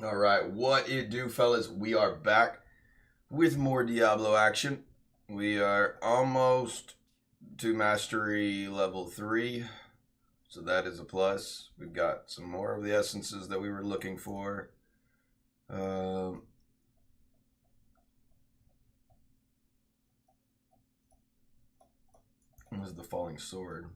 All right, what it do, fellas? We are back with more Diablo action. We are almost to mastery level 3, so that is a plus. We've got some more of the essences that we were looking for. This is the falling sword.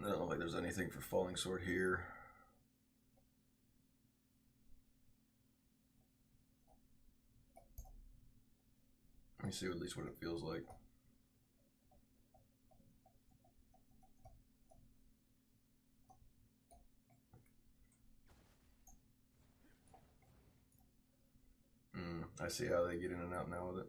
I don't look like there's anything for falling sword here. Let me see at least what it feels like. I see how they get in and out now with it.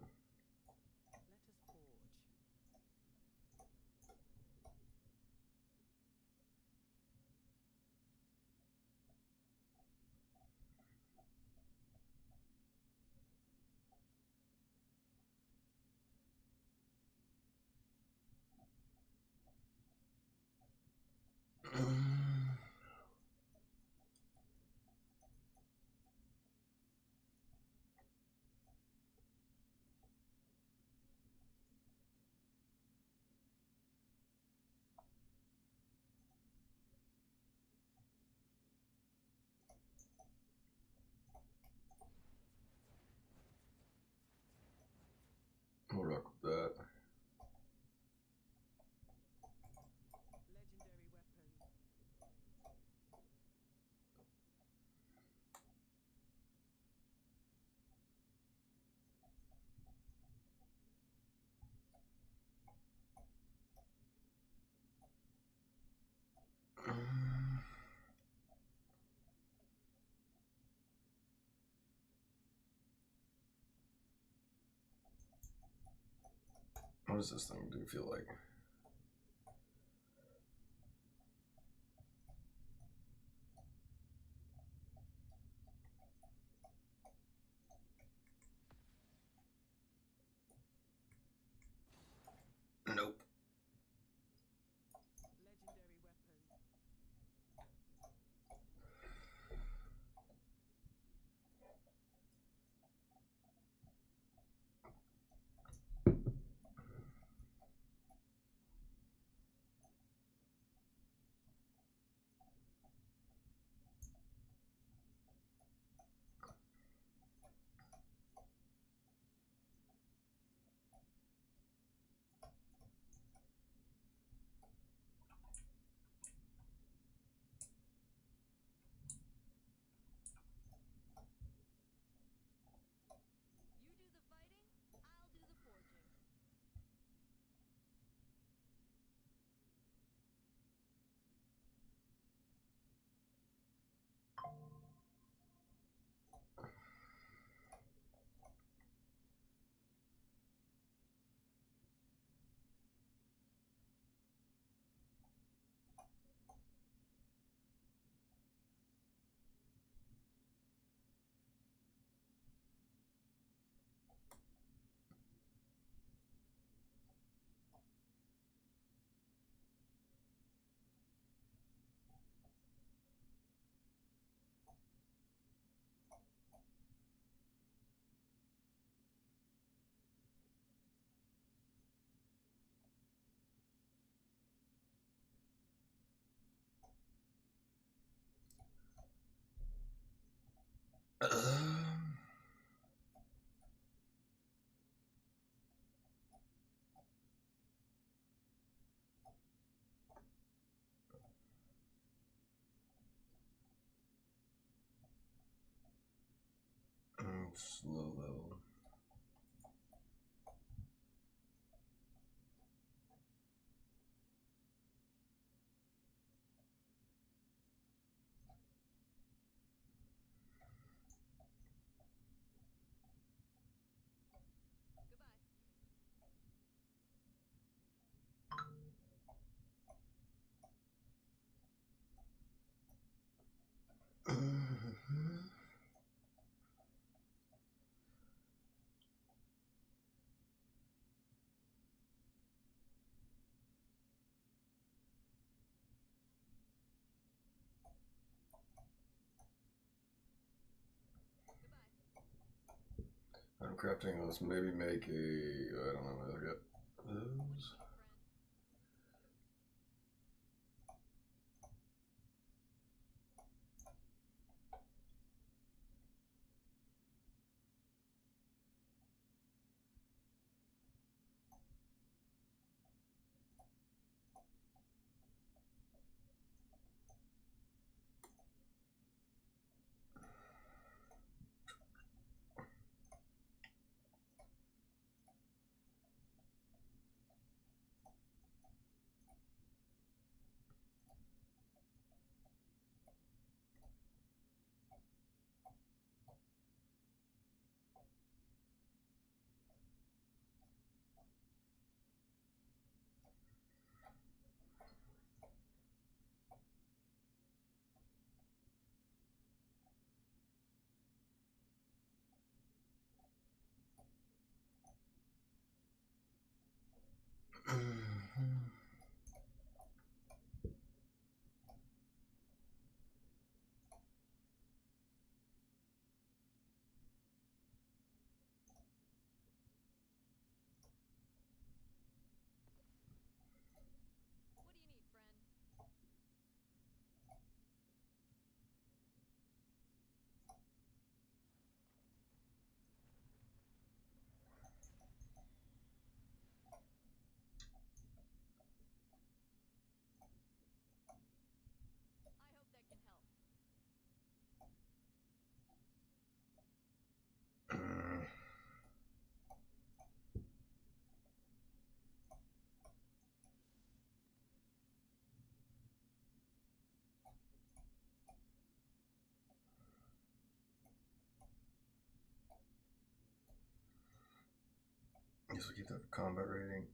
We'll rock with that. What does this thing do feel like? Nope. Slow level. I'm crafting. Let's maybe make a. I don't know. I got those. Guess we'll keep that combat rating.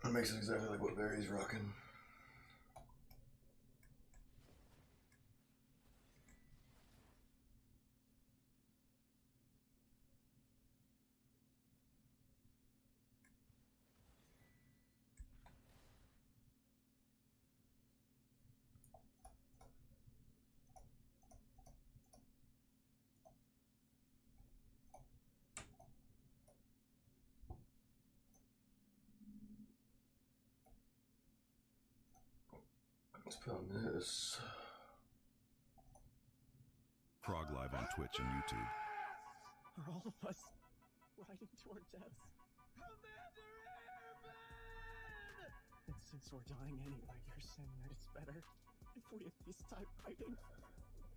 That makes it exactly like what Barry's rocking. Let's put on this. Krog live on Twitch and YouTube. Are all of us riding toward death? Commander Airman! And since we're dying anyway, you're saying that it's better if we at least die fighting?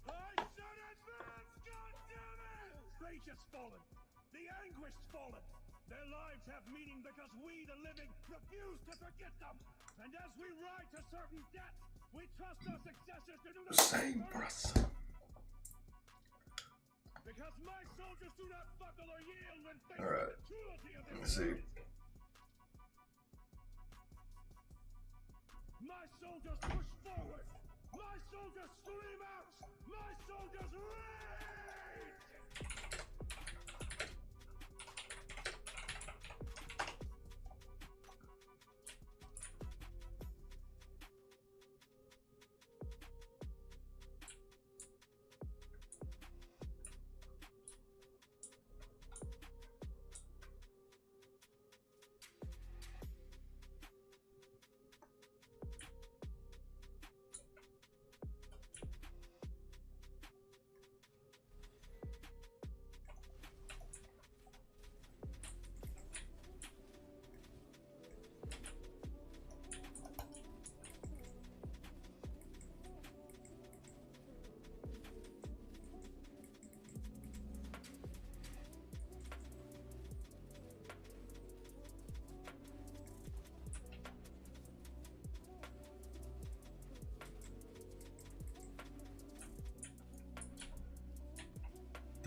I said advance, goddammit! Gracious fallen! The anguished fallen! Their lives have meaning because we, the living, refuse to forget them! And as we ride to certain death, we trust our successors to do the Same, bruss. Because my soldiers do not buckle or yield when faced All right. with the cruelty of their Let's see. enemies. My soldiers push forward! My soldiers scream out! My soldiers rage!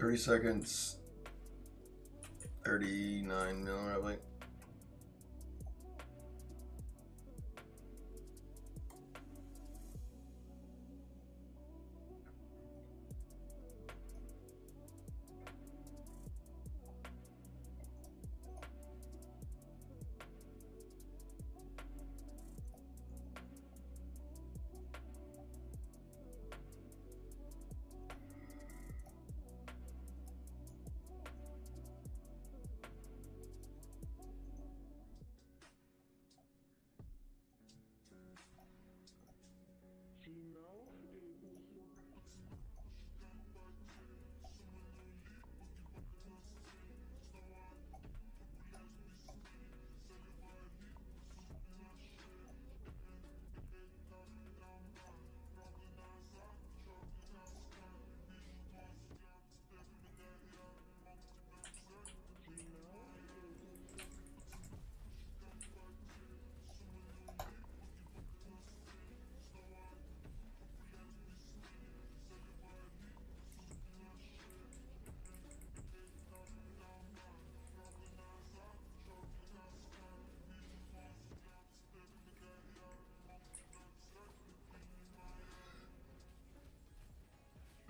30 seconds. 39 mil roughly.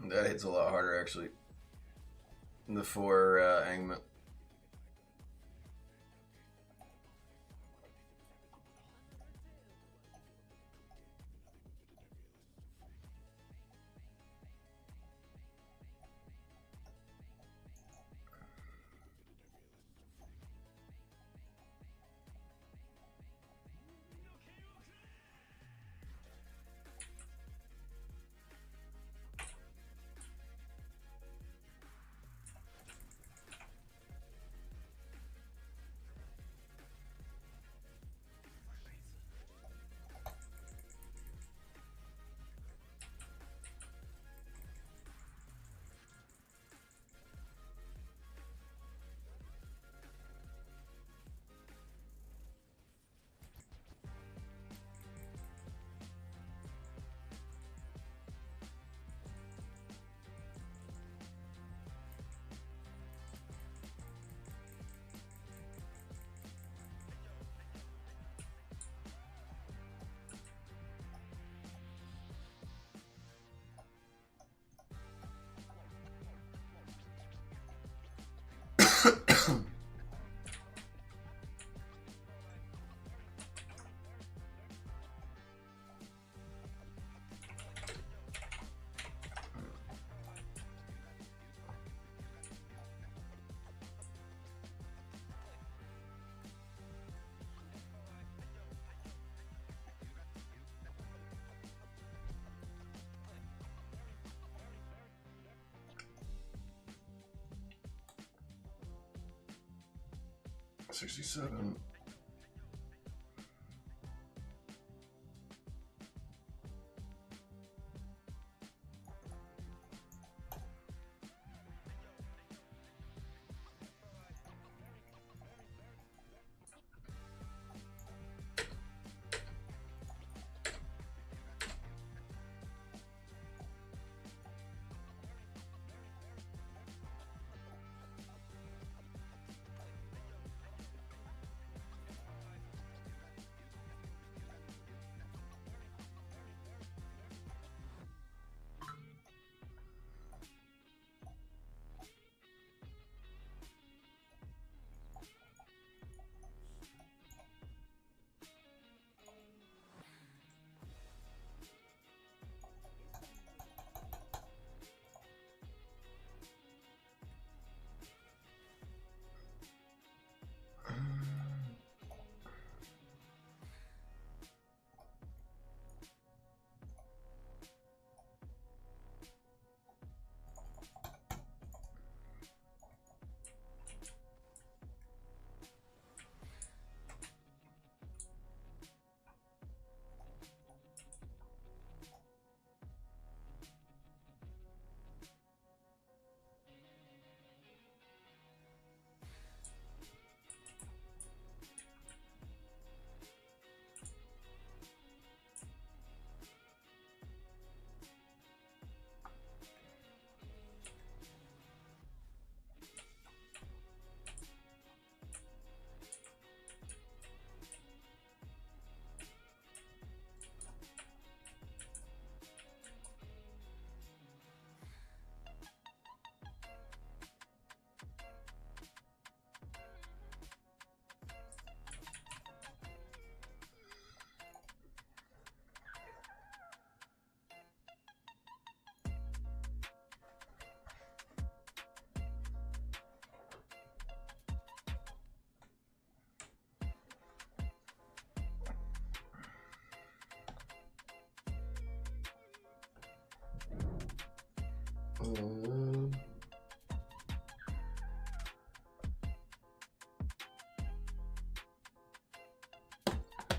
That hits a lot harder actually. The 4 Angment. $67.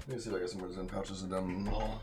Let me see if I got some more Zen pouches of them. Oh.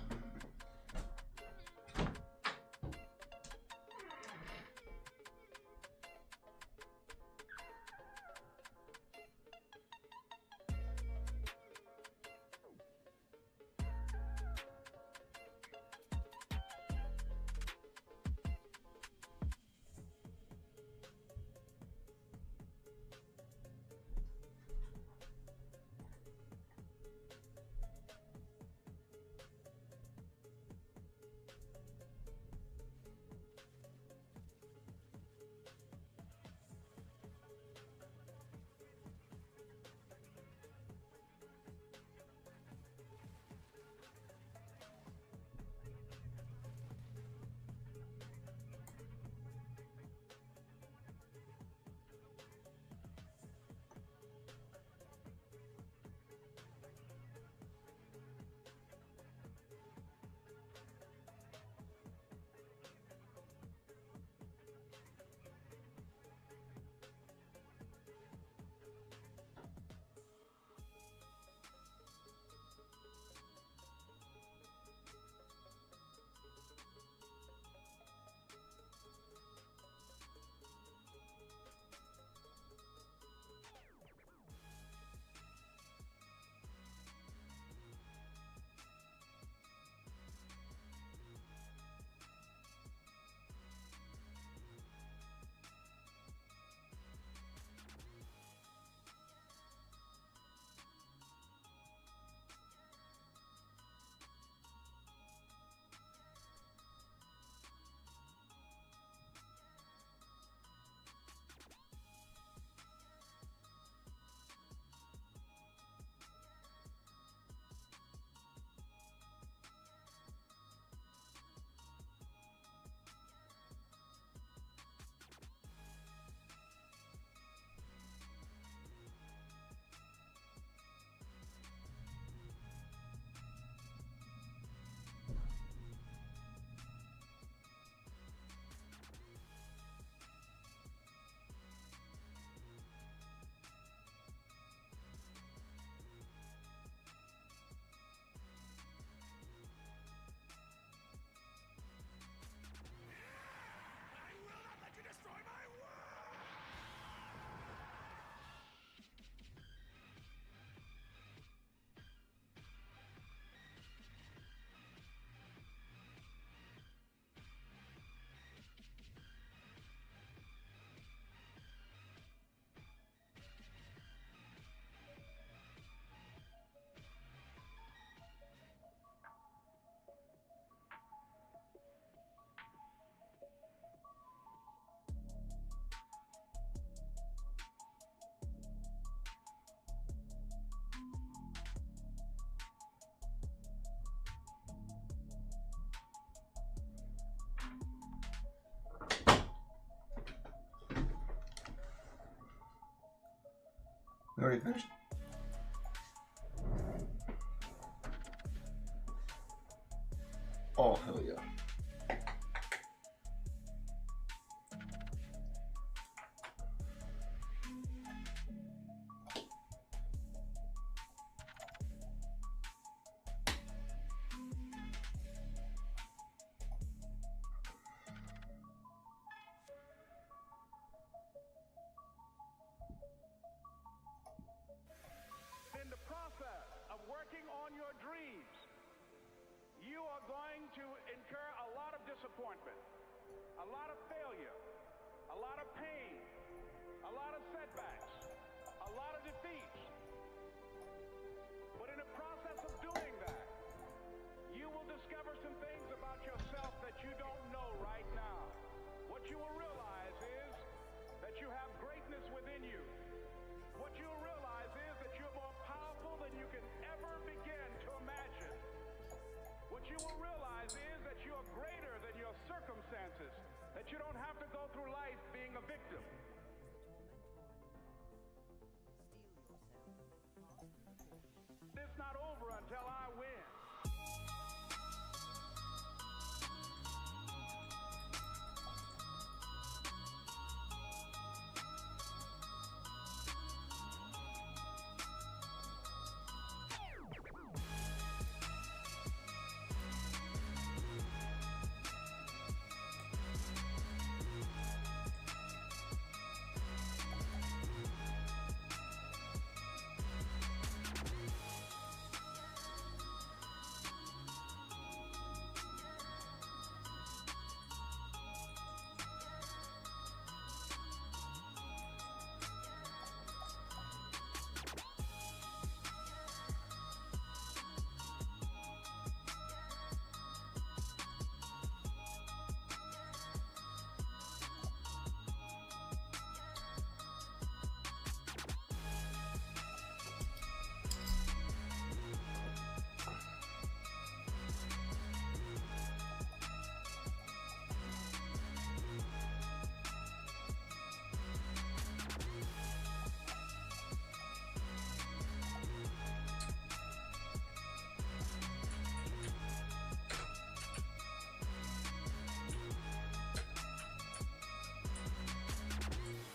Already finished? Oh, hell yeah. In the process of working on your dreams, you are going to incur a lot of disappointment, a lot of failure, a lot of pain, a lot of setbacks, a lot of defeats. But in the process of doing that, you will discover some things about yourself that you don't know right now. What you will realize is that you have greatness within you. What you will realize is that you're more powerful than you can ever begin to imagine. What you will realize is that you are greater than your circumstances, that you don't have to go through life being a victim.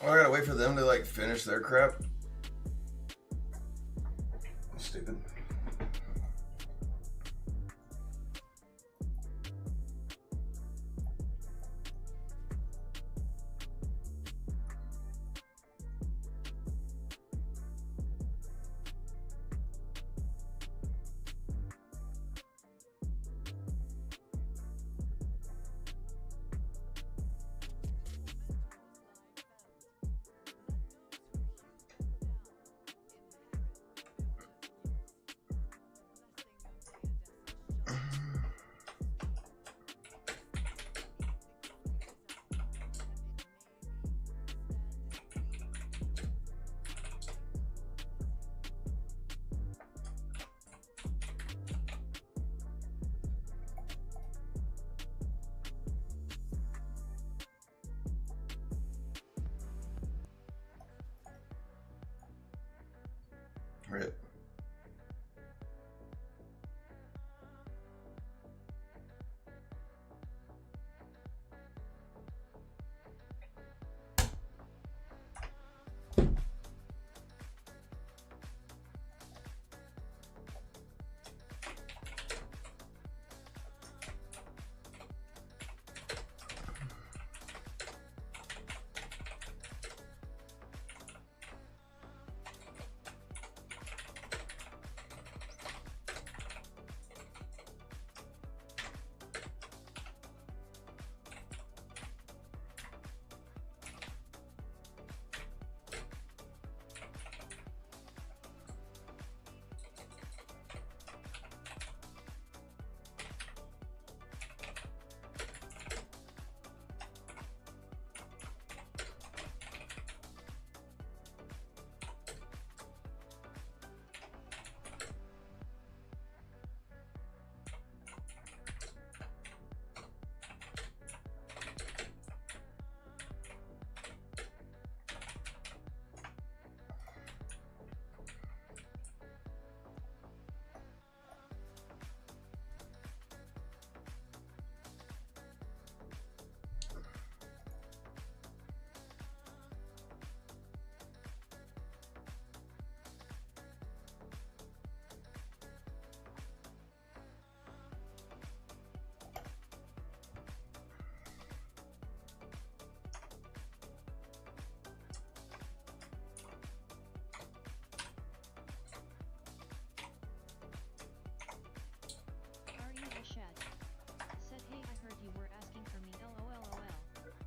Oh, I gotta wait for them to like finish their crap. Stupid. Right.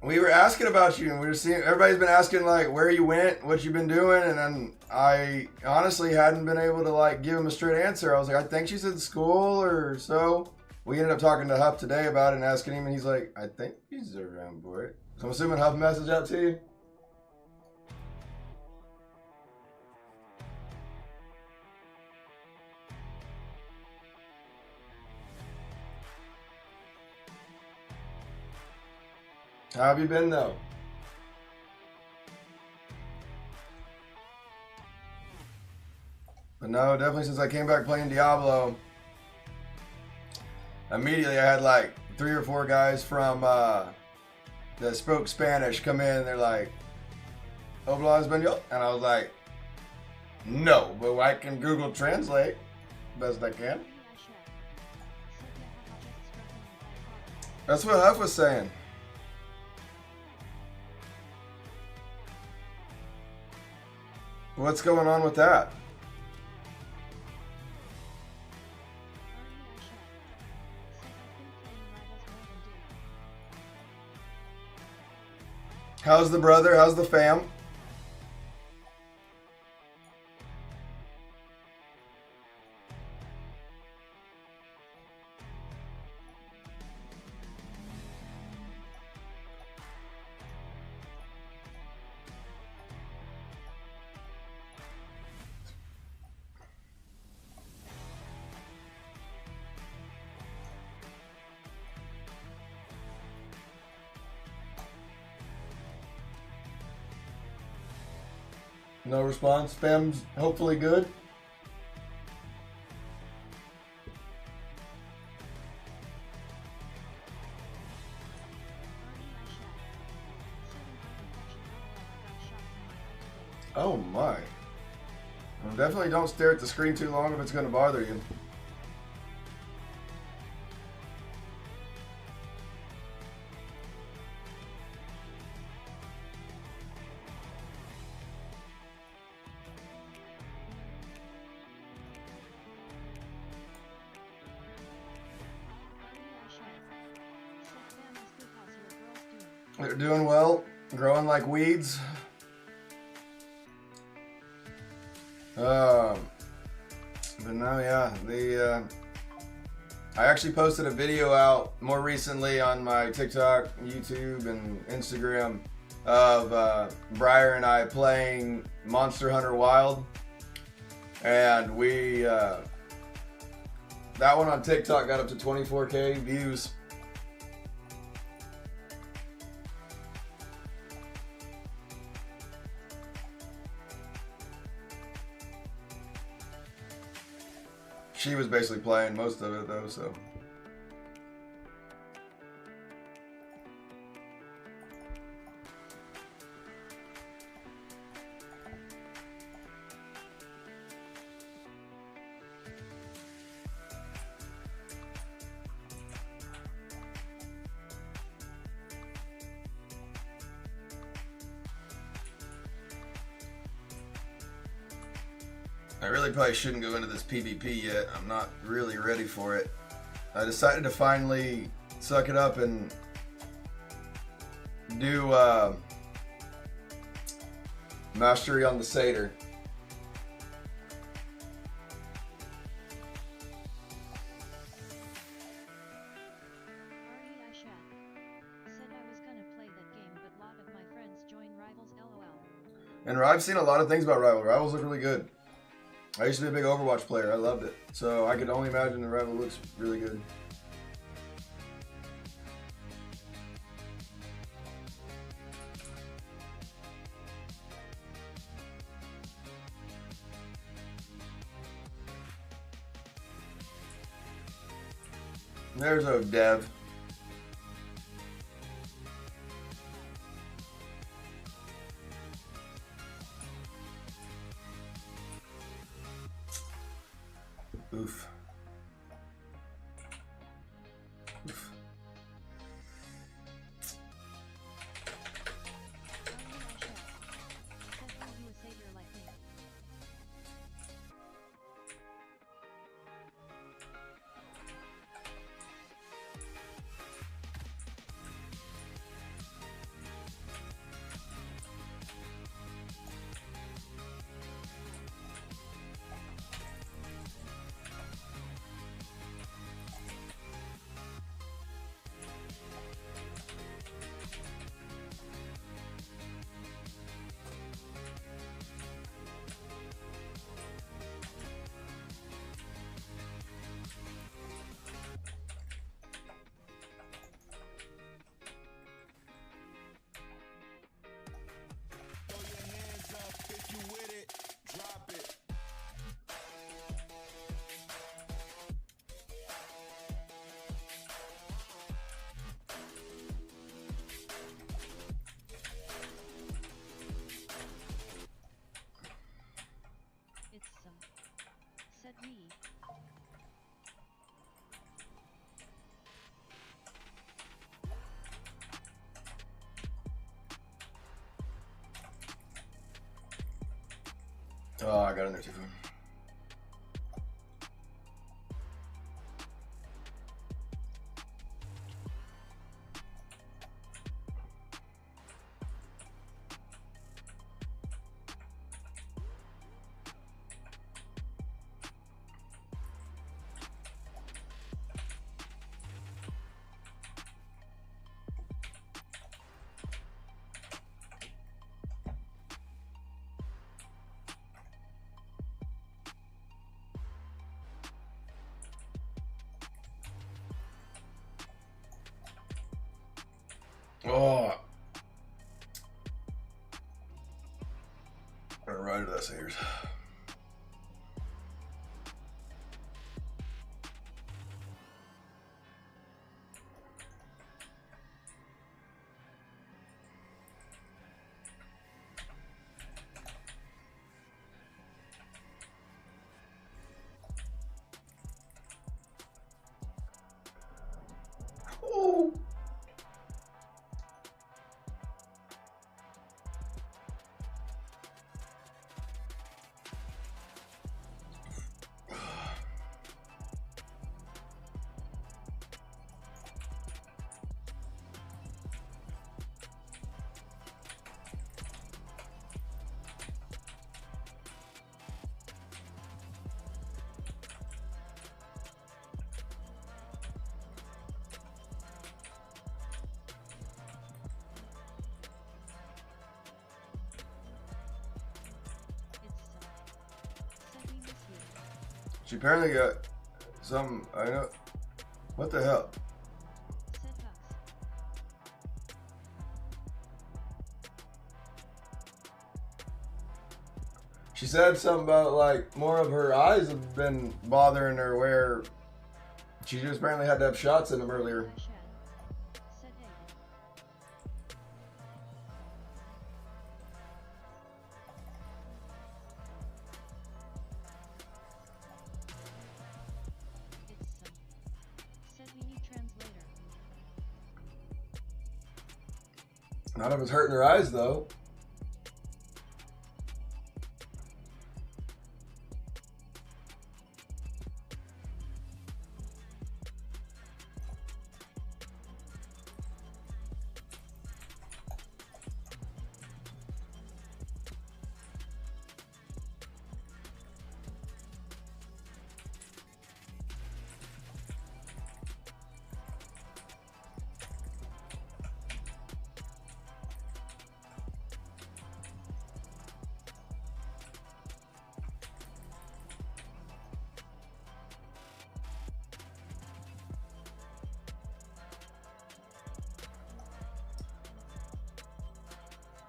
We were asking about you, and we were seeing everybody's been asking like where you went, what you've been doing, and then I honestly hadn't been able to like give him a straight answer. I was like, I think she's in school or so. We ended up talking to Huff today about it and asking him, and he's like, I think he's around for it. So I'm assuming Huff messaged out to you. How have you been though? But no, definitely since I came back playing Diablo, immediately I had like 3 or 4 guys from that spoke Spanish come in. They're like, "Habla español?" And I was like, "No, but I can Google Translate best I can." That's what Huff was saying. What's going on with that? How's the brother? How's the fam? No response. Fam's hopefully good. Oh my. Well, definitely don't stare at the screen too long if it's going to bother you. They're doing well, growing like weeds. But no, yeah, I actually posted a video out more recently on my TikTok, YouTube, and Instagram of Briar and I playing Monster Hunter Wild, and that one on TikTok got up to 24K views. She was basically playing most of it though, so. I really probably shouldn't go into this PvP yet. I'm not really ready for it. I decided to finally suck it up and do mastery on the satyr. And I've seen a lot of things about Rival. Rivals look really good. I used to be a big Overwatch player. I loved it. So I could only imagine the Rival looks really good. There's a Dev. Oof. Oof. Oh, I got in there too far. Oh. I'm gonna run into that Sayers. She apparently got some. I know. What the hell? Said Hux. She said something about like more of her eyes have been bothering her, where she just apparently had to have shots in them earlier. Ashad. Said hey. It's said we need translator. Not if it's hurting her eyes though.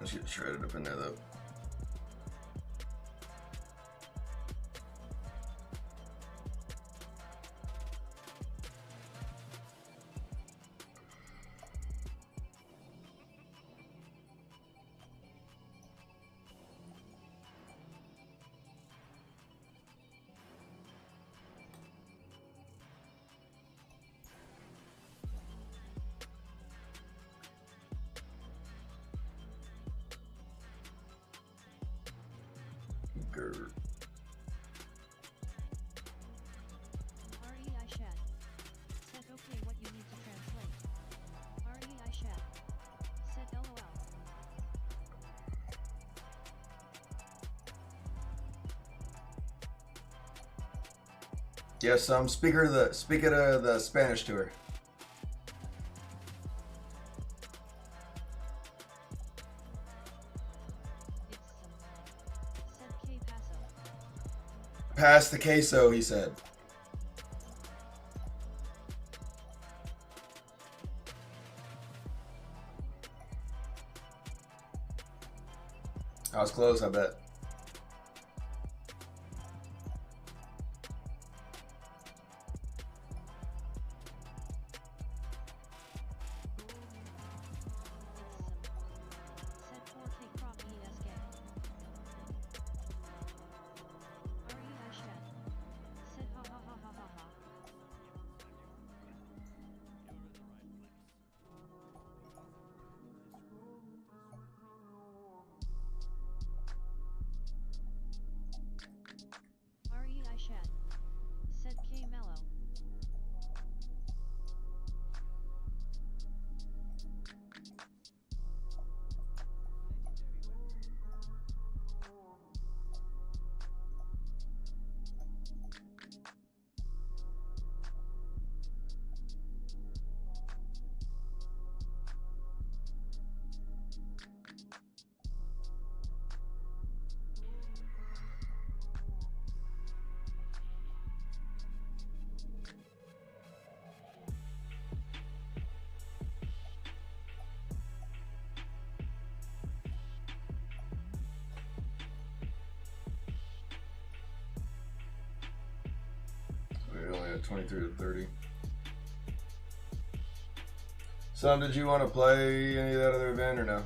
Let's get shredded up in there though. Grr. R.E. Ishad. Said okay what you need to translate. R.E. Ishad. Said LOL. Yes, speaker of the Spanish to her. It's said K Paso. Pass the queso, he said. I was close, I bet. Said 4K Krog ESK. R.E. Ishad. Said ha ha ha ha ha ha. R.E. Ishad. Said K Mellow. We only had 23 to 30. Sam, did you want to play any of that other event or no?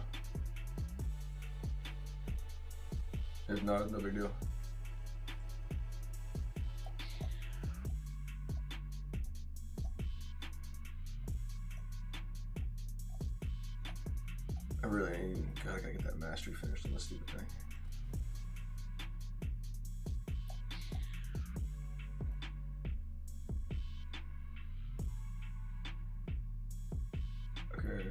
If not, no big deal. I really gotta get that mastery finished on this stupid thing. Okay.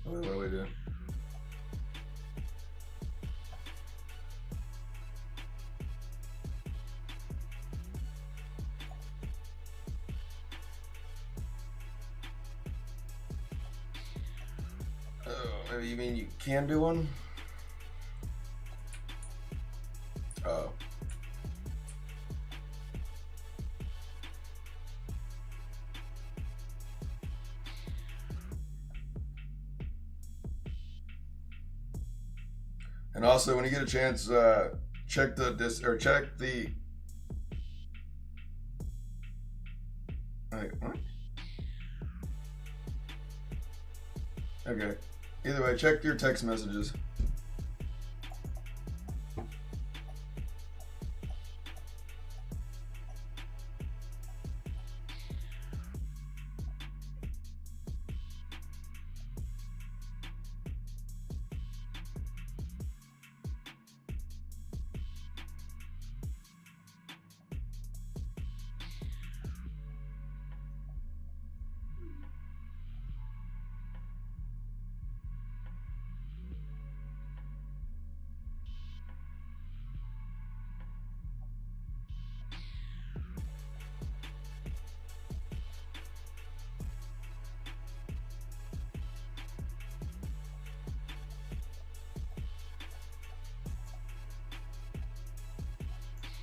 What do we do? Oh, maybe you mean you can do one? And also, when you get a chance, check the. Wait, what? Okay. Either way, check your text messages.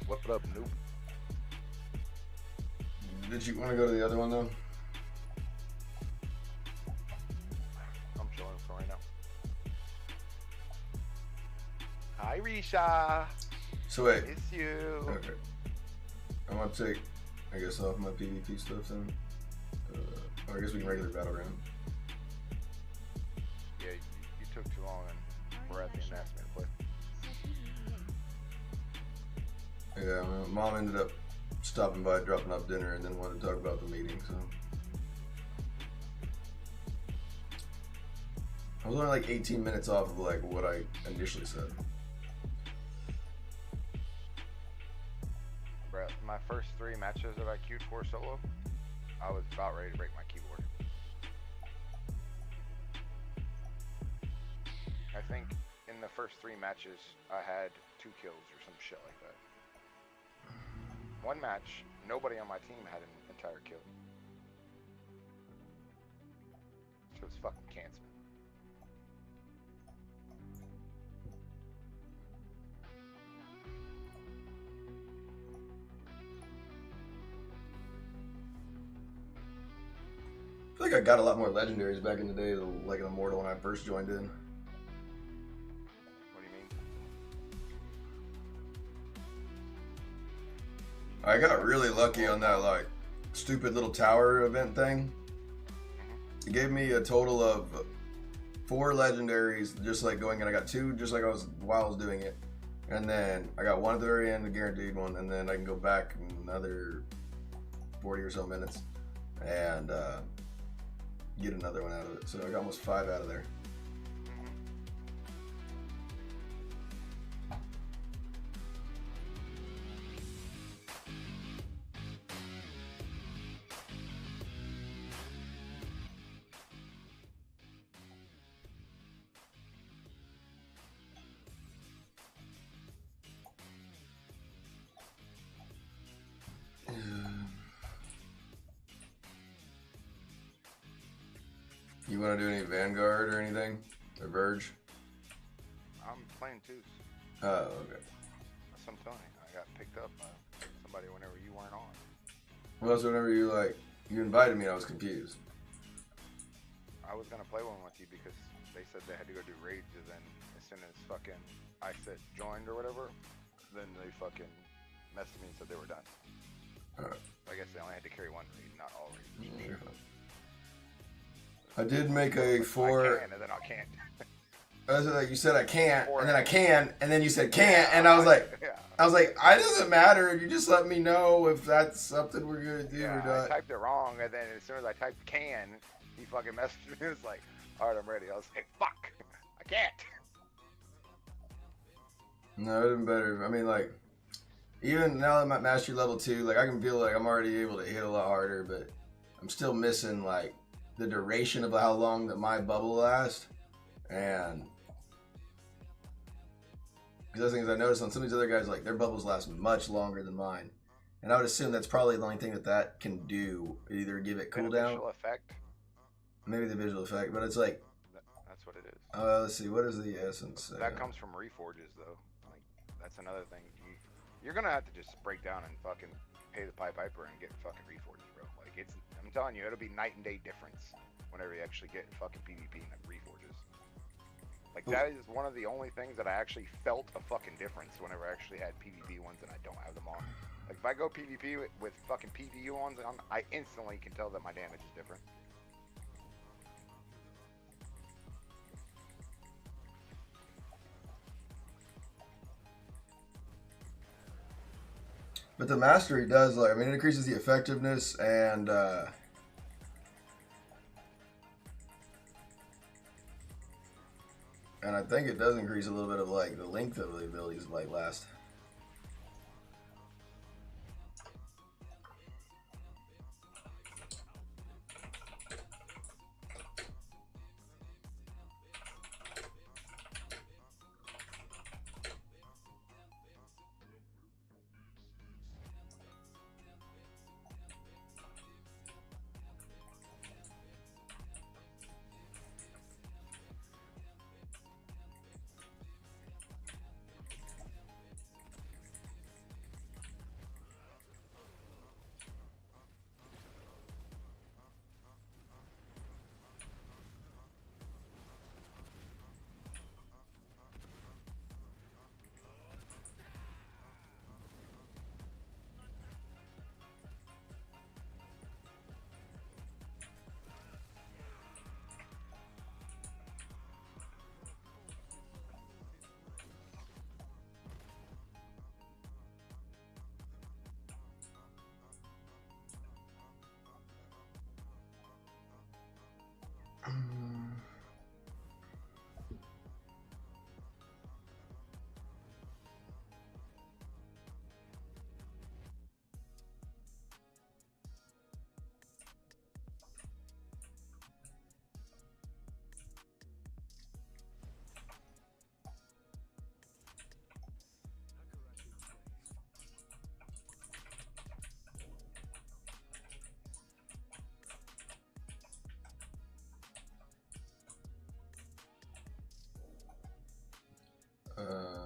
What up, noob? Did you want to go to the other one though? I'm chilling for right now. Hi, Risha. So wait. It's you. Okay. I'm gonna take, I guess, off my PvP stuff then. Or I guess we can regular battle round. Yeah, you took too long, and we're at the announcement play. Yeah, well, Mom ended up stopping by, dropping off dinner, and then wanted to talk about the meeting, so. I was only like 18 minutes off of like what I initially said. Bro, my first 3 matches that I queued for solo, I was about ready to break my keyboard. I think in the first 3 matches, I had 2 kills or some shit like that. One match, nobody on my team had an entire kill. So it's fucking cancer. I feel like I got a lot more legendaries back in the day, like an Immortal when I first joined in. What do you mean? I got really lucky on that like stupid little tower event thing. It gave me a total of 4 legendaries just like going in. I got 2 just like I was while I was doing it. And then I got 1 at the very end, a guaranteed one, and then I can go back another 40 or so minutes and get another one out of it. So I got almost 5 out of there. You want to do any Vanguard or anything? Or Verge? I'm playing twos. Oh, okay. That's what I'm telling you. I got picked up by somebody whenever you weren't on. Well, so whenever you invited me, I was confused. I was gonna play one with you because they said they had to go do raids, and then as soon as fucking I said joined or whatever, then they fucking messaged me and said they were done. Alright. I guess they only had to carry 1 raid, not all raids. I did make a 4. I can, and then I can't. I was like, you said I can't, 4 and then I can, and then you said can't, and I was like, yeah. it doesn't matter. You just let me know if that's something we're gonna do or Yeah, not. I typed it wrong, and then as soon as I typed can, he fucking messaged me. It was like, all right, I'm ready. I was like, fuck, I can't. No, it would have been better. I mean, like, even now that I'm at Mastery Level 2, like, I can feel like I'm already able to hit a lot harder, but I'm still missing, like, the duration of how long that my bubble lasts. And because the thing is, I noticed on some of these other guys, like, their bubbles last much longer than mine. And I would assume that's probably the only thing that can do. Either give it cooldown. Beneficial effect. Maybe the visual effect, but it's like... That's what it is. let's see, what is the essence? That comes from reforges, though. Like, that's another thing. You're gonna have to just break down and fucking pay the Pied Piper and get fucking reforges, bro. Like, I'm telling you, it'll be night and day difference whenever you actually get fucking PvP and reforges. Like, that is one of the only things that I actually felt a fucking difference whenever I actually had PvP ones and I don't have them on. Like, if I go PvP with fucking PvU ones on, I instantly can tell that my damage is different. But the mastery does, like, I mean, it increases the effectiveness and I think it does increase a little bit of, like, the length of the abilities, like, last.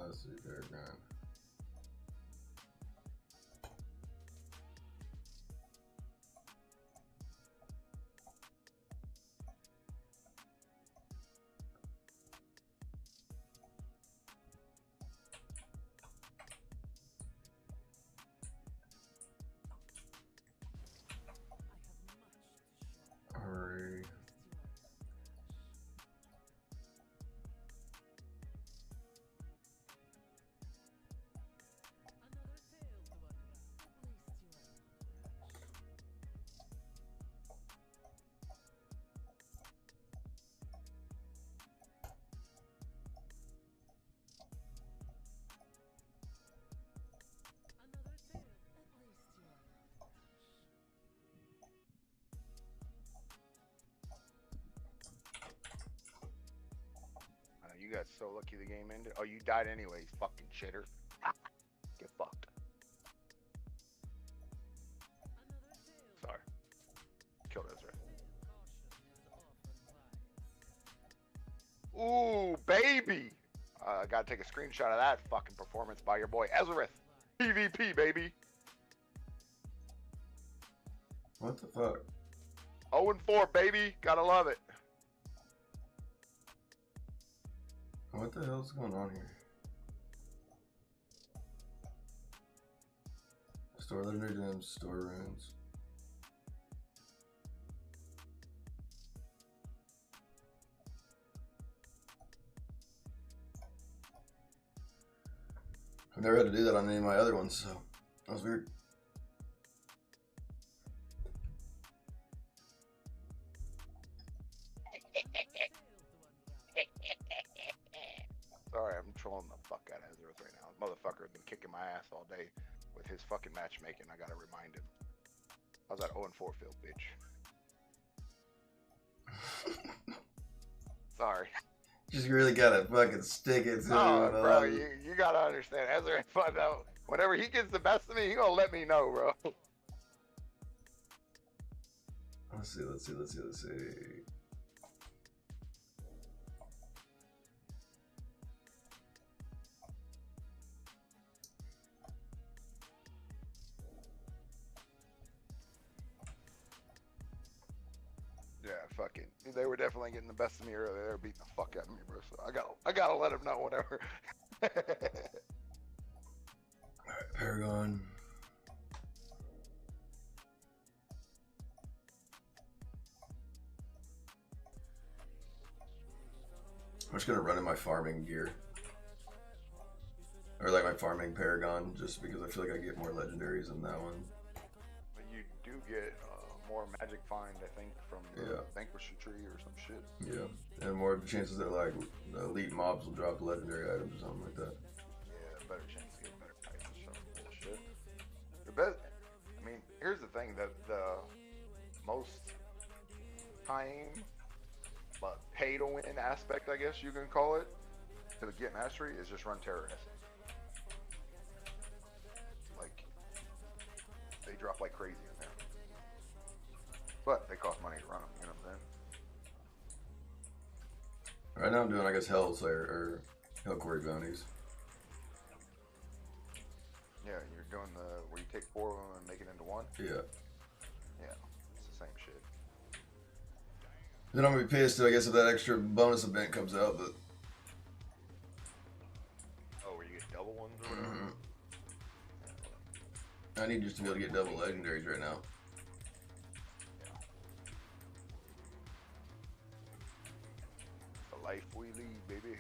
Let's see, they're gone. Alright. You got so lucky the game ended. Oh, you died anyways, fucking shitter. Get fucked. Sorry. Killed Ezra. Ooh, baby! I gotta take a screenshot of that fucking performance by your boy Ezra. PvP, baby. What the fuck? 0-4, baby. Gotta love it. What the hell's going on here? Store legendary gems, store runes. I've never had to do that on any of my other ones, so that was weird. Sorry, I'm trolling the fuck out of Ezra right now. Motherfucker been kicking my ass all day with his fucking matchmaking. I gotta remind him. How's that 0-4 feel, bitch? Sorry. Just really gotta fucking stick it to No, him. bro, you gotta understand. Ezra ain't fun though. Whenever he gets the best of me, he gonna let me know, bro. Let's see. Yeah, fucking, they were definitely getting the best of me earlier. They were beating the fuck out of me, bro. So I gotta let them know whatever. Alright, Paragon. I'm just gonna run in my farming gear. Or like my farming Paragon, just because I feel like I get more legendaries in that one. But you do get more magic find, I think, from the Yeah. Vanquisher tree or some shit. Yeah, and more chances that like the elite mobs will drop legendary items or something like that. Yeah, better chance to get better items or some bullshit. The best, I mean, here's the thing, that the most time, but pay to win aspect, I guess you can call it, to get mastery is just run terror essence. Like, they drop like crazy in there. But they cost money to run them, you know what I'm saying? Right now I'm doing, I guess, Hell Slayer or Hell Quarry bounties. Yeah, you're doing the where you take 4 of them and make it into one. Yeah. Yeah, it's the same shit. Then I'm gonna be pissed, I guess, if that extra bonus event comes out, but Oh, where you get double ones or whatever. I need just to be able to get double legendaries right now. The life we lead, baby.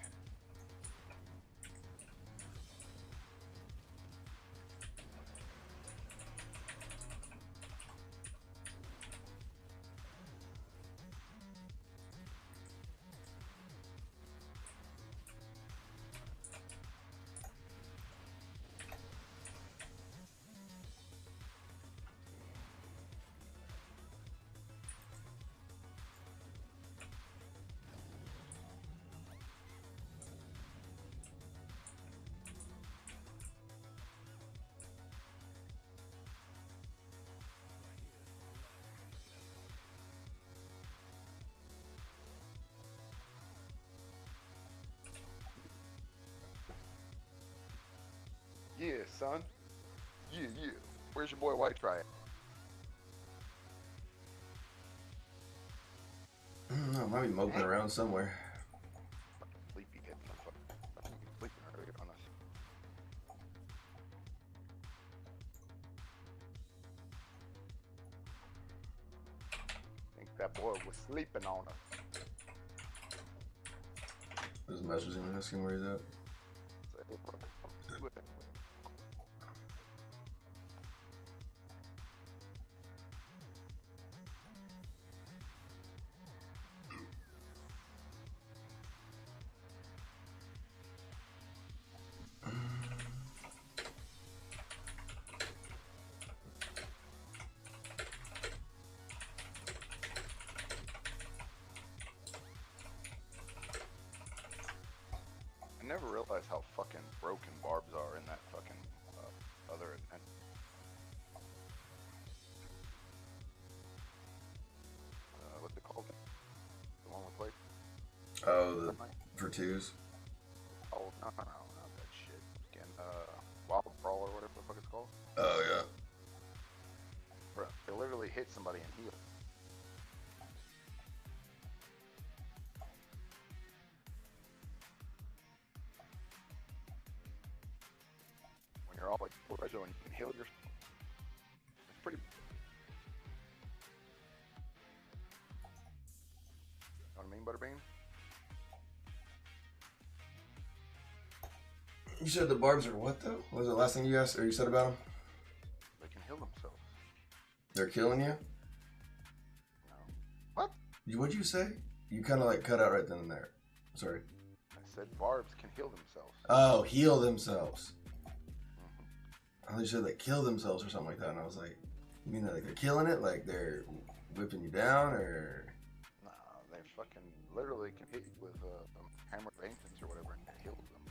Yeah, son. Yeah, yeah. Where's your boy White Triad? I don't know, I might be moping around somewhere. Sleepy head motherfucker. I think he's sleeping earlier on us. I think that boy was sleeping on us. There's a message in asking where he's at. So, hey, bro, do it. I never realized how fucking broken barbs are in that fucking other event. What's it called? The one we played? Oh, the for twos. Oh, no, not that shit. Again, Wild Brawl or whatever the fuck it's called. Oh yeah. Bro, they literally hit somebody and heal. When you're all like Borzo and you can heal yourself. It's pretty. You know what I mean, Butterbean? You said the barbs are what though? What was the last thing you asked or you said about them? They can heal themselves. They're killing you? No. What? What'd you say? You kind of like cut out right then and there. Sorry. I said barbs can heal themselves. Oh, heal themselves. I thought you said like kill themselves or something like that, and I was like, you mean like they're killing it? Like they're whipping you down, or? Nah, they fucking literally can hit you with hammer of ancients or whatever and it heals them.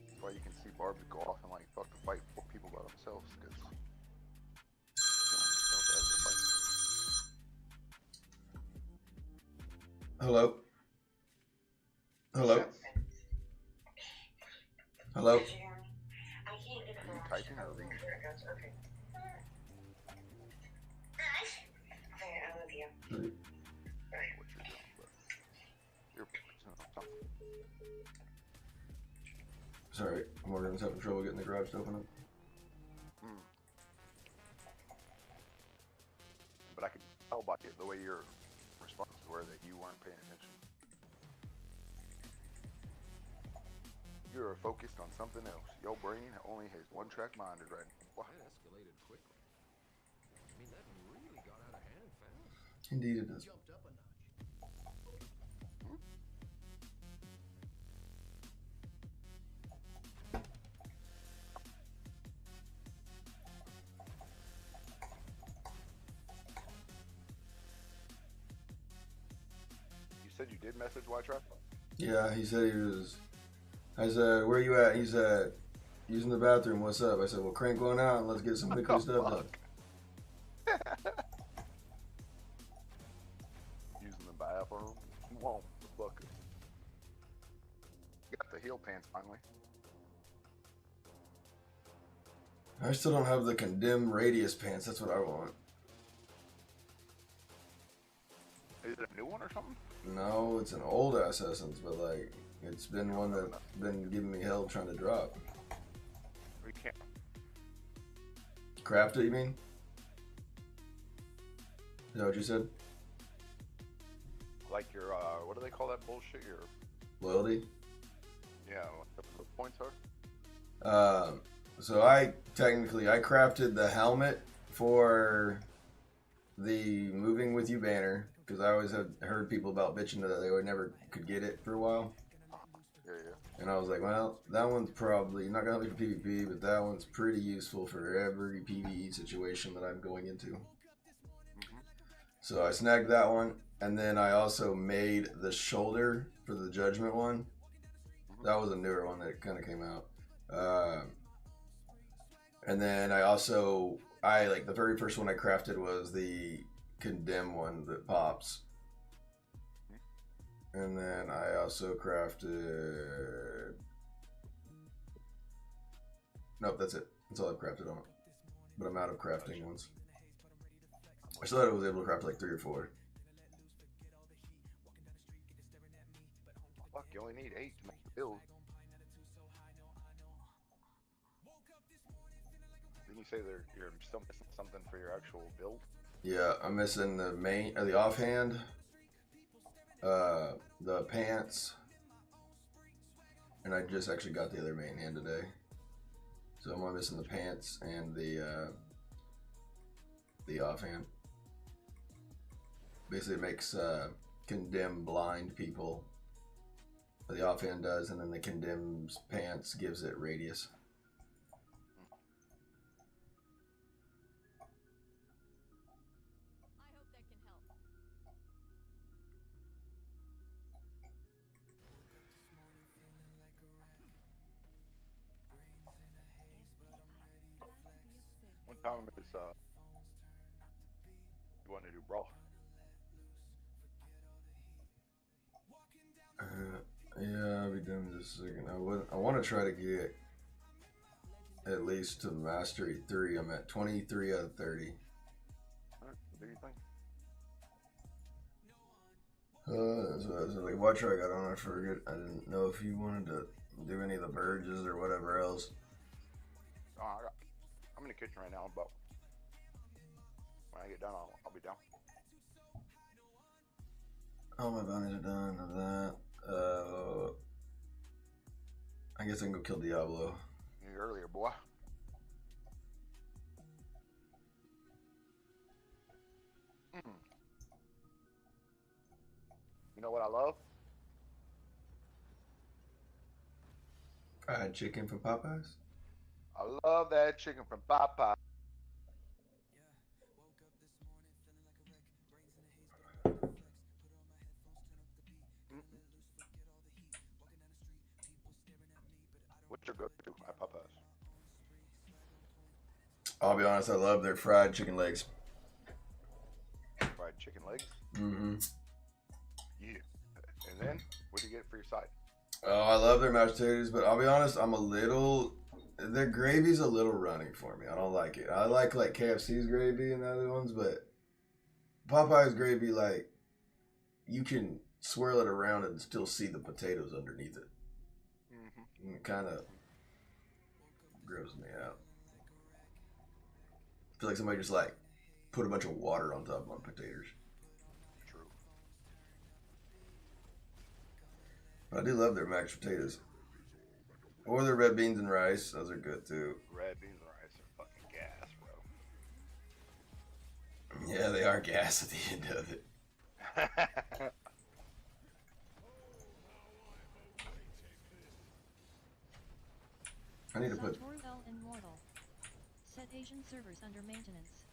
That's why you can see barbs go off and like fucking fight for people by themselves, because Hello? Hello? Hello? Are you typing or reading? what you're doing, but you're something. Sorry, Morgan's having trouble getting the garage to open up. But I could tell by the way your responses were that you weren't paying attention. You are focused on something else. Your brain only has one track minded right now. Wow. That escalated quickly. I mean, that really got out of hand fast. Indeed it does. Jumped up a notch. You said you did message White Trap? Yeah, he said he was. I said, where you at? He said, using the bathroom. What's up? I said, well, crank one out and let's get some quickly stuff done. Using the bathroom? Whoa, the bucket. Got the heel pants finally. I still don't have the condemned radius pants. That's what I want. Is it a new one or something? No, it's an old ass Essence, but like, it's been one that's been giving me hell trying to drop. We can't. Craft it, you mean? Is that what you said? Like your, what do they call that bullshit? Your, Loyalty? yeah, what the points are? So I crafted the helmet for the Moving With You banner, because I always had heard people about bitching that they would never could get it for a while. Yeah. And I was like, well, that one's probably not going to help me for PvP, but that one's pretty useful for every PvE situation that I'm going into. Mm-hmm. So I snagged that one, and then I also made the shoulder for the Judgment one. That was a newer one that kind of came out. And then the very first one I crafted was the Condemn one that pops. And then I also crafted... Nope, that's it. That's all I've crafted on it. But I'm out of crafting ones. I still thought I was able to craft like 3 or 4. Fuck, you only need 8 to make the build. Didn't you say you're still missing something for your actual build? Yeah, I'm missing the main, the offhand, the pants, and I just actually got the other main hand today. So I'm only missing the pants and the offhand. Basically, it makes condemn blind people. The offhand does, and then the condemns pants gives it radius. I hope that can help. One time is you want to do brawl? Yeah, I'll be doing this in a second. I want to try to get at least to Mastery 3. I'm at 23 out of 30. What do you think? So I was like, what try I got on? I forget. I didn't know if you wanted to do any of the Burges or whatever else. I'm in the kitchen right now, but when I get done, I'll be down. All my bounties are done of that. I guess I can go kill Diablo. You earlier, boy. You know what I love? Fried chicken from Popeyes. I love that chicken from Popeye. What's your go-to at Popeyes? I'll be honest, I love their fried chicken legs. Fried chicken legs? Mm-hmm. Yeah. And then, what do you get for your side? Oh, I love their mashed potatoes, but I'll be honest, their gravy's a little runny for me. I don't like it. I like KFC's gravy and the other ones, but Popeye's gravy, like, you can swirl it around and still see the potatoes underneath it. Mm-hmm. And it kind of grosses me out. I feel like somebody just, like, put a bunch of water on top of my potatoes. True. But I do love their mashed potatoes. Or their red beans and rice. Those are good, too. Red beans and rice are fucking gas, bro. Yeah, they are gas at the end of it. I need to put Sartorial and Mortal. Set Asian servers under maintenance.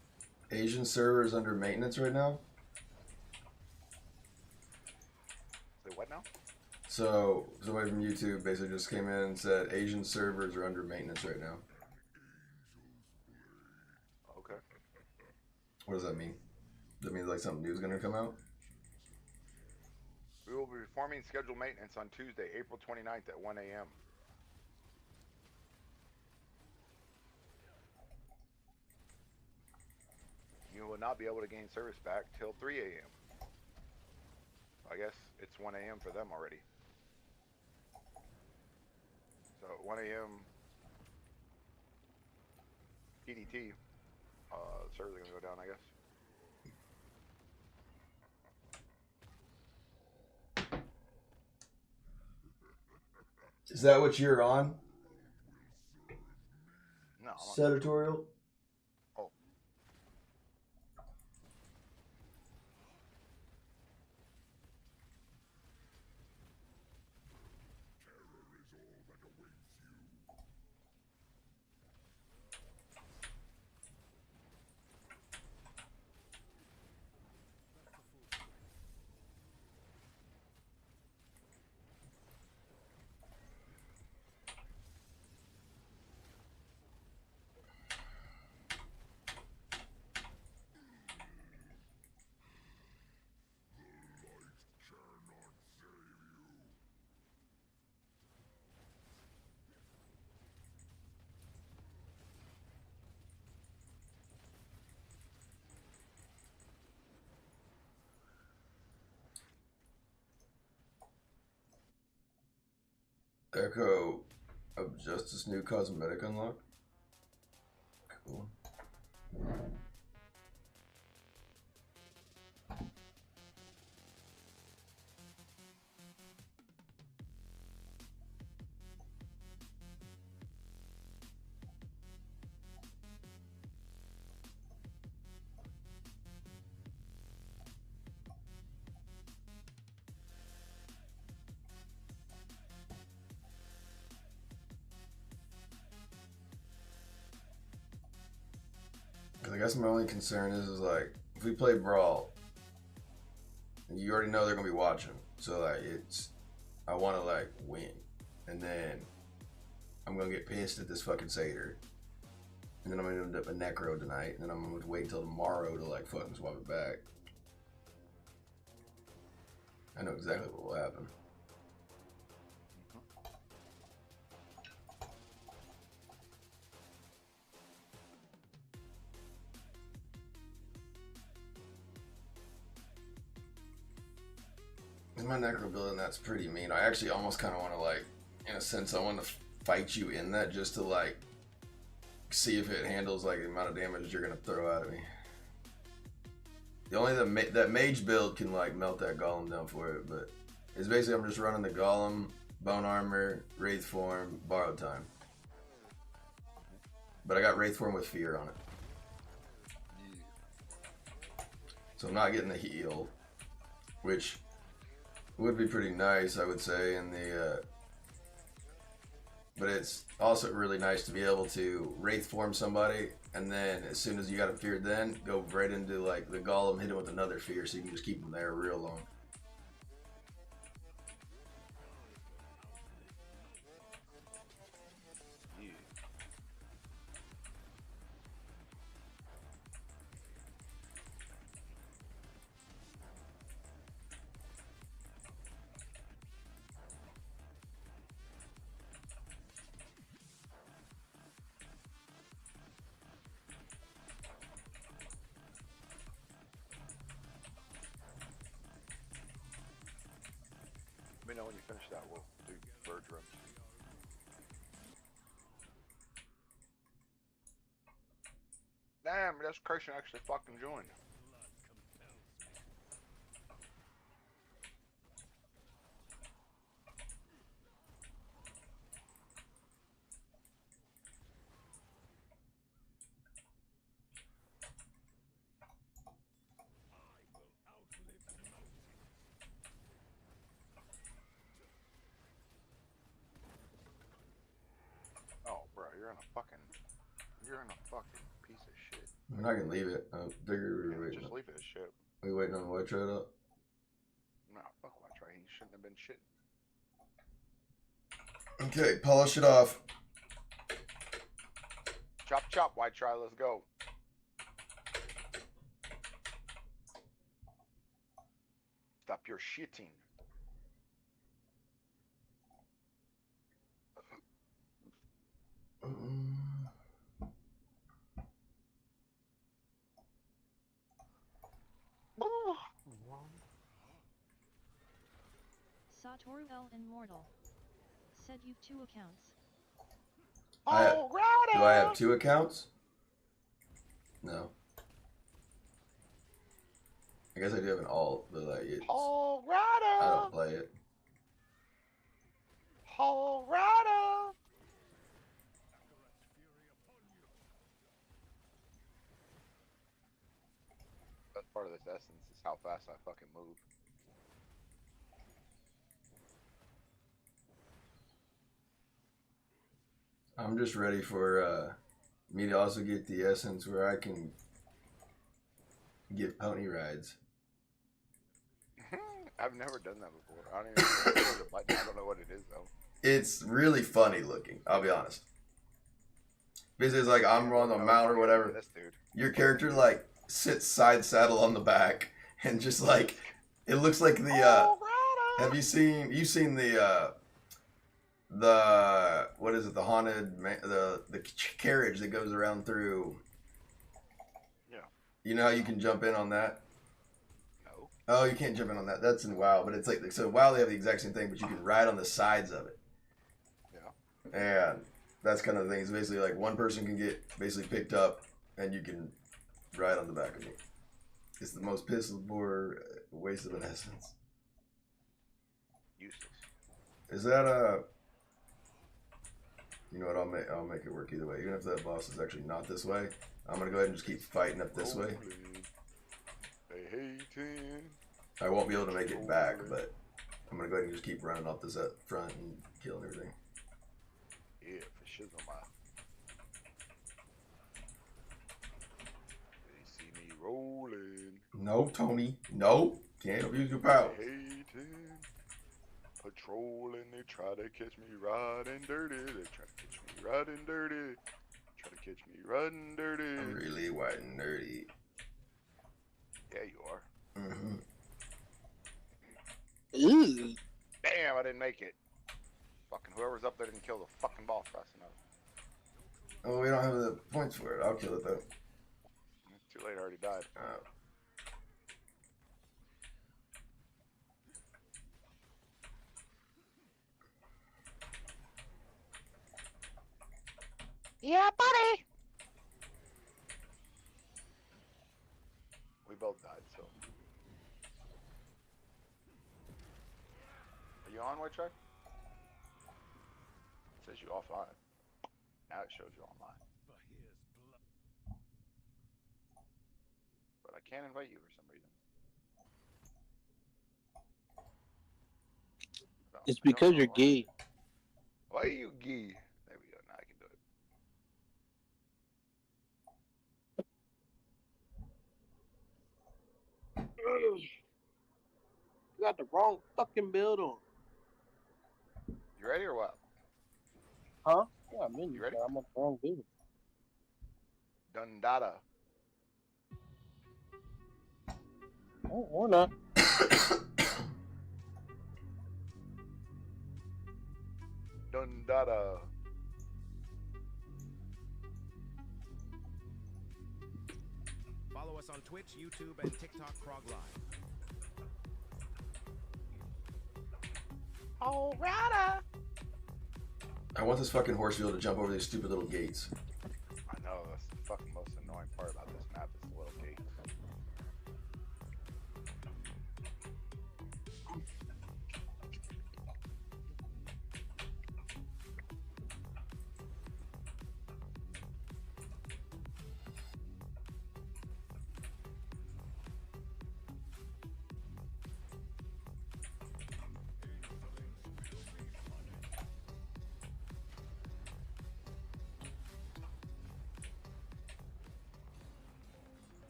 Asian servers under maintenance right now. Say what now? So somebody from YouTube basically just came in and said Asian servers are under maintenance right now. Okay. What does that mean? Does that mean like something new is going to come out? We will be performing scheduled maintenance on Tuesday, April 29th at 1 a.m. You will not be able to gain service back till 3 a.m. I guess it's 1 a.m. for them already. So at 1 a.m. PDT, servers are going to go down, I guess. Is that what you're on? No, I'm not. Senatorial? Oh. Echo of Justice new cosmetic unlock. Cool. Because I guess my only concern is like, if we play Brawl, you already know they're going to be watching. So, like, I want to, like, win. And then I'm going to get pissed at this fucking satyr. And then I'm going to end up a Necro tonight. And then I'm going to wait until tomorrow to, like, fucking swap it back. I know exactly what will happen. My necro building, that's pretty mean. I actually almost kind of want to, like, in a sense, I want to fight you in that just to, like, see if it handles, like, the amount of damage you're going to throw at me. The only that mage build can, like, melt that golem down for it, but it's basically I'm just running the golem, bone armor, wraith form, borrowed time. But I got wraith form with fear on it. So I'm not getting the heal, which would be pretty nice, I would say, in the but it's also really nice to be able to wraith form somebody, and then as soon as you got a fear, then go right into like the golem, hit him with another fear, so you can just keep him there real long. finish that, we'll do bird rooms. Damn, this Christian actually fucking joined. Oh, bro, you're in a fucking piece of shit. I'm not gonna leave it. I figured we were Yeah, waiting. just leave it as shit. We waiting on White Trade up. Nah, fuck White Try. He shouldn't have been shitting. Okay, polish it off. Chop chop, White Try. Let's go. Stop your shitting. Satoru L. Immortal. Said you've 2 accounts. Oh, Do I have 2 accounts? No. I guess I do have an alt, but like it's, Oh, I don't play it. Colorado. That's part of this essence is how fast I fucking move. I'm just ready for me to also get the essence where I can give pony rides. I've never done that before. I don't even know what the button. I don't know what it is though. It's really funny looking, I'll be honest. Because it's like I'm on the mount or whatever. This dude. Your character like sits side saddle on the back and just like it looks like the have you've seen the what is it, the haunted the carriage that goes around through? Yeah. You know how you can jump in on that? No. Oh, you can't jump in on that. That's in WoW, but it's like so in WoW they have the exact same thing, but you can ride on the sides of it. Yeah. And that's kind of the thing. It's basically like one person can get basically picked up, and you can ride on the back of me. It's the most piss poor waste of an essence. Useless. Is that you know what? I'll make it work either way. Even if that boss is actually not this way, I'm gonna go ahead and just keep fighting up this way. They hating. I won't be able to make it back, but I'm gonna go ahead and just keep running up this up front and killing everything. Yeah, for shizzle my. They see me rolling. No, Tony. No. Can't abuse your power. Hating. Patrolling. They try to catch me riding dirty. They try to catch me riding dirty. Try to catch me riding dirty. I'm really white and nerdy. Yeah, you are. Mm-hmm. Ooh. Damn, I didn't make it. Fucking whoever's up there didn't kill the fucking boss fast enough. Oh, we don't have the points for it. I'll kill it though. Too late, I already died. Yeah, buddy! We both died, so. Are you on, White Shark? It says you offline. Now it shows you online. But I can't invite you for some reason. So, It's I don't because know you're why. gay. Why are you gay? There we go. Now I can do it. You got the wrong fucking build on. You ready or what? Huh? Yeah, I'm in. You ready? I'm on the wrong build. Dundada. Oh, or not. Dundada. Follow us on Twitch, YouTube, and TikTok Krog Live. Oh, Rada! I want this fucking horse wheel to jump over these stupid little gates. I know, that's the fucking most annoying part about this map is the little gates.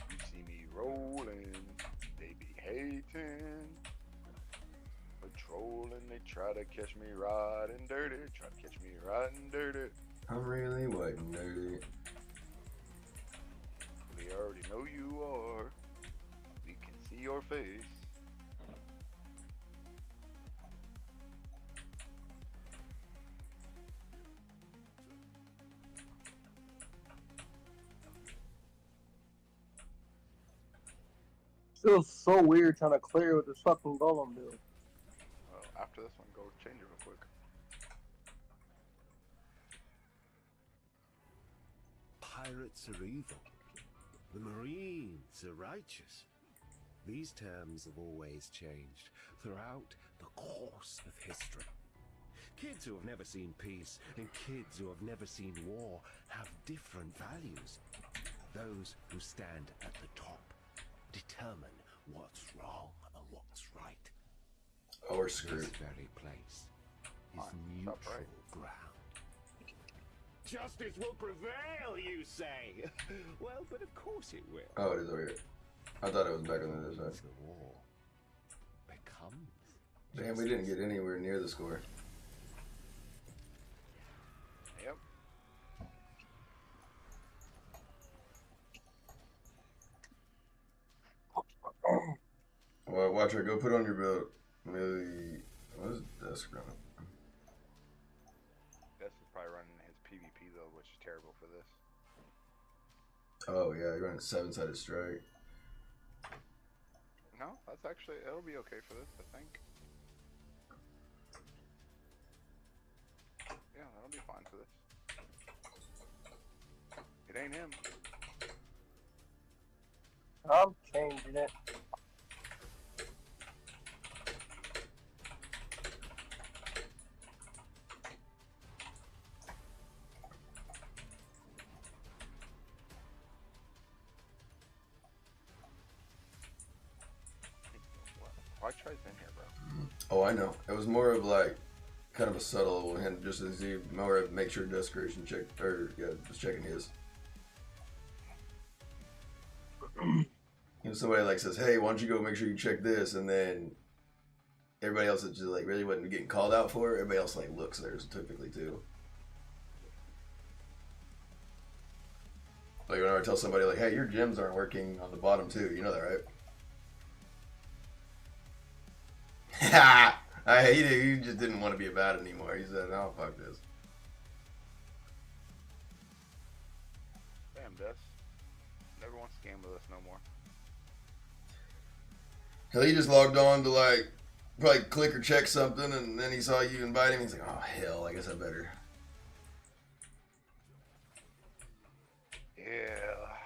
You see me rolling, they be hating. Patrolling, they try to catch me riding dirty. Try to catch me riding dirty. I'm really white and dirty. We already know you are. We can see your face. Feels so weird trying to clear with this fucking golem build. After this one, go change it real quick. Pirates are evil. The Marines are righteous. These terms have always changed throughout the course of history. Kids who have never seen peace and kids who have never seen war have different values. Those who stand at the top determine what's wrong and what's right. Oh, we're screwed. This very place is neutral ground. Justice will prevail, you say? Well, but of course it will. Oh, it is over here. I thought it was back on the other side. The war becomes. Damn, we didn't get anywhere near the score. Yep. Well, watch her. Go put on your belt. Really, what is desk running? This is probably running his PvP though, which is terrible for this. Oh yeah, you're running 7-sided strike. No, that's actually, it'll be okay for this, I think. Yeah, that'll be fine for this. It ain't him. I'm changing it. Why tries in here, bro? Oh, I know. It was more of like kind of a subtle hint, just as he more of make sure desecration check, or yeah, just checking his. You know, somebody like says, "Hey, why don't you go make sure you check this?" And then everybody else is just like really wasn't getting called out for it. Everybody else like looks theirs typically too. Like whenever I tell somebody like, "Hey, your gems aren't working on the bottom too," you know that, right? He just didn't want to be a bat anymore. He said, "Oh, fuck this." Damn, Des. Never wants to game with us no more. Hell, he just logged on to like probably click or check something, and then he saw you invite him. He's like, "Oh hell, I guess I better." Yeah,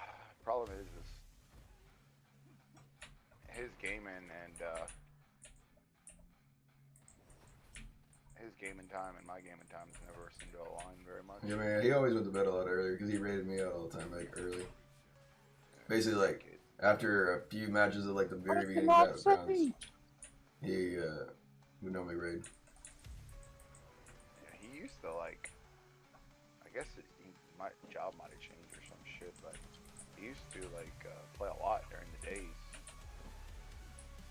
problem is his gaming and his gaming time and my gaming times never seem to align very much. Yeah, man. He always went to bed a lot earlier because he rated me out all the time, like early. Basically, like after a few matches of like the very beginning battlegrounds, he would normally raid. Yeah, he used to like. I guess my job might have changed or some shit, but he used to like play a lot during the days.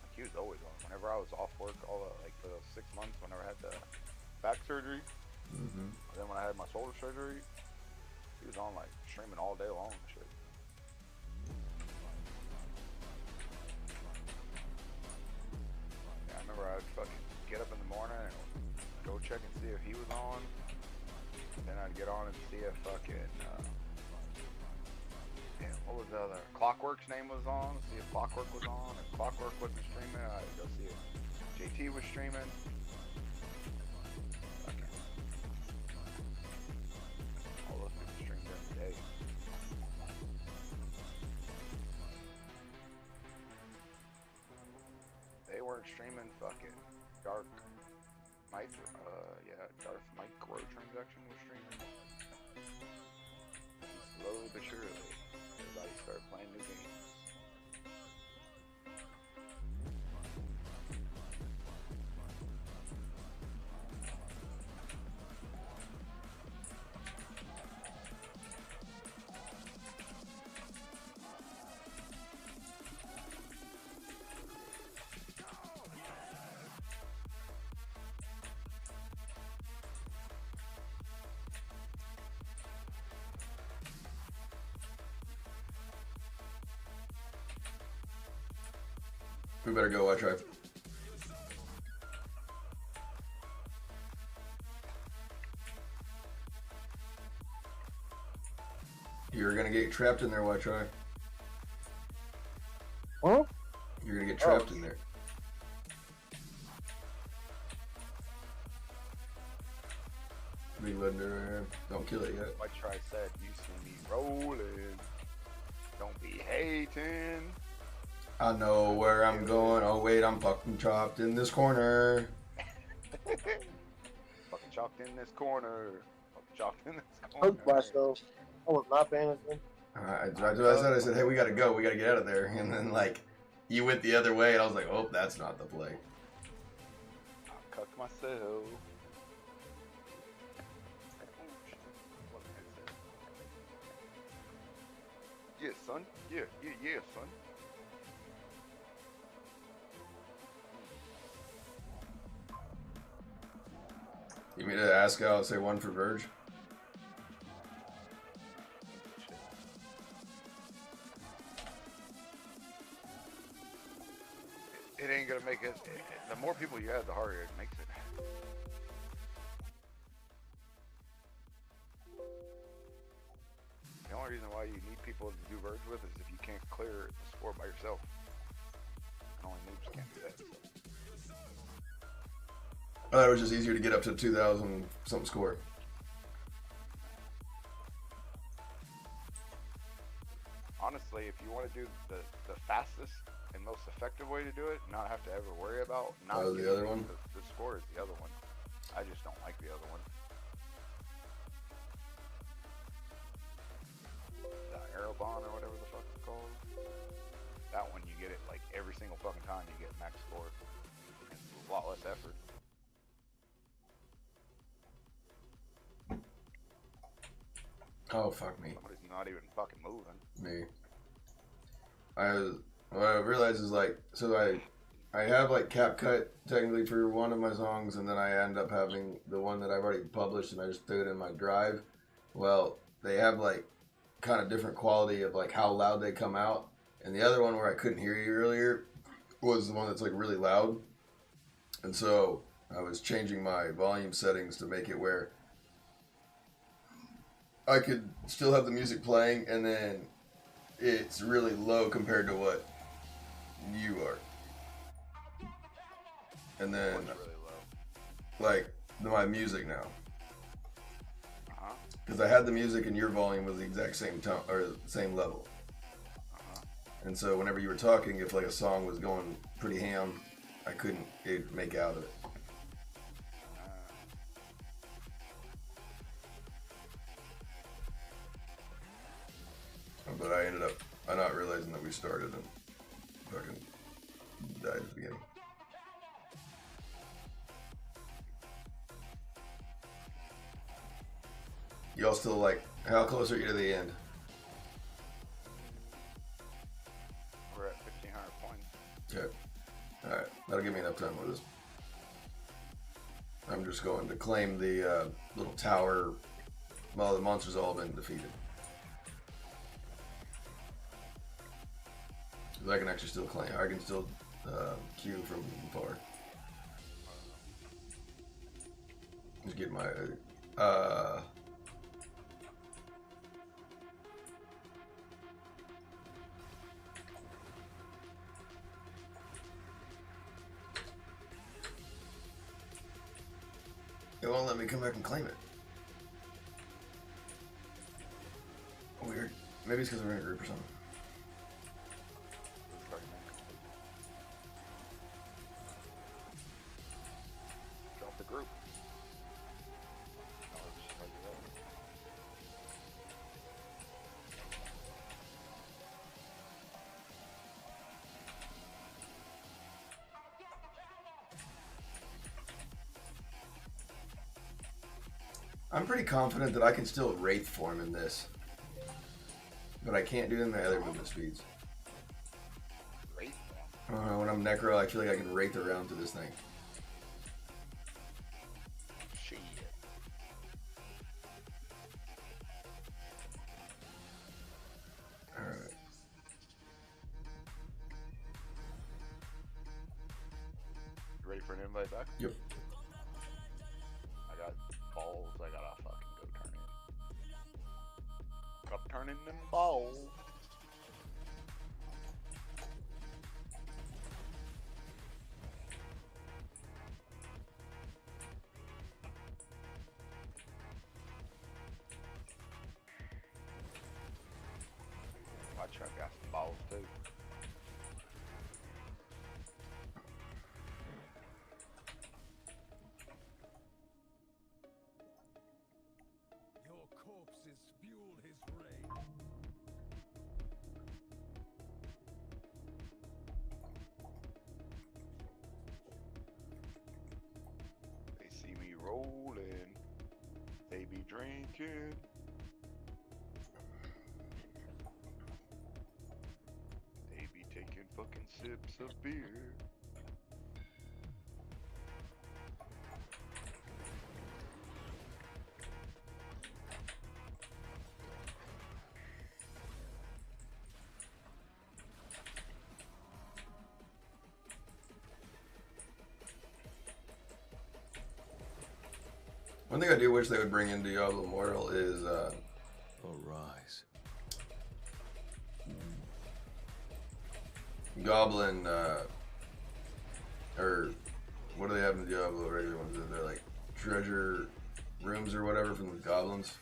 Like he was always on. Whenever I was off work, all the, like for those 6 months, whenever I had the back surgery, and then when I had my shoulder surgery, he was on like streaming all day long and shit. Yeah, I remember I'd fucking get up in the morning and go check and see if he was on. Then I'd get on and see if fucking, damn, what was the other? Clockwork's name was on, see if Clockwork was on. If Clockwork wasn't streaming, I'd go see if JT was streaming. Okay. All those people stream during the day. They weren't streaming fucking Dark Darth Microtransaction was streaming. Slowly but surely, everybody started playing new games. We better go, watch right. You're gonna get trapped in there, watch right. Huh? You're gonna get trapped in there. Big legendary. Don't kill it yet. Like Tri said, you see me rolling. Don't be hating. I know where I'm going. Oh wait, I'm fucking chopped in this corner. Fucking chopped in this corner. Fucking chopped in this I corner. was myself. I was not paying attention. I said, hey, we gotta go. We gotta get out of there. And then like, you went the other way, and I was like, oh, that's not the play. I cucked myself. Yeah, son. Yeah, son. You mean to ask out? Say one for Verge. It ain't gonna make it. The more people you add, the harder it makes it. The only reason why you need people to do Verge with is if you can't clear the score by yourself. And only noobs can't do that. So. I thought it was just easier to get up to 2,000 something score. Honestly, if you want to do the fastest and most effective way to do it, not have to ever worry about not Oh, the other one? The score is the other one. I just don't like the other one. The Aerobon or whatever the fuck it's called. That one you get it like every single fucking time you get max score. It's a lot less effort. Oh, fuck me. Somebody's not even fucking moving. Me. What I realized is like, so I have like CapCut technically for one of my songs, and then I end up having the one that I've already published, and I just threw it in my drive. Well, they have like kind of different quality of like how loud they come out, and the other one where I couldn't hear you earlier was the one that's like really loud, and so I was changing my volume settings to make it where I could still have the music playing, and then it's really low compared to what you are. And then, What's really low? like, my music now. Uh-huh. Because I had the music and your volume was the exact same tone, or same level. Uh-huh. And so whenever you were talking, if like a song was going pretty ham, I couldn't make out of it. But I ended up not realizing that we started and fucking died at the beginning. Y'all still like, how close are you to the end? We're at 1,500 points. Okay. Alright, that'll give me enough time with this. I'm just going to claim the little tower while the monsters all been defeated. I can actually still claim. I can still queue from far. Just get my It won't let me come back and claim it. Weird. Maybe it's because we're in a group or something. Drop the group. No, it's just like that. I'm pretty confident that I can still Wraith form in this. But I can't do it in the other movement speeds. Wraith? When I'm Necro, I feel like I can Wraith around to this thing. Shit. Alright. You ready for an invite back? Yep. I got balls. I gotta fucking go turn in. Up turning them balls. My truck got some balls too. Your corpses fuel his rage. They see me rolling. They be drinking. They be taking fucking sips of beer. One thing I do wish they would bring in Diablo Immortal is Arise. Goblin, or what do they have in Diablo? Regular ones? They're like treasure rooms or whatever from the goblins.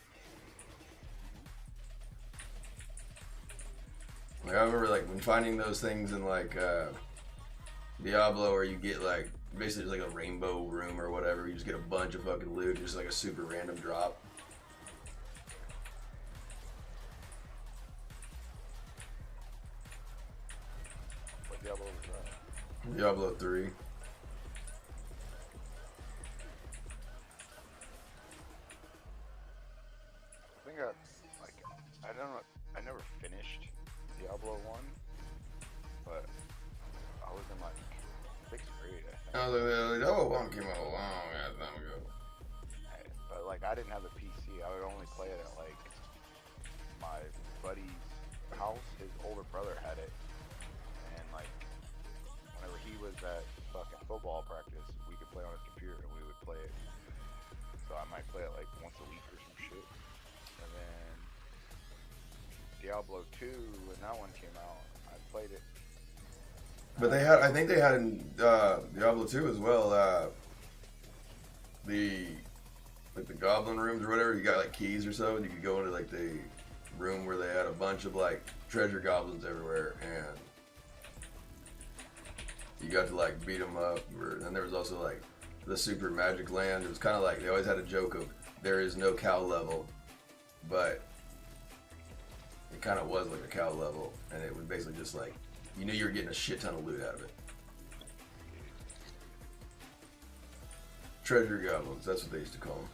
Like I remember like when finding those things in like Diablo, where you get like basically just like a rainbow room or whatever, you just get a bunch of fucking loot, just like a super random drop. What Diablo was that? Diablo 3. I think I don't know, I never finished Diablo 1, but I was in like 6th grade, I think. I was like, Diablo 1 came out a long ass time ago. But like I didn't have a PC, I would only play it at like my buddy's house. His older brother had it, and like whenever he was at fucking football practice, we could play on his computer and we would play it. So I might play it like once a week or some shit. And then Diablo 2, when that one came out, I played it. But they had, I think they had in Diablo 2 as well, like the goblin rooms or whatever, you got like keys or so, and you could go into like the room where they had a bunch of like treasure goblins everywhere, and you got to like beat them up. And then there was also like the super magic land. It was kind of like, they always had a joke of there is no cow level, but it kind of was like a cow level, and it was basically just like, you knew you were getting a shit ton of loot out of it. Treasure goblins, that's what they used to call them.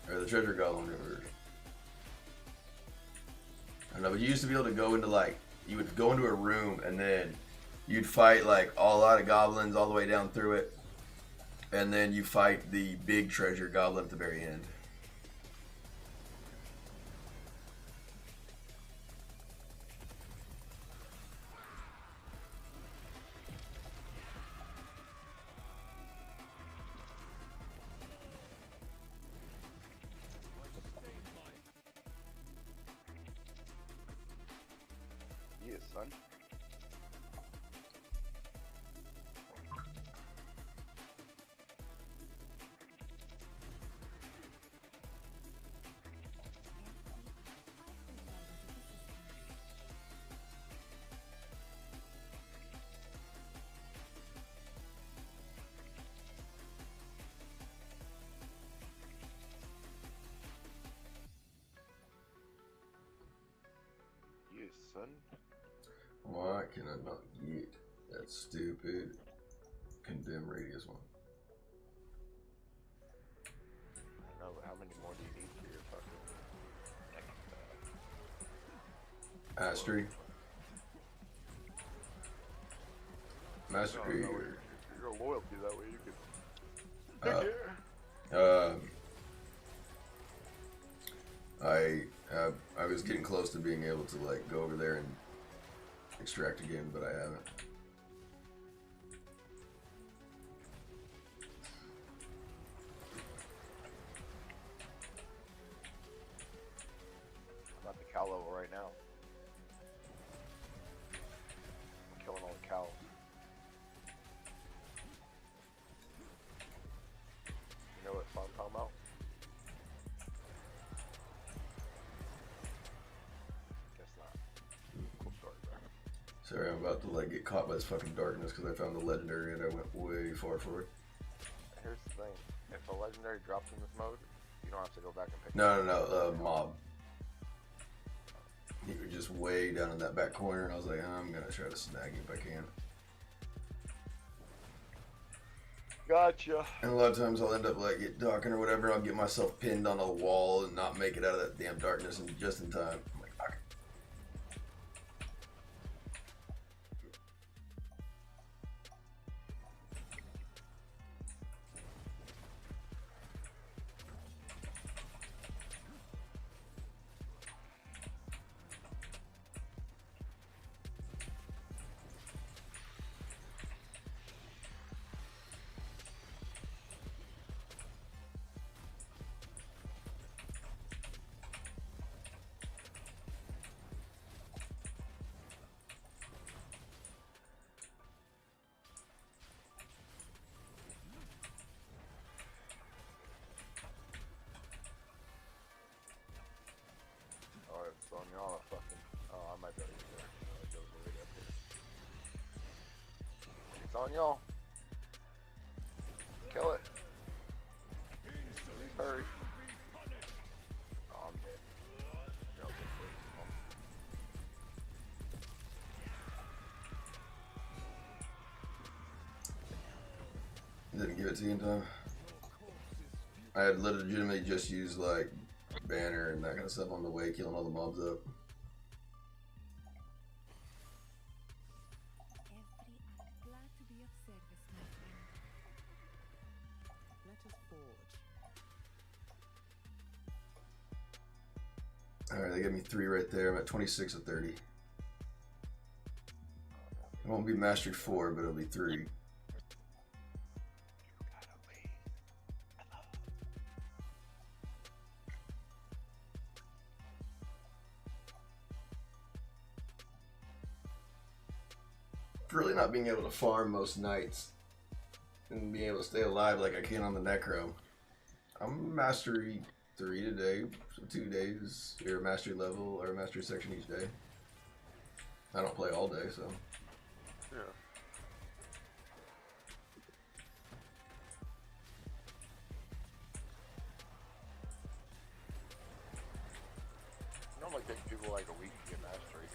Or the treasure goblin rivers. I don't know, but you used to be able to go into like, you would go into a room and then you'd fight like a lot of goblins all the way down through it. And then you fight the big treasure goblin at the very end. Yes, son. son. Why can I not get that stupid condemn radius one? I know, but how many more do you need for your fucking next, Mastery. Mastery. No, your loyalty, that way you can. I was getting close to being able to like go over there and extract again, but I haven't. I'm at the cow level right now. I'm killing all the cows. You know what song I'm talking about? Guess not. Cool story, bro. Sorry, I'm about to like get caught by this fucking darkness because I found the legendary and I went way far forward. Here's the thing. If a legendary drops in this mode, you don't have to go back and pick it No, up. mob. He was just way down in that back corner, and I was like, I'm gonna try to snag him if I can. Gotcha. And a lot of times I'll end up like get talking or whatever, I'll get myself pinned on a wall and not make it out of that damn darkness and just in time. I'm like, fuck. Alright, so on y'all fucking. Oh, I might be able to get there. It goes way up here. It's on y'all. Kill it. Please hurry. Oh, I'm dead. No, Didn't give it to you in time. I had legitimately just used like banner and that kind of stuff on the way, killing all the mobs up. Glad to be of service, my friend. Let us forge. Alright, they gave me 3 right there. I'm at 26 of 30. It won't be mastery 4, but it'll be 3. Really not being able to farm most nights and being able to stay alive like I can on the Necro. I'm mastery 3 today, so 2 days, or mastery level or mastery section each day. I don't play all day, so. Yeah. Normally take people like a week to get mastery.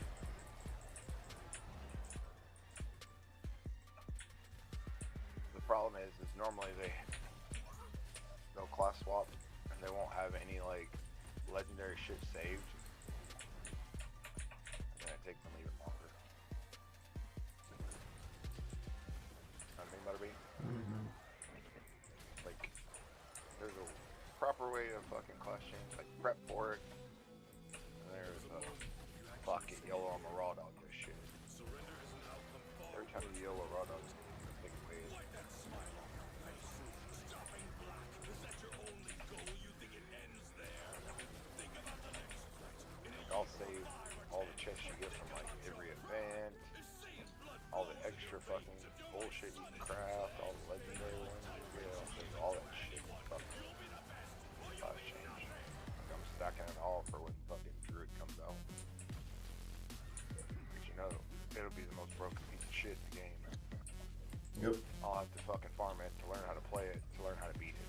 The problem is normally they'll class swap and they won't have any like legendary shit saved. And then it takes them even longer. I think that'll be. Like, there's a proper way of fucking class change, like prep for it. And there's a bucket yellow on the raw dog this shit. Every time you yellow raw dog, take it away. I'll save all the chests you get from like every event, all the extra fucking bullshit you can craft, all the legendary ones you get, I'll save all that shit. Fucking class change. Like I'm stacking it all for when fucking Druid comes out. Because you know, it'll be the most broken piece of shit in the game. Yep. I'll have to fucking farm it to learn how to play it, to learn how to beat it.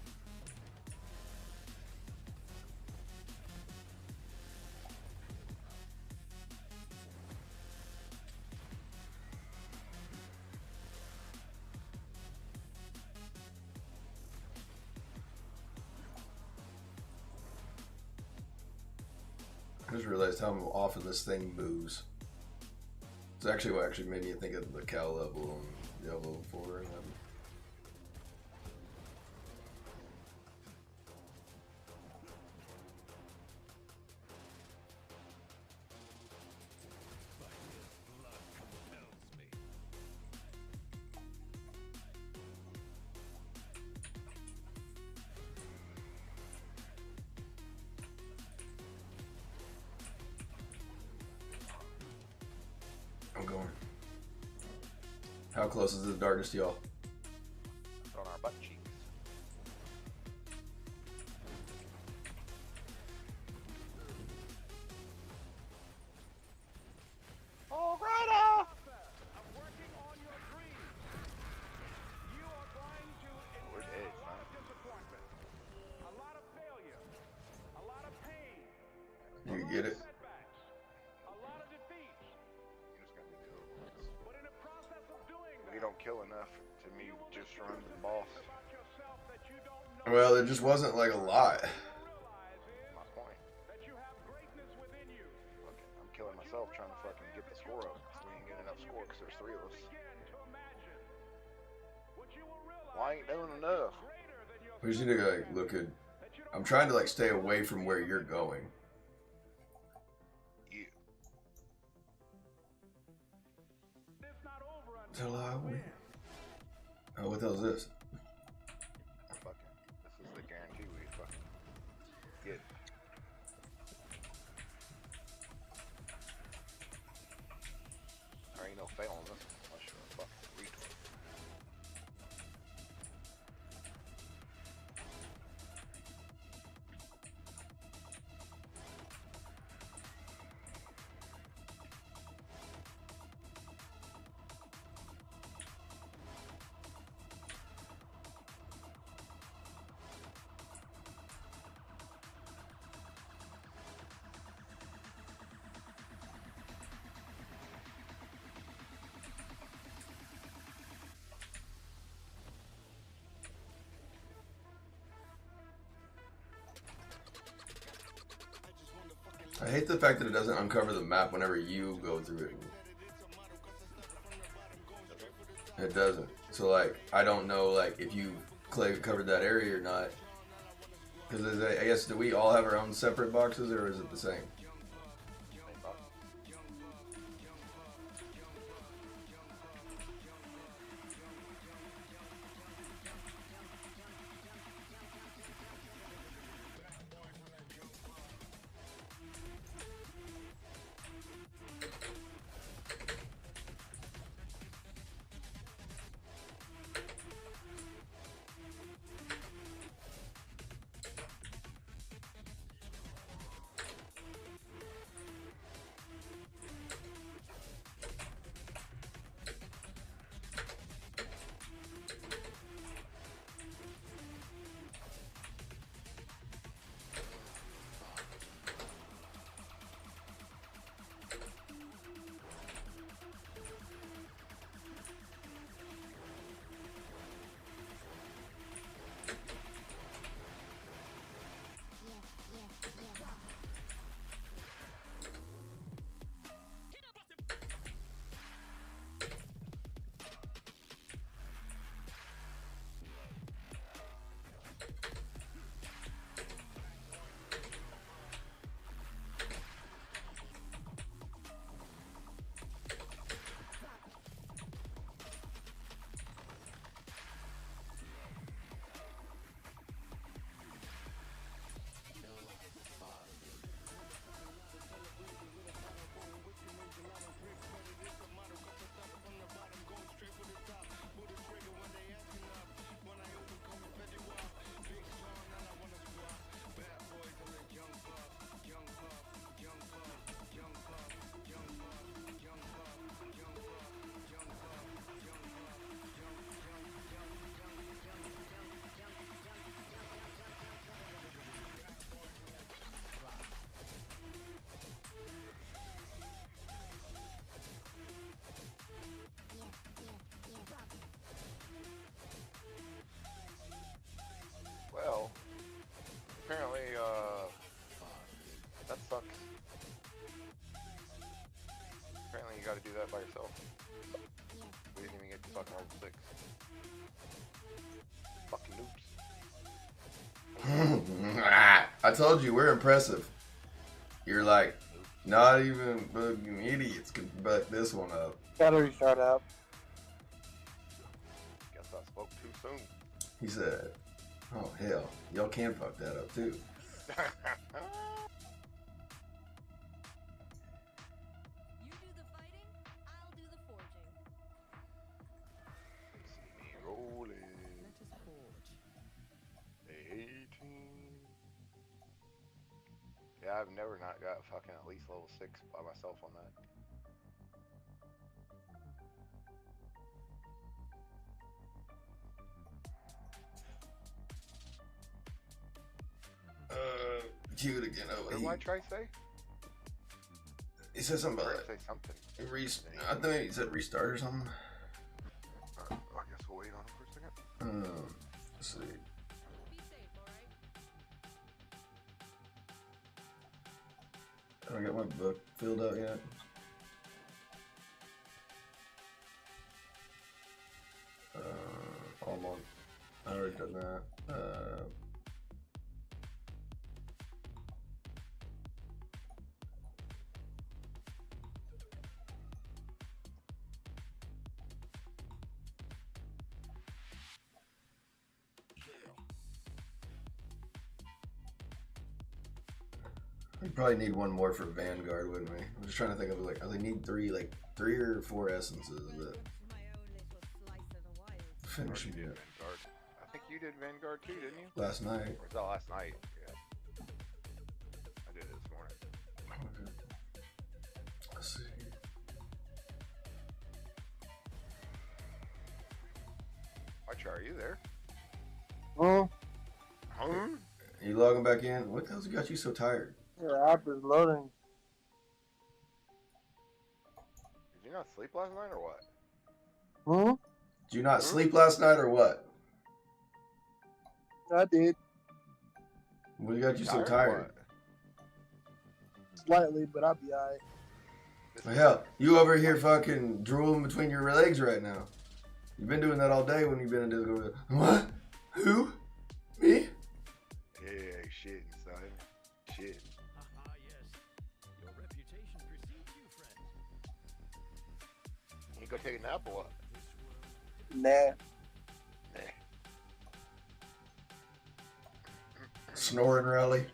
I just realized how often this thing moves. It's actually what actually made me think of the cow level on Diablo 4 and 11. I'm going. How close is the darkness to y'all? On our butt cheeks. All right, I'm working on your dreams. You are going to Where's endure Edge, a lot man? of disappointment, a lot of failure, a lot of pain, You get it? setbacks, a lot of defeats. You're just gonna do it. But in the process of doing When that, you don't kill enough to me, just run the boss. about yourself that you don't know Well, it just wasn't like a lot. realize is My point. that you have greatness within you. Look, I'm killing myself trying to fucking get the score up. So we ain't getting enough score because there's 3 of us. Begin to imagine what you will realize Well, I ain't doing enough. greater than your We just need to like look at. I'm trying to like stay away from where you're going. You. It's not over Till I win. Oh, what the hell is this? Fucking. This is the guarantee we fucking get. There ain't no fail on this one unless you're a fucking retard. I hate the fact that it doesn't uncover the map whenever you go through it. It doesn't. So like, I don't know like if you covered that area or not. Because I guess, do we all have our own separate boxes or is it the same? that by yourself? We didn't even get to fucking level 6. Fucking noobs. I told you we're impressive. You're like, not even fucking idiots can fuck this one up. Gotta restart out. Guess I spoke too soon. He said, oh hell, y'all can fuck that up too. You do the fighting, I'll do the forging. See me rolling. Let us forge. 18. Yeah, I've never not got fucking at least level 6 by myself on that. Cute again. What did Oh, I try to say? he said something I about say something. I think he said restart or something. I guess we'll wait on him for a second. Let's see. Be safe, alright? I don't got my book filled out yet. Almost. I already done that. We probably need one more for Vanguard, wouldn't we? I'm just trying to think of like, I only need three or four essences that finish You me did up. Vanguard. I think you did Vanguard too, didn't you? Last night. Or was that last night? Yeah. I did it this morning. Okay. Let's see. Archer, are you there? Hmm? Huh? You logging back in? What the hell's got you so tired? The app is loading. Did you not sleep last night or what? Hmm? Did you not sleep last night or what? I did. What got you so or tired? what? Slightly, but I'll be alright. Well, hell, you over here fucking drooling between your legs right now. You've been doing that all day when you've been in Discord. What? Who? Me? Yeah, shit, son. Shit. Haha, yes. Your reputation precedes you, friend. You go take a nap or what? Nah. Snoring rally.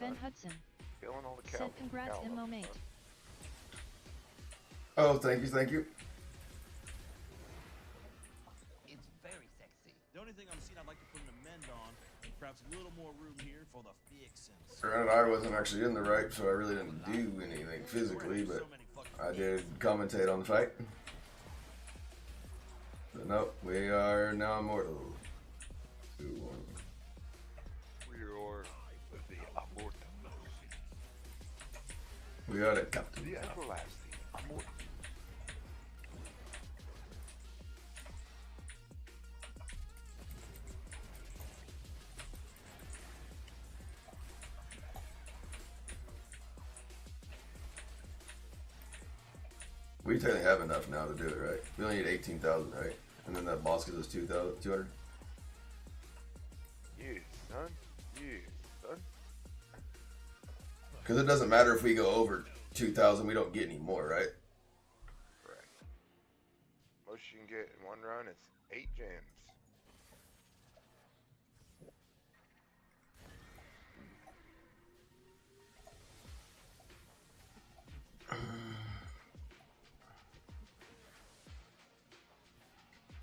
Ben son. Hudson. Feeling all the Said congrats, cow Immo love, mate. son. Oh, thank you, thank you. It's very sexy. The only thing I'm seeing I'd like to put an amend on, perhaps a little more room here for the fixins. Granted, I wasn't actually in the right, so I really didn't do anything physically, but I did commentate on the fight. So no, we are now immortal. 2-1. We are the immortal. We are the captain. The everlasting immortal. We technically have enough now to do it, right? We only need 18,000, right? And then that boss gives us 200. Yes, son. Yes, son. Because it doesn't matter if we go over 2,000, we don't get any more, right? Correct. Most you can get in one run is 8 gems.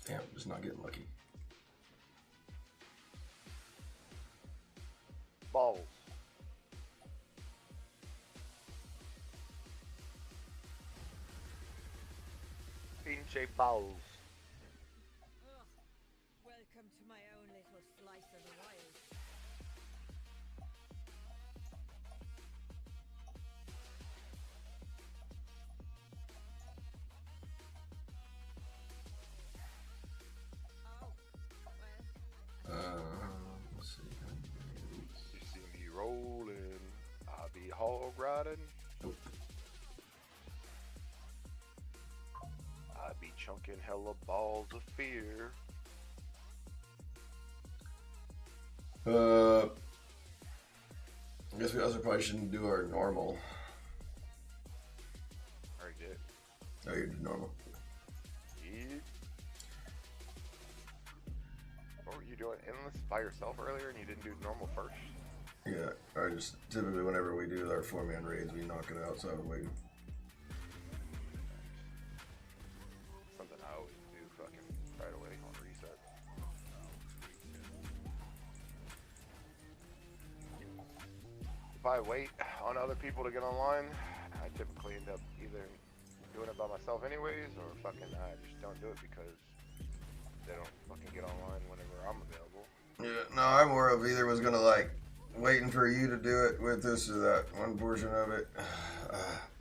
Damn, I'm just not getting lucky. Balls. Pinche balls. Welcome to my own little slice of the wild. Oh, well, Let's see. You see me rolling. I be hog riding. Nope. I be chunking hella balls of fear. I guess we also probably shouldn't do our normal. Already did. Oh, you did normal. Yeah. What were you doing? Endless by yourself earlier and you didn't do normal first? Yeah, I just typically whenever we do our 4-man raids, we knock it out, so I was waiting. Something I always do fucking right away on reset. If I wait on other people to get online, I typically end up either doing it by myself anyways, or fucking I just don't do it because they don't fucking get online whenever I'm available. Yeah, no, I'm more of either was gonna like waiting for you to do it with this or that one portion of it.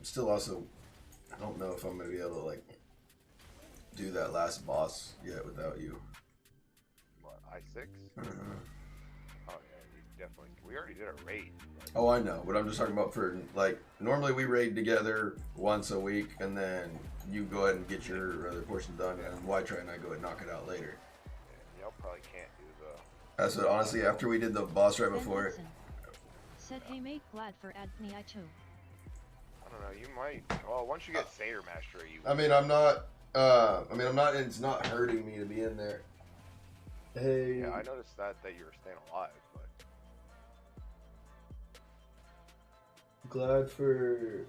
Still also, I don't know if I'm gonna be able to like do that last boss yet without you. What, I6? Oh yeah, you definitely. We already did a raid. Right? Oh, I know, but I'm just talking about for like normally we raid together once a week, and then you go ahead and get your other portion done, and why try and I go ahead and knock it out later? Yeah, y'all probably can't do the. That's what honestly. After we did the boss right Ben before it, Hudson. Said hey mate, glad for Anthony I too. I don't know. You might. Well, once you get Satyr Mastery, you. I mean, I'm not. I'm not. It's not hurting me to be in there. Hey. Yeah, I noticed that you were staying alive, but. Glad for.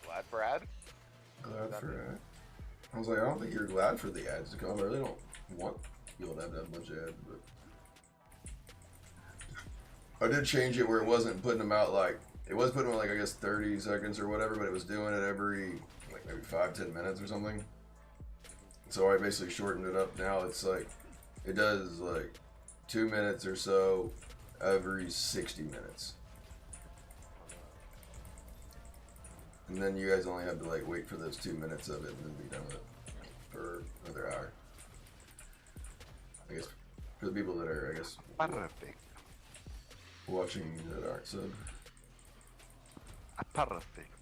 Glad for ad? Glad for ad. I was like, I don't think you're glad for the ads to come. I really don't want people to have that bunch of ads, but. I did change it where it wasn't putting them out like. It was putting them like, I guess, 30 seconds or whatever, but it was doing it every, like, maybe 5-10 minutes or something. So I basically shortened it up now. It's like, it does like 2 minutes or so every 60 minutes. And then you guys only have to like wait for those 2 minutes of it and then be done with it for another hour. I guess for the people that are, I guess, Perfect. watching that aren't sub. Perfect.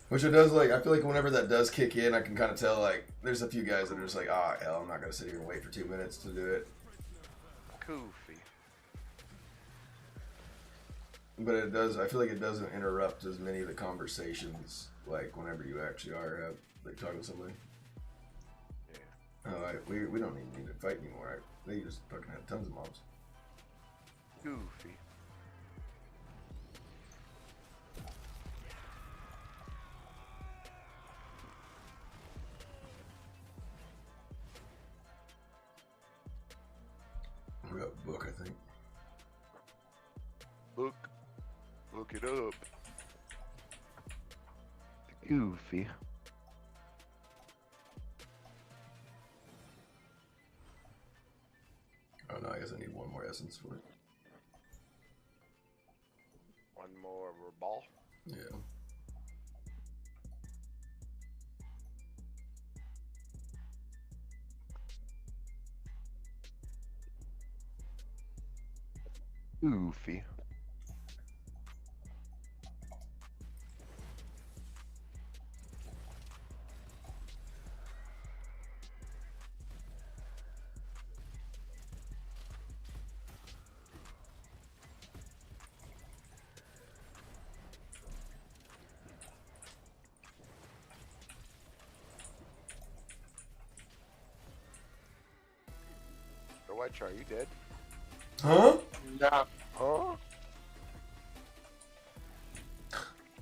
Which it does, like, I feel like whenever that does kick in, I can kind of tell, like, there's a few guys that are just like, ah, hell, I'm not going to sit here and wait for 2 minutes to do it. Goofy. But it does, I feel like it doesn't interrupt as many of the conversations, like, whenever you actually are, like, talking to somebody. Yeah. Alright, we don't even need to fight anymore, right? They just fucking have tons of mobs. Goofy. We got a book, I think. Look it up. Goofy. Oh no, I guess I need one more essence for it. One more ball. Yeah. Goofy. The white char, you dead? Huh? Nah. Huh?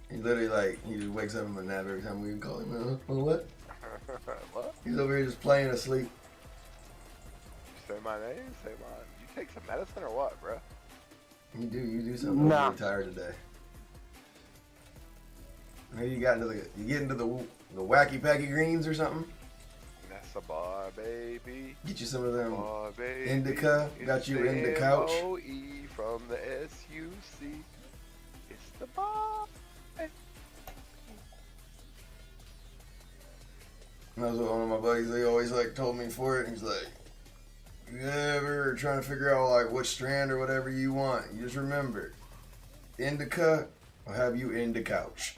He literally like he just wakes up from a nap every time we call him. What? What? He's over here just playing asleep. Say my name? Say mine. You take some medicine or what, bruh? You do something. Nah. I'm really tired today. Maybe you get into the wacky packy greens or something. That's a bar, baby. Get you some of them Bar, baby. indica. Got you in the couch. M-O-E from the S-U-C. It's the bar. That was what one of my buddies, they always like told me for it. He's like, you ever trying to figure out like what strand or whatever you want, you just remember, indica will have you in the couch.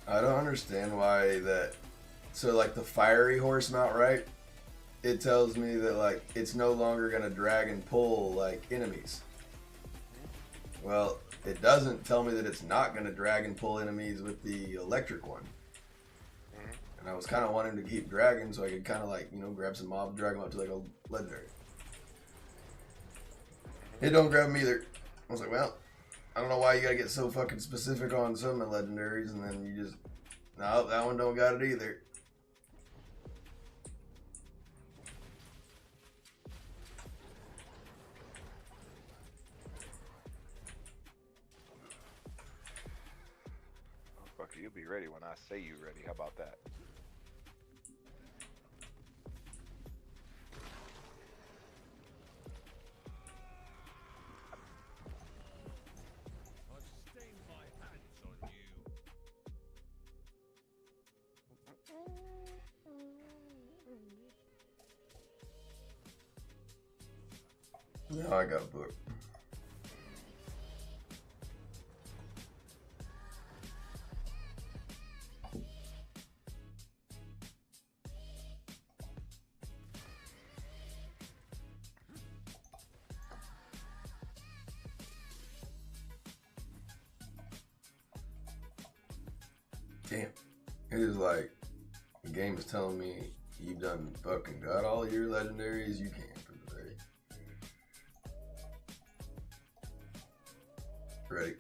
I don't understand why that. So like the fiery horse mount, right? It tells me that like it's no longer gonna drag and pull like enemies. Well, it doesn't tell me that it's not gonna drag and pull enemies with the electric one. And I was kind of wanting to keep dragging so I could kind of like, you know, grab some mobs, drag them up to like a legendary. It don't grab them either. I was like, well, I don't know why you gotta get so fucking specific on some of the legendaries and then you just, no, that one don't got it either. Oh, fucker, you'll be ready when I say you ready. How about that? I've stained my hands on you. Yeah, I got a book. Damn. It is like the game is telling me you've done fucking got all your legendaries you can for the day. Ready?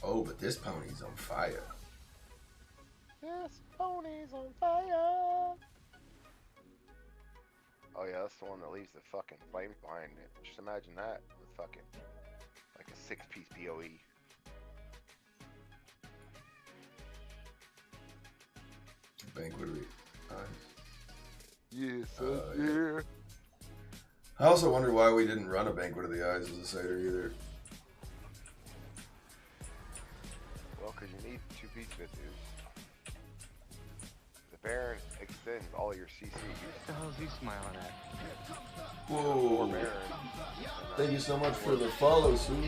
Oh, but this pony's on fire. This pony's on fire. Oh yeah, that's the one that leaves the fucking flames behind it. Just imagine that with fucking like a 6-piece PoE. Banquet of the Eyes. Yes, yeah. I also wonder why we didn't run a Banquet of the Eyes as a cider either. Well, because you need 2 pieces of it, dude. The Baron extends all your CC. What the hell is he smiling at? Whoa. Baron. Thank you so much for the follow, Sue. Or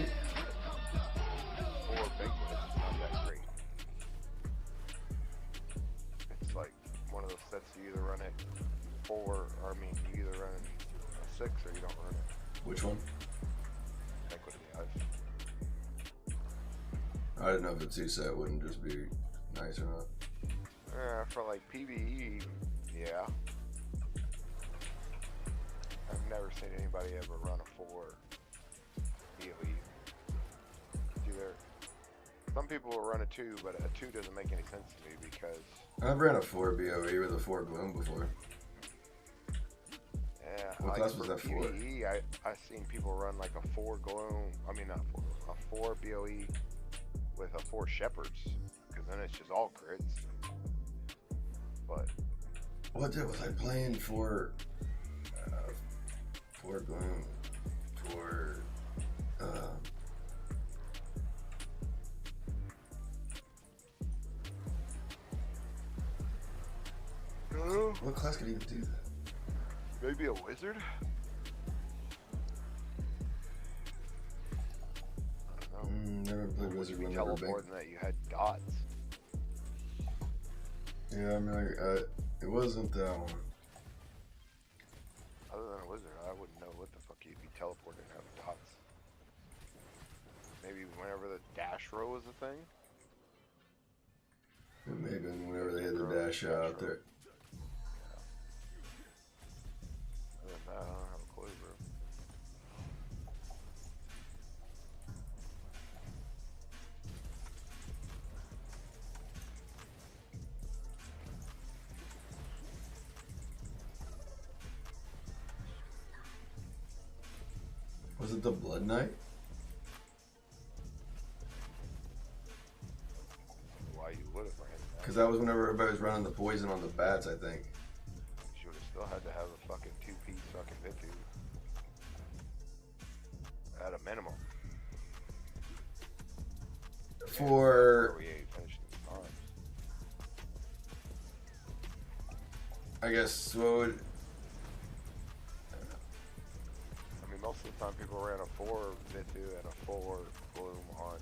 Bigfoot. It's not that great. It's like one of those sets you either run it 4, or I mean, you either run a 6 or you don't run it. Which one? Equity of the Ice. I didn't know if the 2 set wouldn't just be nice or not. For like PvE, yeah. I've never seen anybody ever run a 4 BOE. Either some people will run a 2, but a 2 doesn't make any sense to me because I've ran a 4 BOE with a 4 Gloom before. yeah, What class was that for? PvE, I've seen people run like a 4 Gloom. I mean not 4, a 4 BOE with a 4 Shepherds, because then it's just all crits. But What was I playing for? 4 Gloom for what class could even do that? maybe a wizard? I don't know. Never played Would you wizard be when never been. teleporting that you had dots? Yeah, I mean, it wasn't that one. Other than a wizard, I wouldn't know what the fuck you'd be teleporting and have dots. Maybe whenever the dash row was a thing? It may have been whenever they had the dash out there. Other than that, I don't have a clue, bro. Was it the Blood Knight? Why you would have ran that? Because that was whenever everybody was running the poison on the bats, I think. You would have still had to have a fucking 2-piece fucking Vitu. At a minimum. For, We ain't finishing the times. I guess, what would... I mean, most of the time people ran a 4 Vitu and a 4 Bloom on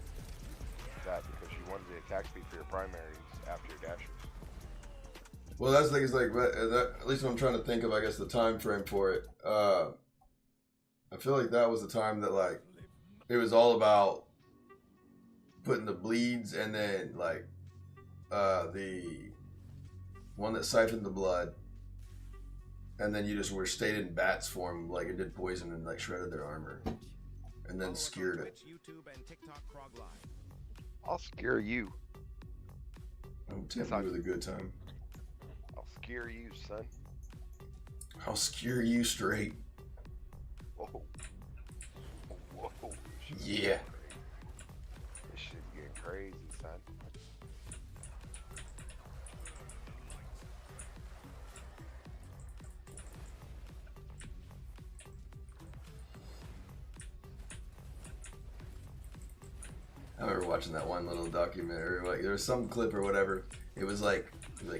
that because you wanted the attack speed for your primaries after your dashes. Well, that's the thing, is like, at least when I'm trying to think of, I guess, the time frame for it. I feel like that was the time that, like, it was all about putting the bleeds and then, like, the one that siphoned the blood. And then you just were stayed in bats form, like it did poison and like shredded their armor, and then skewered it. YouTube and TikTok Krog Live. I'll scare you. I'm tempted with a good time. I'll scare you, son. I'll skewer you straight. Whoa. Whoa. Yeah. This shit getting crazy, son. I remember watching that one little documentary, like there was some clip or whatever. It was like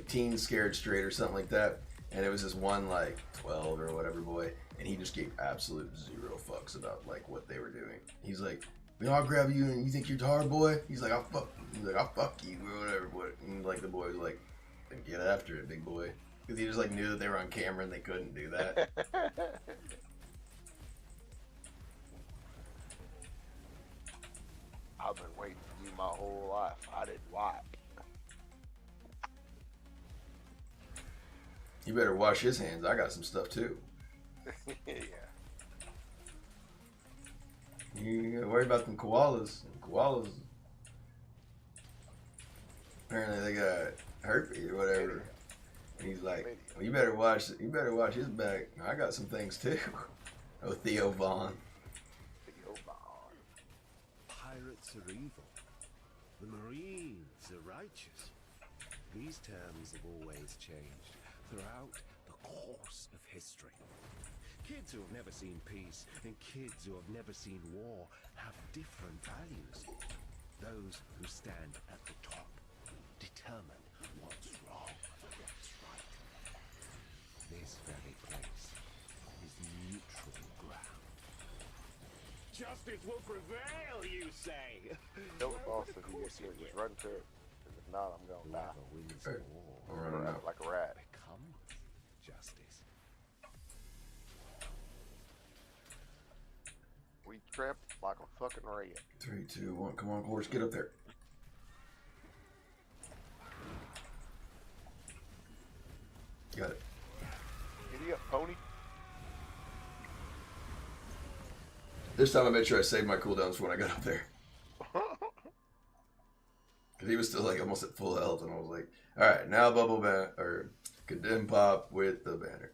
Teen Scared Straight or something like that, and it was this one like 12 or whatever boy, and he just gave absolute zero fucks about like what they were doing. He's like, I'll grab you and you think you're hard, boy? He's like, I'll fuck you or whatever, boy. And like the boy was like, then get after it, big boy, because he just like knew that they were on camera and they couldn't do that. I've been waiting for you my whole life. I didn't wipe. You better wash his hands. I got some stuff too. Yeah. You gotta worry about them koalas. Koalas, apparently they got herpes or whatever. And he's like, well, you better watch his back. I got some things too. Oh, Theo Vaughn. Pirates are evil. The Marines are righteous. These terms have always changed throughout the course of history. Kids who have never seen peace and kids who have never seen war have different values. Those who stand at the top determine what's wrong, what's right. this very place is neutral ground. Justice will prevail, you say? Kill the boss if you get to it. Just run to it. 'Cause if not, I'm gonna die. Whoever wins Hey, the war I'm running out. Like a rat. becomes justice. We trip like a fucking rat. 3, 2, 1. Come on, horse, get up there. Got it. Giddy up, pony. This time I made sure I saved my cooldowns for when I got up there. Because he was still like almost at full health, and I was like, alright, now bubble ban or condemn pop with the banner.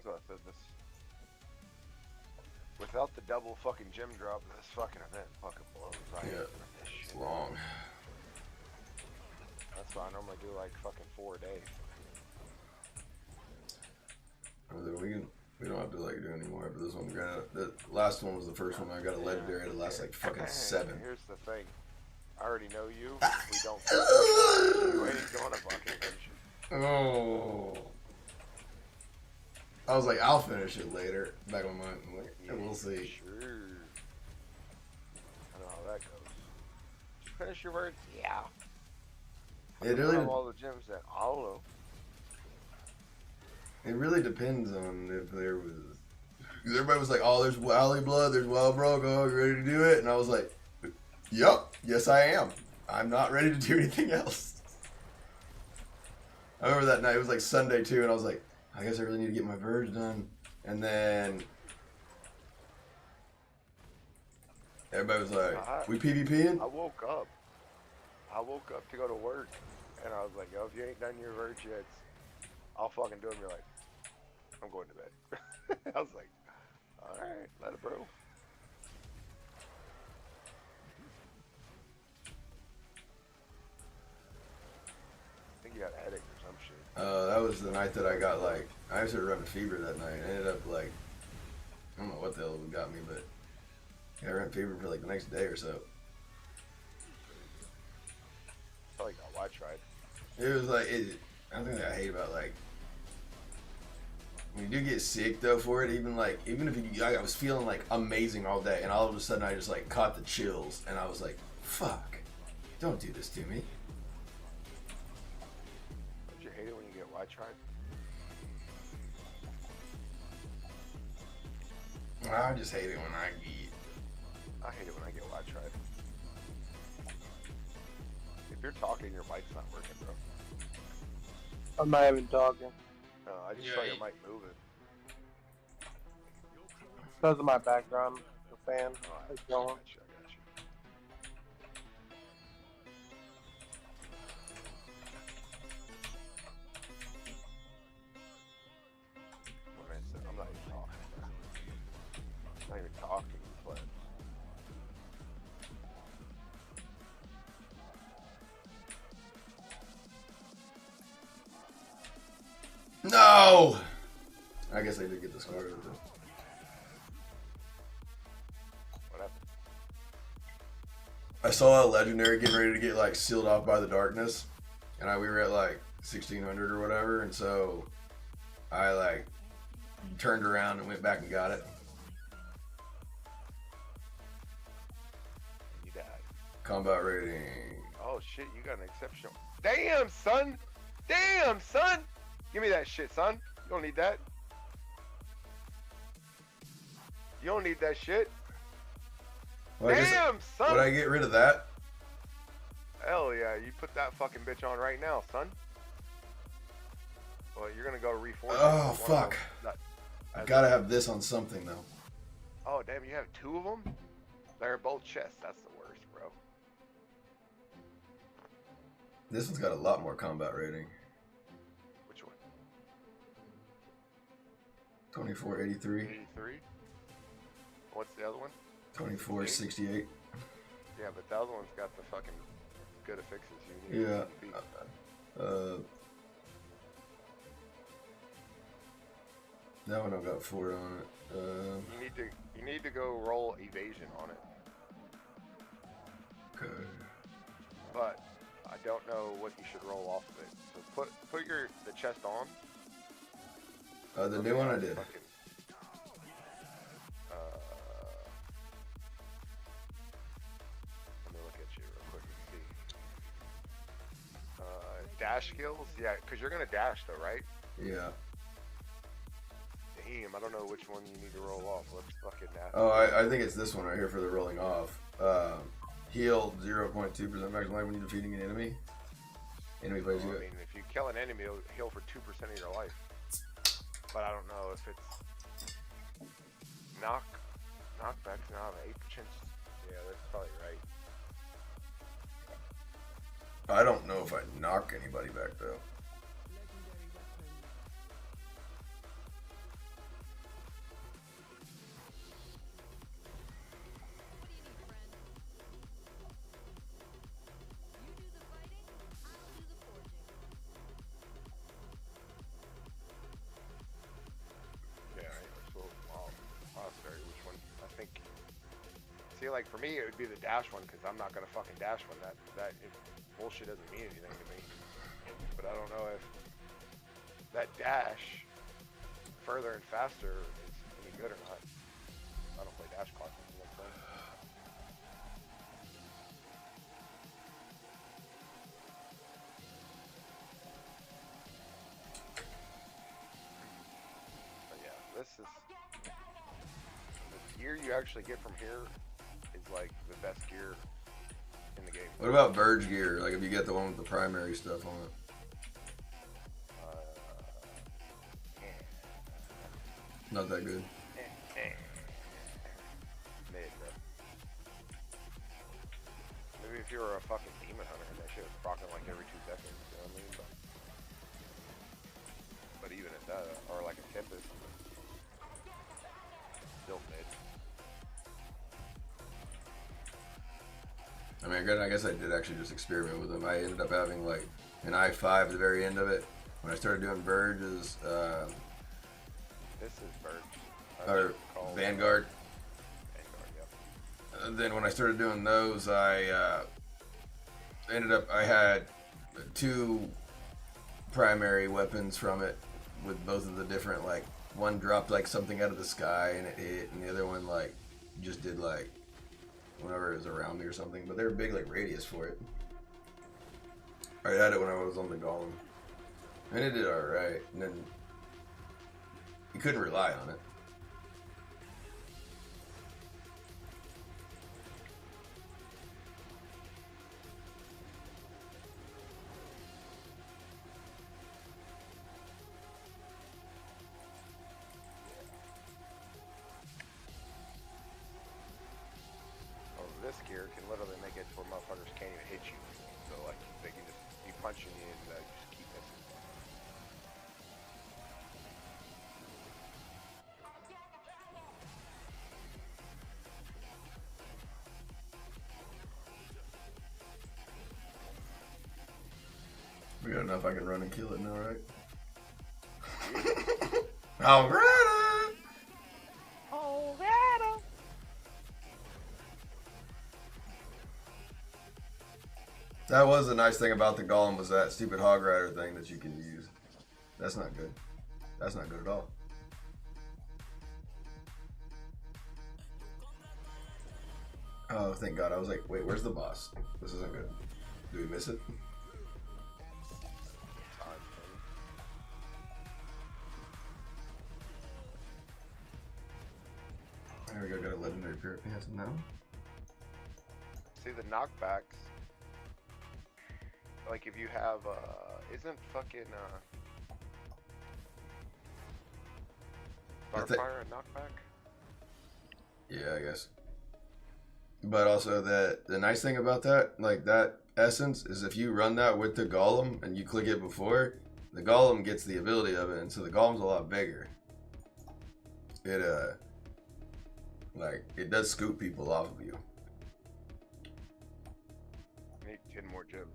So I said this. Without the double fucking gem drop, this fucking event fucking blows. I Yeah, hate this it's shit. long. That's why I normally do like fucking 4 days. We don't have to like do anymore after this one. The last one was the first one. I got a legendary to last like fucking 7. Here's the thing. I already know you. We don't. You ain't gonna fucking finish it. Oh. I was like, I'll finish it later. Back on mine. I'm like, yeah, we'll see. Sure. I know how that goes. Did you finish your words? Yeah. It really, All the gems that I don't know. it really depends on if there was. Because everybody was like, oh, there's Wally Blood, there's Wild Broke, oh, you ready to do it? And I was like, yup, yes I am. I'm not ready to do anything else. I remember that night, it was like Sunday too, and I was like, I guess I really need to get my verge done. And then everybody was like, we PvPing? I woke up. To go to work, and I was like, yo, if you ain't done your verge yet, I'll fucking do them. You're like, I'm going to bed. I was like, alright, let it bro. I think you got a headache or some shit. That was the night that I got like, I started running fever that night. I ended up like, I don't know what the hell got me, but yeah, I ran fever for like the next day or so. Probably got why I tried. It was like, I think I hate about like, when you do get sick though for it, even if you, I was feeling like amazing all day, and all of a sudden I just like caught the chills, and I was like, fuck, don't do this to me. Don't you hate it when you get why I tried? I just hate it when I get. I hate it when I get why I tried. If you're talking, your mic's not working, bro. I'm not even talking. I just saw your mic moving. Because of my background, the fan Oh, is going. I got you. I'm not even talking, bro. I'm not even talking, but... No! I guess I did get the score. What happened? I saw a legendary getting ready to get like sealed off by the darkness, and we were at like 1600 or whatever, and so I like turned around and went back and got it. You died. Combat rating. Oh shit, you got an exceptional. Damn, son! Damn, son! Give me that shit, son. You don't need that. You don't need that shit. Well, Damn, son! Would I get rid of that? Hell yeah, you put that fucking bitch on right now, son. Well, you're gonna go reforge. Oh fuck! I gotta have this on something though. Oh damn, you have 2 of them? They're both chests. That's the worst, bro. This one's got a lot more combat rating. Which one? 2483. 83. What's the other one? 2468. Yeah, but the other one's got the fucking good affixes you need. Yeah. That one I've got 4 on it. You need to go roll evasion on it. Okay. But I don't know what you should roll off of it. So put the chest on. The new one I did. Fucking, let me look at you real quick and see. Dash skills? Yeah, because you're going to dash though, right? Yeah. Damn, I don't know which one you need to roll off. Let's fucking dash. Oh, I think it's this one right here for the rolling off. Heal 0.2% max life when you're defeating an enemy. Enemy plays I you. mean, if you kill an enemy, it'll heal for 2% of your life. But I don't know if it's knockbacks now have 8%. Yeah, that's probably right. I don't know if I knock anybody back though. Like for me, it would be the dash one because I'm not gonna fucking dash one. That bullshit doesn't mean anything to me. But I don't know if that dash further and faster is any good or not. I don't play dash classes. You know what I'm saying? But yeah, this is the gear you actually get from here. Like the best gear in the game. What about Verge gear? Like if you get the one with the primary stuff on it. Not that good. Mid, bro. Maybe if you were a fucking demon hunter and that shit was procking like every 2 seconds, you know what I mean? But even at that, or like a Tempest, still mid. I mean, I guess I did actually just experiment with them. I ended up having like an I-5 at the very end of it. When I started doing Verges, this is Verge. Or Vanguard. Vanguard, yep. And then when I started doing those, I I had 2 primary weapons from it with both of the different, like, one dropped like something out of the sky and it hit, and the other one like just did like whenever it was around me or something, but they were big like radius for it. I had it when I was on the Golem, and it did alright, and then you couldn't rely on it. This gear can literally make it where motherfuckers can't even hit you. So like they can just be punching you and just keep missing. We got enough I can run and kill it now, right? Alright! That was the nice thing about the Golem, was that stupid Hog Rider thing that you can use. That's not good. That's not good at all. Oh, thank God. I was like, wait, where's the boss? This isn't good. Do we miss it? There we go, got a legendary Pirate Pants now. See the knockbacks. Like if you have isn't fucking Starfire a knockback? Yeah, I guess. But also the nice thing about that, like that essence, is if you run that with the Golem and you click it before, the Golem gets the ability of it, and so the Golem's a lot bigger. It Like, it does scoop people off of you. I need 10 more gems.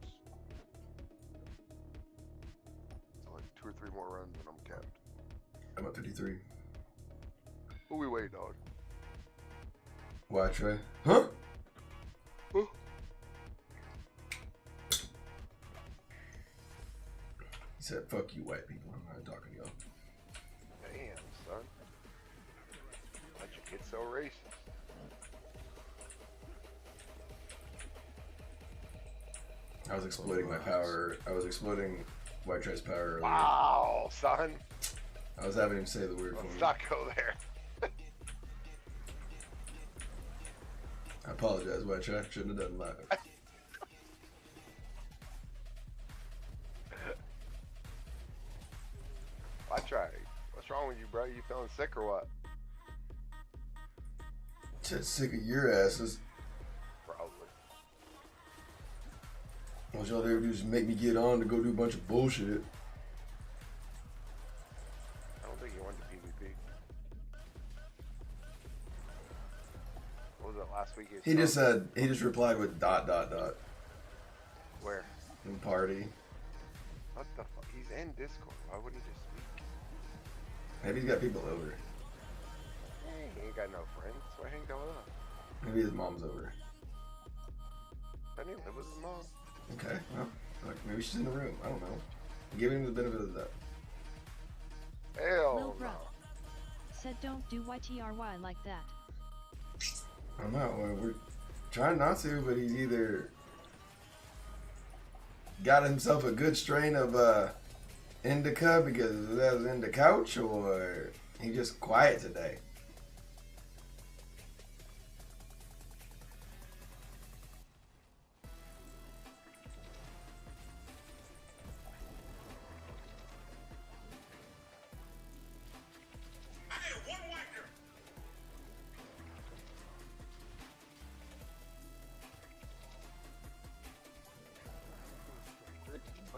So like 2 or 3 more runs and I'm capped. I'm at 53. Who we waiting on? Why try? Huh? Huh? He said, fuck you, white people. I'm not talking to y'all. Damn, son. How'd you get so racist? I was exploiting my power. I was exploiting White Tri's power earlier. Wow, son. I was having him say the word for me. Let's not go there. I apologize, White Tri. Shouldn't have done that. I tried. What's wrong with you, bro? You feeling sick or what? Just sick of your asses. Probably. What y'all ever do is make me get on to go do a bunch of bullshit. I don't think he went to PvP. What was it last week? He just said, he just replied with ... Where? In party. What the fuck? He's in Discord. Why wouldn't he just speak? Maybe he's got people over. He ain't got no friends. Why hang out with us? Maybe his mom's over. Doesn't he live with his mom? Okay, well, like maybe she's in the room. I don't know. Give him the benefit of the doubt. Hell Lil no. Bruh said don't do YTRY like that. I'm not. Well, we're trying not to, but he's either got himself a good strain of indica because that was in the couch, or he just quiet today.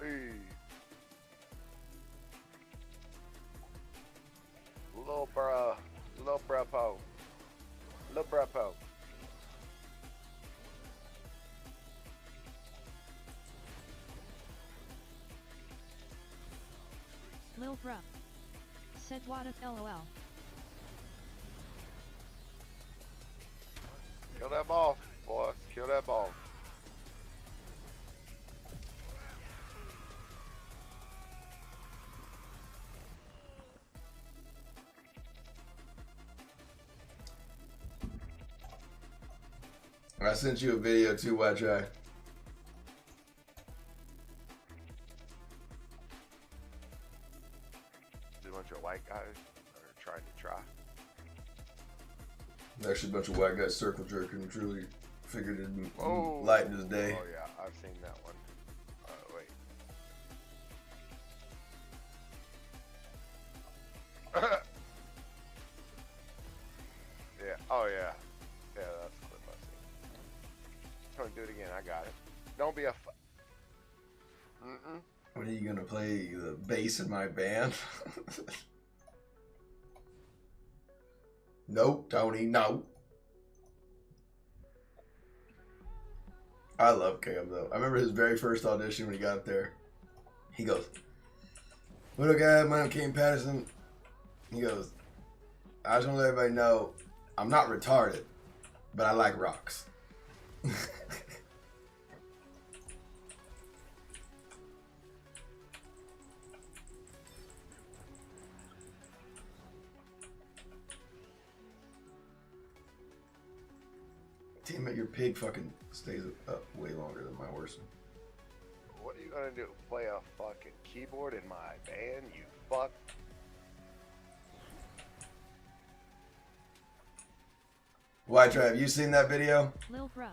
Hey. Lil bruh po. Lil bruh po. Lil Bruh said what if LOL. Kill that ball, boy. Kill that ball. I sent you a video too, White Tri. There's a bunch of white guys that are trying to try. Actually, a bunch of white guys circle jerking and truly figured it'd Oh. lighten his day. Oh yeah, I've seen that one. Wait. Yeah. Oh yeah. Yeah, that's a clip I seen. Don't do it again. I got it. Don't be a. When are you gonna play the bass in my band? Nope, Tony, no. I love Cam though. I remember his very first audition when he got up there. He goes, "What up, guys? My name's Cam Patterson." He goes, "I just want to let everybody know I'm not retarded, but I like rocks." Damn it, your pig fucking stays up way longer than my horse. What are you gonna do? Play a fucking keyboard in my band? You fuck. White Tri, have you seen that video? Lil Bruh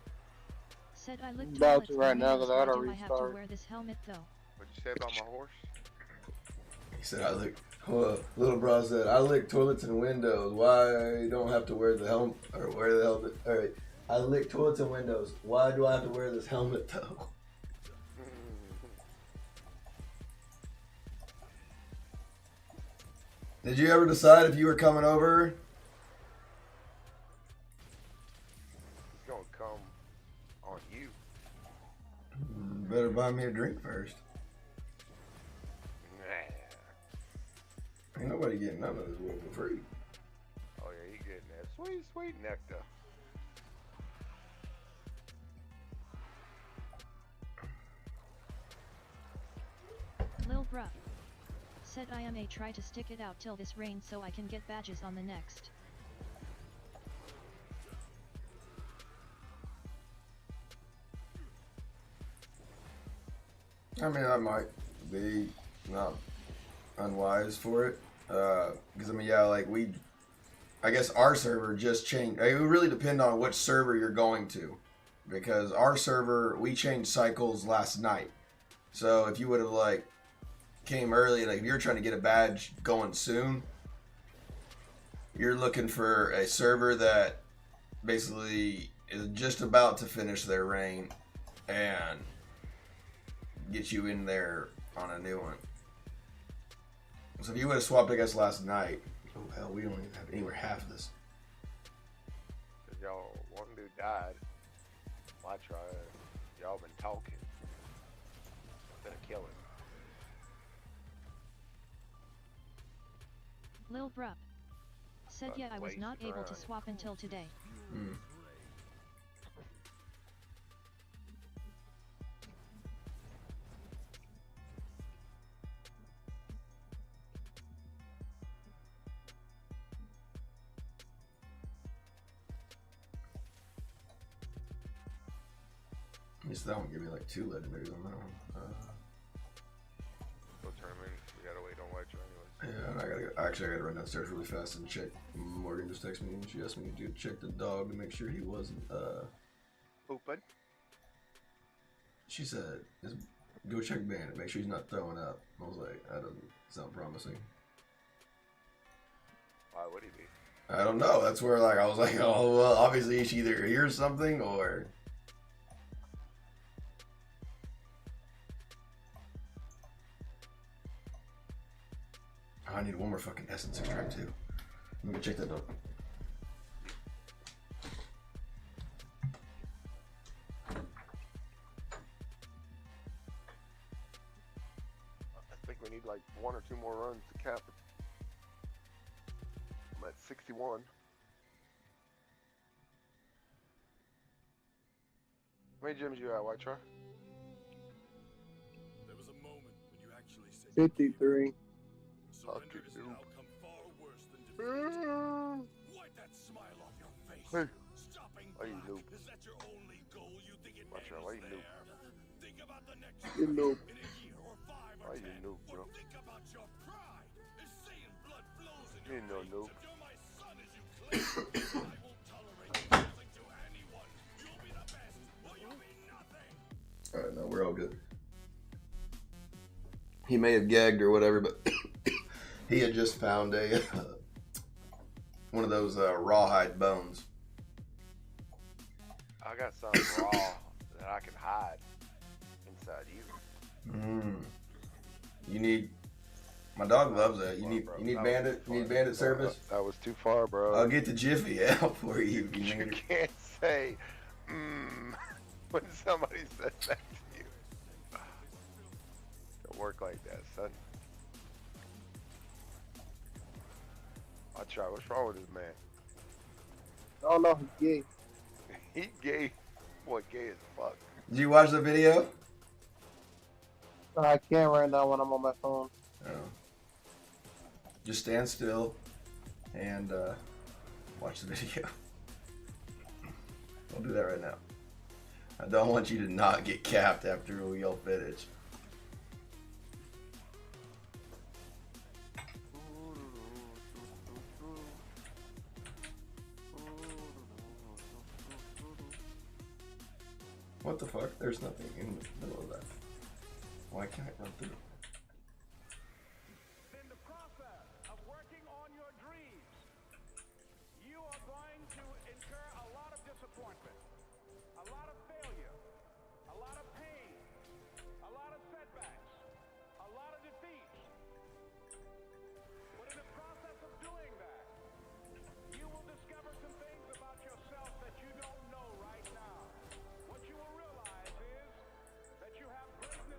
said I licked About toilets to right and now, windows. 'cause I gotta Why do I have to restart. wear this helmet though? What'd you say about my horse? He said, "I lick." Little bro said, "I lick toilets and windows. Why you don't have to wear the helmet or wear the helmet?" All right, I lick toilets and windows. Why do I have to wear this helmet though? Did you ever decide if you were coming over? me a drink first. Nah. Ain't nobody getting none of this world for free. Oh yeah, you getting that sweet, sweet nectar. Lil Bruh said I may try to stick it out till this rains so I can get badges on the next. I mean, I might be not unwise for it. Because, I mean, yeah, like, I guess our server just changed. It would really depend on which server you're going to. Because our server, we changed cycles last night. So if you would have, like, came early, like, if you're trying to get a badge going soon, you're looking for a server that basically is just about to finish their reign and get you in there on a new one. So if you would have swapped, I guess, last night. Oh hell, we don't even have anywhere half of this. Cause y'all, one dude died. Well, I tried. Y'all been talking instead of killing. Lil Bruh said yeah, I was not able to swap until today. At least that one give me like 2 legendaries on that one. Go tournament. We gotta wait on White anyways. Yeah, and I gotta run downstairs really fast and check. Morgan just texted me and she asked me to check the dog to make sure he wasn't Open. She said, go check Bandit, make sure he's not throwing up. I was like, that doesn't sound promising. Why would he be? I don't know. That's where like I was like, oh well, obviously she either hears something or. I need one more fucking essence extract too. Let me check that out. I think we need like 1 or 2 more runs to cap it. I'm at 61. How many gyms you at, White Try? There was a moment when you actually said 53. surrender is an outcome far worse than defeat. Wipe that smile off your face. Hey. Stopping Why you black. noob? Is that your only goal? You think it Watch out, why you ends noob? there? Think about the next You noob. in a year or 5 Why or you 10. noob, bro? Or think about your pride. Is seeing blood flows in You your ain't no veins. noob. If you're my son as you claim, I won't tolerate you losing to anyone. You'll be the best or you'll be nothing. Alright, no, we're all good. He may have gagged or whatever, but he had just found a one of those rawhide bones. I got something raw that I can hide inside you. You need. My dog loves that. You need bandit. You need bandit service. That was too far, bro. I'll get the Jiffy out for you. If you You need it. can't say when somebody says that to you. Don't work like that, son. I'll try. What's wrong with this man? I don't know, he's gay. He gay. Boy, gay as fuck. Did you watch the video? I can't right now when I'm on my phone. Oh. Just stand still and watch the video. I'll do that right now. I don't want you to not get capped after we all finish. What the fuck? There's nothing in the middle of that. Why can't I run through? In the process of working on your dreams, you are going to incur a lot of disappointment, a lot of failure, a lot of pain, a lot of setbacks, a lot of defeats. But in the process of doing that, you will discover some things about yourself that you don't know right now. What you will realize is that you have greatness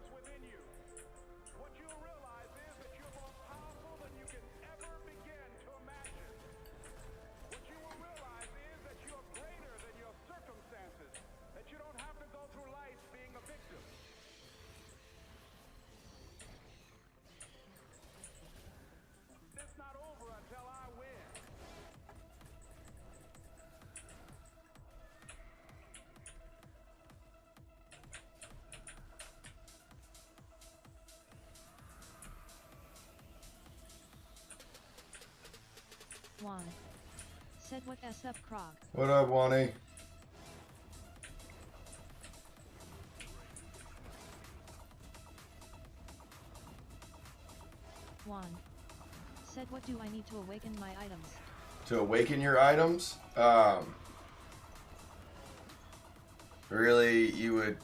Juan. Said what S up Krog. What up, Wani? Juan. Said what do I need to awaken my items? To awaken your items, really, you're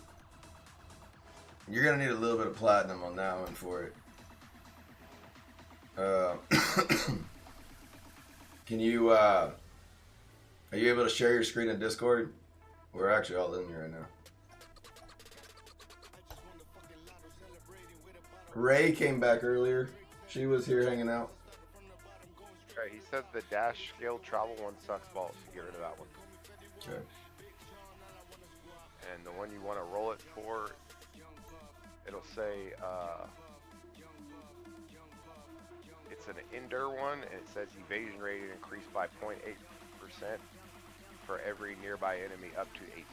gonna need a little bit of platinum on that one for it. Can you, are you able to share your screen in Discord? We're actually all in here right now. Ray came back earlier. She was here hanging out. Alright, he says the dash scale travel one sucks balls. Get rid of that one. Okay. And the one you want to roll it for, it'll say, it's an Ender one, and it says evasion rate increased by 0.8% for every nearby enemy up to 8%.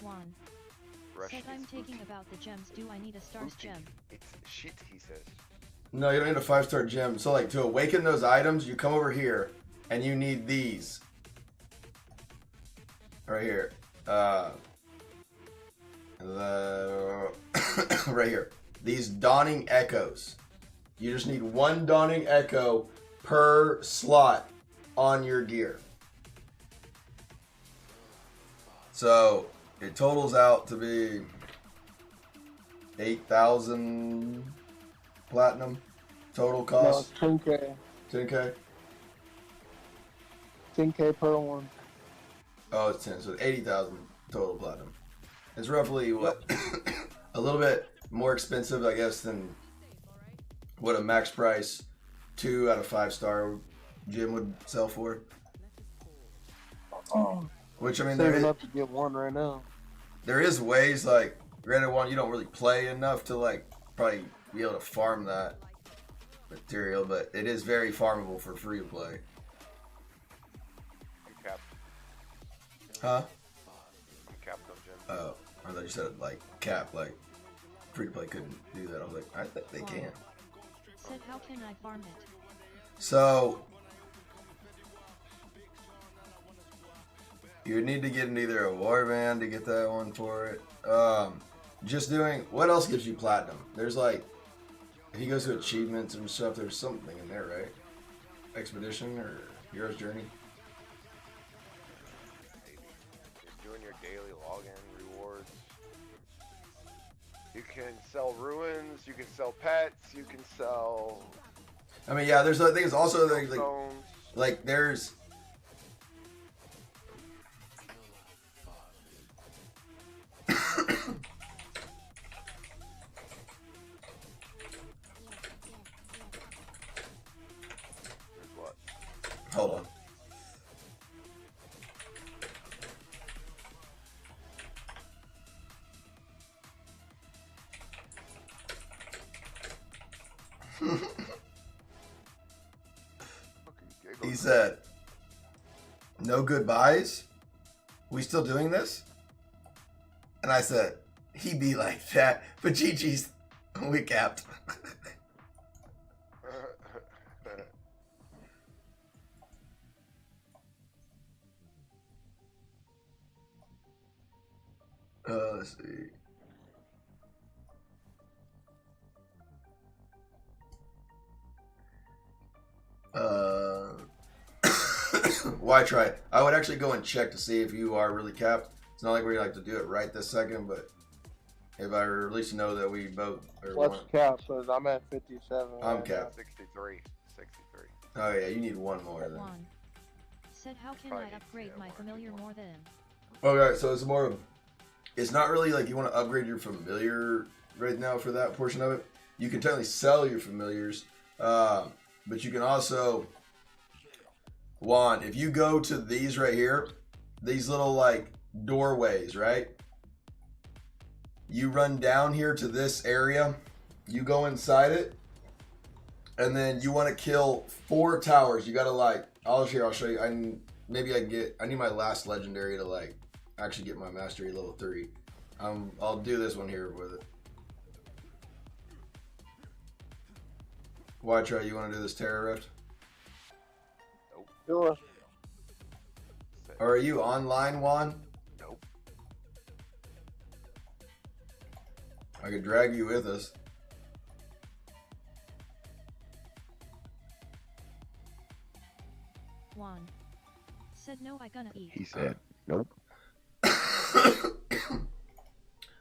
Juan. Said I'm taking about the gems. Do I need a star's gem? It's shit, he says. No, you don't need a 5-star gem. So, like, to awaken those items, you come over here, and you need these. Right here. Right here. These Dawning Echoes. You just need one Dawning Echo per slot on your gear. So, it totals out to be 8,000 platinum total cost. No, it's 10K. 10K? 10K per one. Oh, it's 10, so 80,000 total platinum. It's roughly, what, a little bit more expensive, I guess, than what a max price 2 out of 5-star gym would sell for. Which, I mean, Saving up to get one right now. There is ways, like, granted one, you don't really play enough to, like, probably be able to farm that material, but it is very farmable for free to play. I'm capped. Huh? I'm capped on gems. Oh, I thought you said, like, cap, like, free to play couldn't do that. I was like, I think they can. Said how can I farm it? So, you need to get in either a warband to get that one for it. Just doing, what else gives you platinum? There's like, if he goes to achievements and stuff, there's something in there, right? Expedition or Hero's Journey? You're doing your daily login rewards. You can sell ruins, you can sell pets, you can sell... I mean, yeah, there's, I think it's also stones. like there's... Hold on. He said, no goodbyes? We still doing this? And I said, he be like that, but GG's, we capped. Let's see. Why try it? I would actually go and check to see if you are really capped. It's not like we like to do it right this second, but if I at least know that we both are. What's cap? Because I'm at 57. I'm capped. 63. 63. Oh yeah, you need one more then. Juan. Said how can I upgrade my familiar more than? Okay, so it's more of, it's not really like you want to upgrade your familiar right now for that portion of it. You can technically sell your familiars, but you can also, Juan, if you go to these right here, these little like doorways, right? You run down here to this area, you go inside it, and then you want to kill 4 towers. You gotta like, I'll show you. I need my last legendary to like actually get my mastery level 3. I'll do this one here with it. Why try? You want to do this Terror Rift? Nope. Sure. Or are you online, Juan? Nope. I could drag you with us. Juan said no, I gonna eat. He said nope.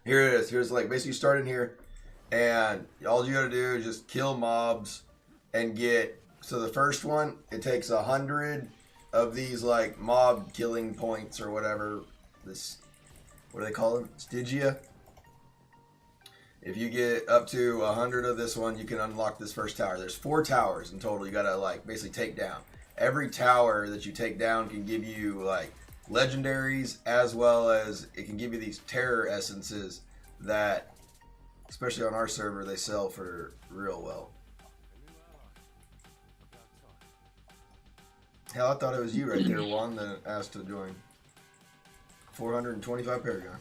Here it is. Here's like basically you start in here, and all you gotta do is just kill mobs and get. So the first one, it takes 100 of these like mob killing points or whatever. This, what do they call them? Stygia. If you get up to 100 of this one, you can unlock this first tower. There's 4 towers in total. You gotta like basically take down. Every tower that you take down can give you like legendaries, as well as it can give you these terror essences that, especially on our server, they sell for real well. Hell, I thought it was you right there, Juan, that asked to join. 425 Paragon.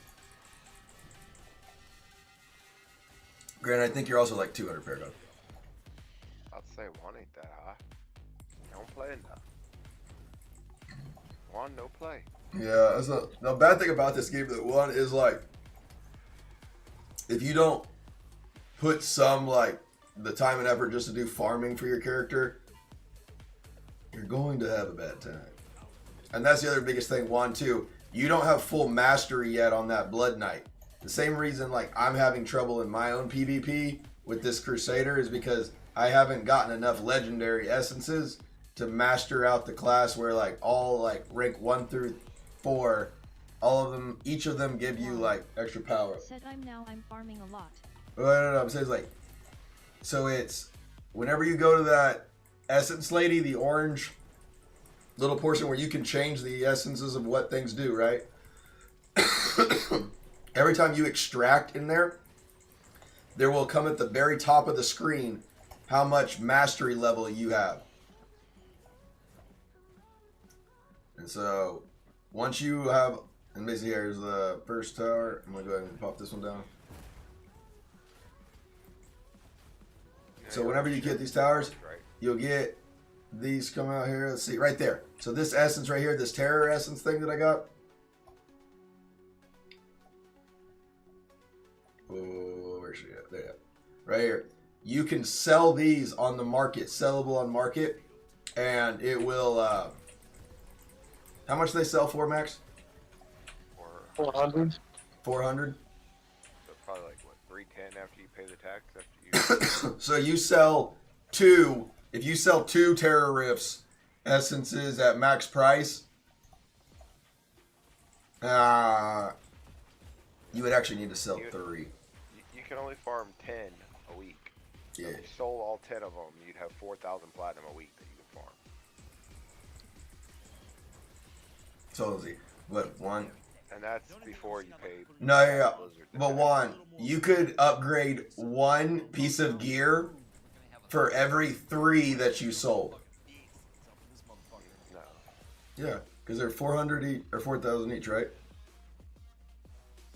Grant, I think you're also like 200 Paragon. I'd say one ain't that high. Don't play enough. One, no play. Yeah, that's the bad thing about this game that one is like, if you don't put some like the time and effort just to do farming for your character, you're going to have a bad time. And that's the other biggest thing, Juan, too. You don't have full mastery yet on that Blood Knight. The same reason like I'm having trouble in my own PvP with this Crusader is because I haven't gotten enough legendary essences to master out the class where like all like rank 1 through 4, all of them, each of them give you like extra power. Said I'm farming a lot. No, I'm saying it's like, so it's whenever you go to that essence lady, the orange little portion where you can change the essences of what things do, right? Every time you extract in there, there will come at the very top of the screen how much mastery level you have. And so once you have, and basically here's the first tower. I'm gonna go ahead and pop this one down. So whenever you get these towers, you'll get these come out here. Let's see, right there. So this essence right here, this terror essence thing that I got. Oh, where's she at? There, right here. You can sell these on the market, sellable on market, and it will. How much do they sell for, Max? 400. 400. So probably like what, 310 after you pay the tax after you. So you sell 2. If you sell 2 Terror Rifts essences at max price, you would actually need to sell 3. You can only farm 10 a week. So Yeah. if you sold all 10 of them, you'd have 4,000 platinum a week that you can farm. So let's see. What, one? And that's before you pay. No, yeah. But one, you could upgrade 1 piece of gear for every 3 that you sold. No. Yeah, because they're 400 each, or 4,000 each, right?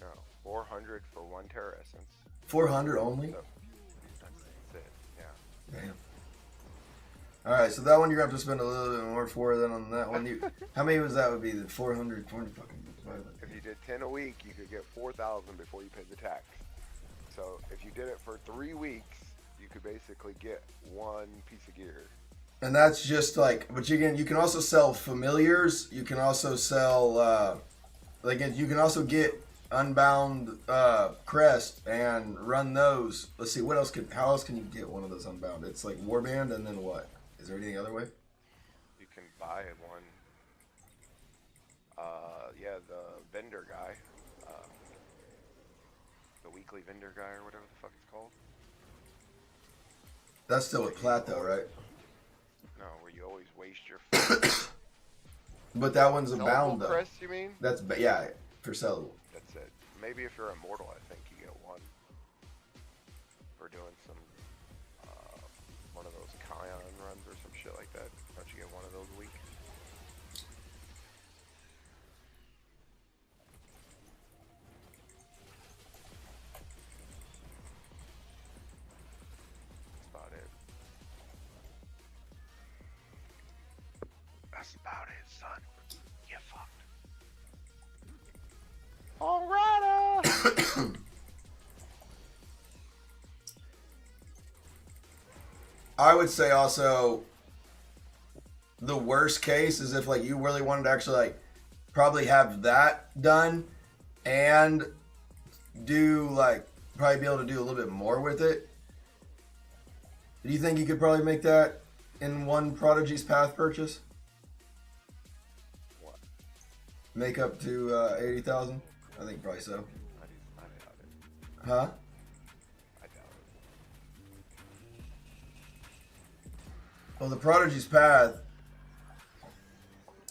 No. 400 for 1 Terra Essence. 400 only? So, that's it. Yeah. Damn. Alright, so that one you're going to have to spend a little bit more for than on that one. How many was that would be? The 420 fucking. If you did 10 a week, you could get 4,000 before you paid the tax. So if you did it for 3 weeks, you could basically get 1 piece of gear. And that's just like, but again, you can also sell familiars. You can also sell, you can also get Unbound Crest and run those. Let's see, what else how else can you get one of those Unbound? It's like Warband and then what? Is there anything other way? You can buy one. Yeah, the vendor guy. The weekly vendor guy or whatever the fuck it's called. That's still with Plat though, right? No, where you always waste your But that one's a Sellable bound though. crest, you mean? That's, yeah, for sellable. That's it. Maybe if you're immortal, I think you get 1 for doing some one of those Kion runs or some shit like that. Don't you get 1 of those a week? That's about it. That's about it, son. You fucked. Alrighty. I would say also the worst case is if like you really wanted to actually like probably have that done and do like probably be able to do a little bit more with it. Do you think you could probably make that in one Prodigy's Path purchase? What? Make up to 80,000? I think probably so. I doubt it. Huh? I doubt it. Well, the Prodigy's Path,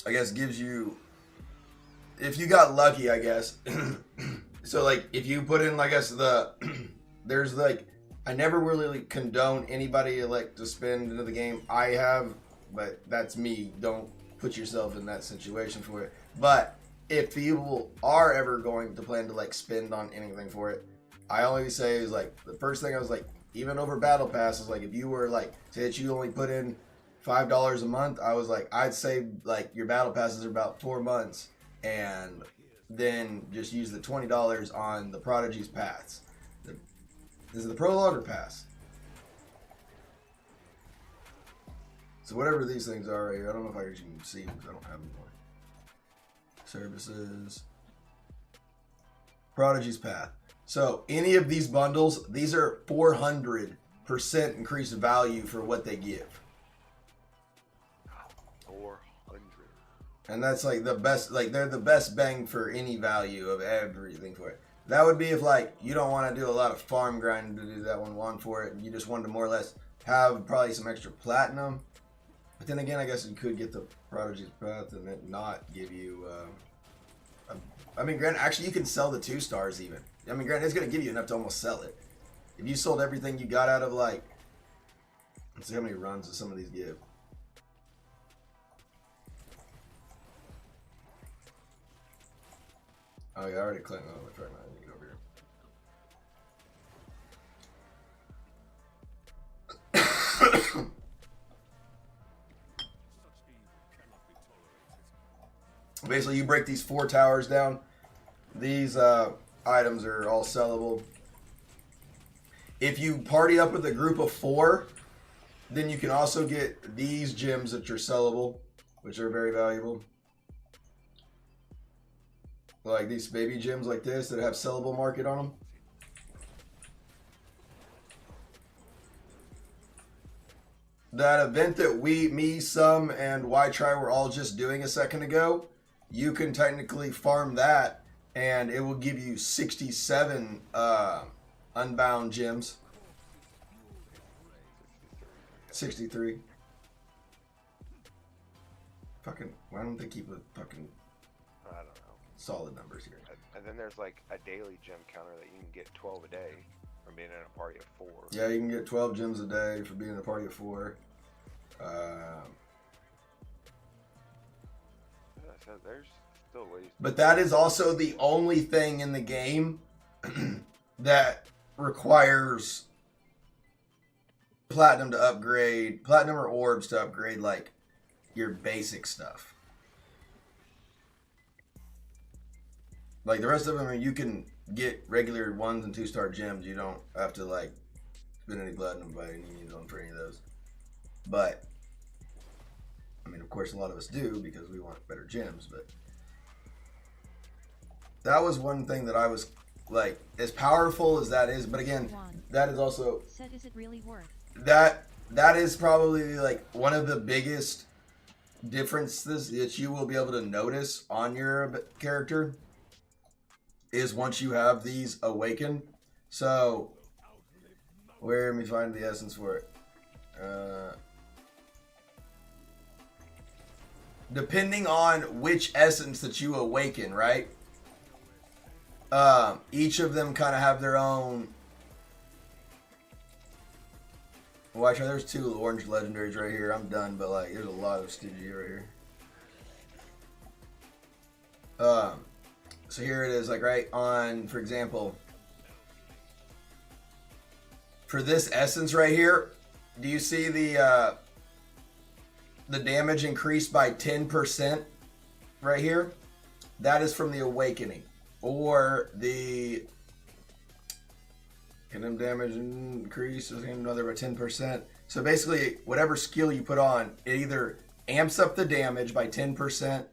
I guess, gives you, if you got lucky, I guess. So, like, if you put in, I guess, there's, like, I never really condone anybody, like, to spend into the game. I have, but that's me. Don't put yourself in that situation for it. But if people are ever going to plan to, like, spend on anything for it, I always say is, like, the first thing I was, like, even over Battle Pass is, like, if you were, like, say that you only put in $5 a month, I was like, I'd say like your battle passes are about 4 months, and then just use the $20 on the Prodigy's Paths. Is it the Prologue or Pass? So whatever these things are right here, I don't know if I can see them because I don't have them more. Services, Prodigy's Path. So any of these bundles, these are 400% increased value for what they give. 400. And that's like the best, like they're the best bang for any value of everything for it. That would be if like you don't want to do a lot of farm grinding to do that one for it. You just wanted to more or less have probably some extra platinum. But then again, I guess you could get the Prodigy's Path and it not give you. I mean, granted, actually you can sell the 2 stars even. I mean, granted, it's gonna give you enough to almost sell it. If you sold everything you got out of like, let's see how many runs does some of these give. Oh yeah, I already clicked. Oh, that's right. I need to get over here. Basically, you break these 4 towers down. These items are all sellable. If you party up with a group of 4, then you can also get these gems that are sellable, which are very valuable. Like these baby gems like this that have sellable market on them. That event that me, Some, and Y-Try were all just doing a second ago, you can technically farm that and it will give you 67 unbound gems. 63. Fucking, why don't they keep a fucking I don't know. solid numbers here? And then there's like a daily gem counter that you can get 12 a day from being in a party of 4. Yeah, you can get 12 gems a day for being in a party of 4. So there's still ways. But that is also the only thing in the game that requires platinum to upgrade, platinum or orbs to upgrade like your basic stuff. Like the rest of them, I mean, you can get regular 1 and 2 star gems. You don't have to like spend any platinum by any means on for any of those. But I mean, of course, a lot of us do because we want better gems. But that was one thing that I was like, as powerful as that is. But again, that is also Said, is it really worth? that is probably like one of the biggest differences that you will be able to notice on your character is once you have these awakened. So where let me find the essence for it. Depending on which essence that you awaken, right? Each of them kind of have their own. Watch, there's 2 orange legendaries right here. I'm done, but like, there's a lot of Stigi right here. So here it is, like right on, for example, for this essence right here. Do you see the the damage increased by 10% right here, that is from the Awakening. Or the Kingdom damage increase is another by 10%. So basically, whatever skill you put on, it either amps up the damage by 10%,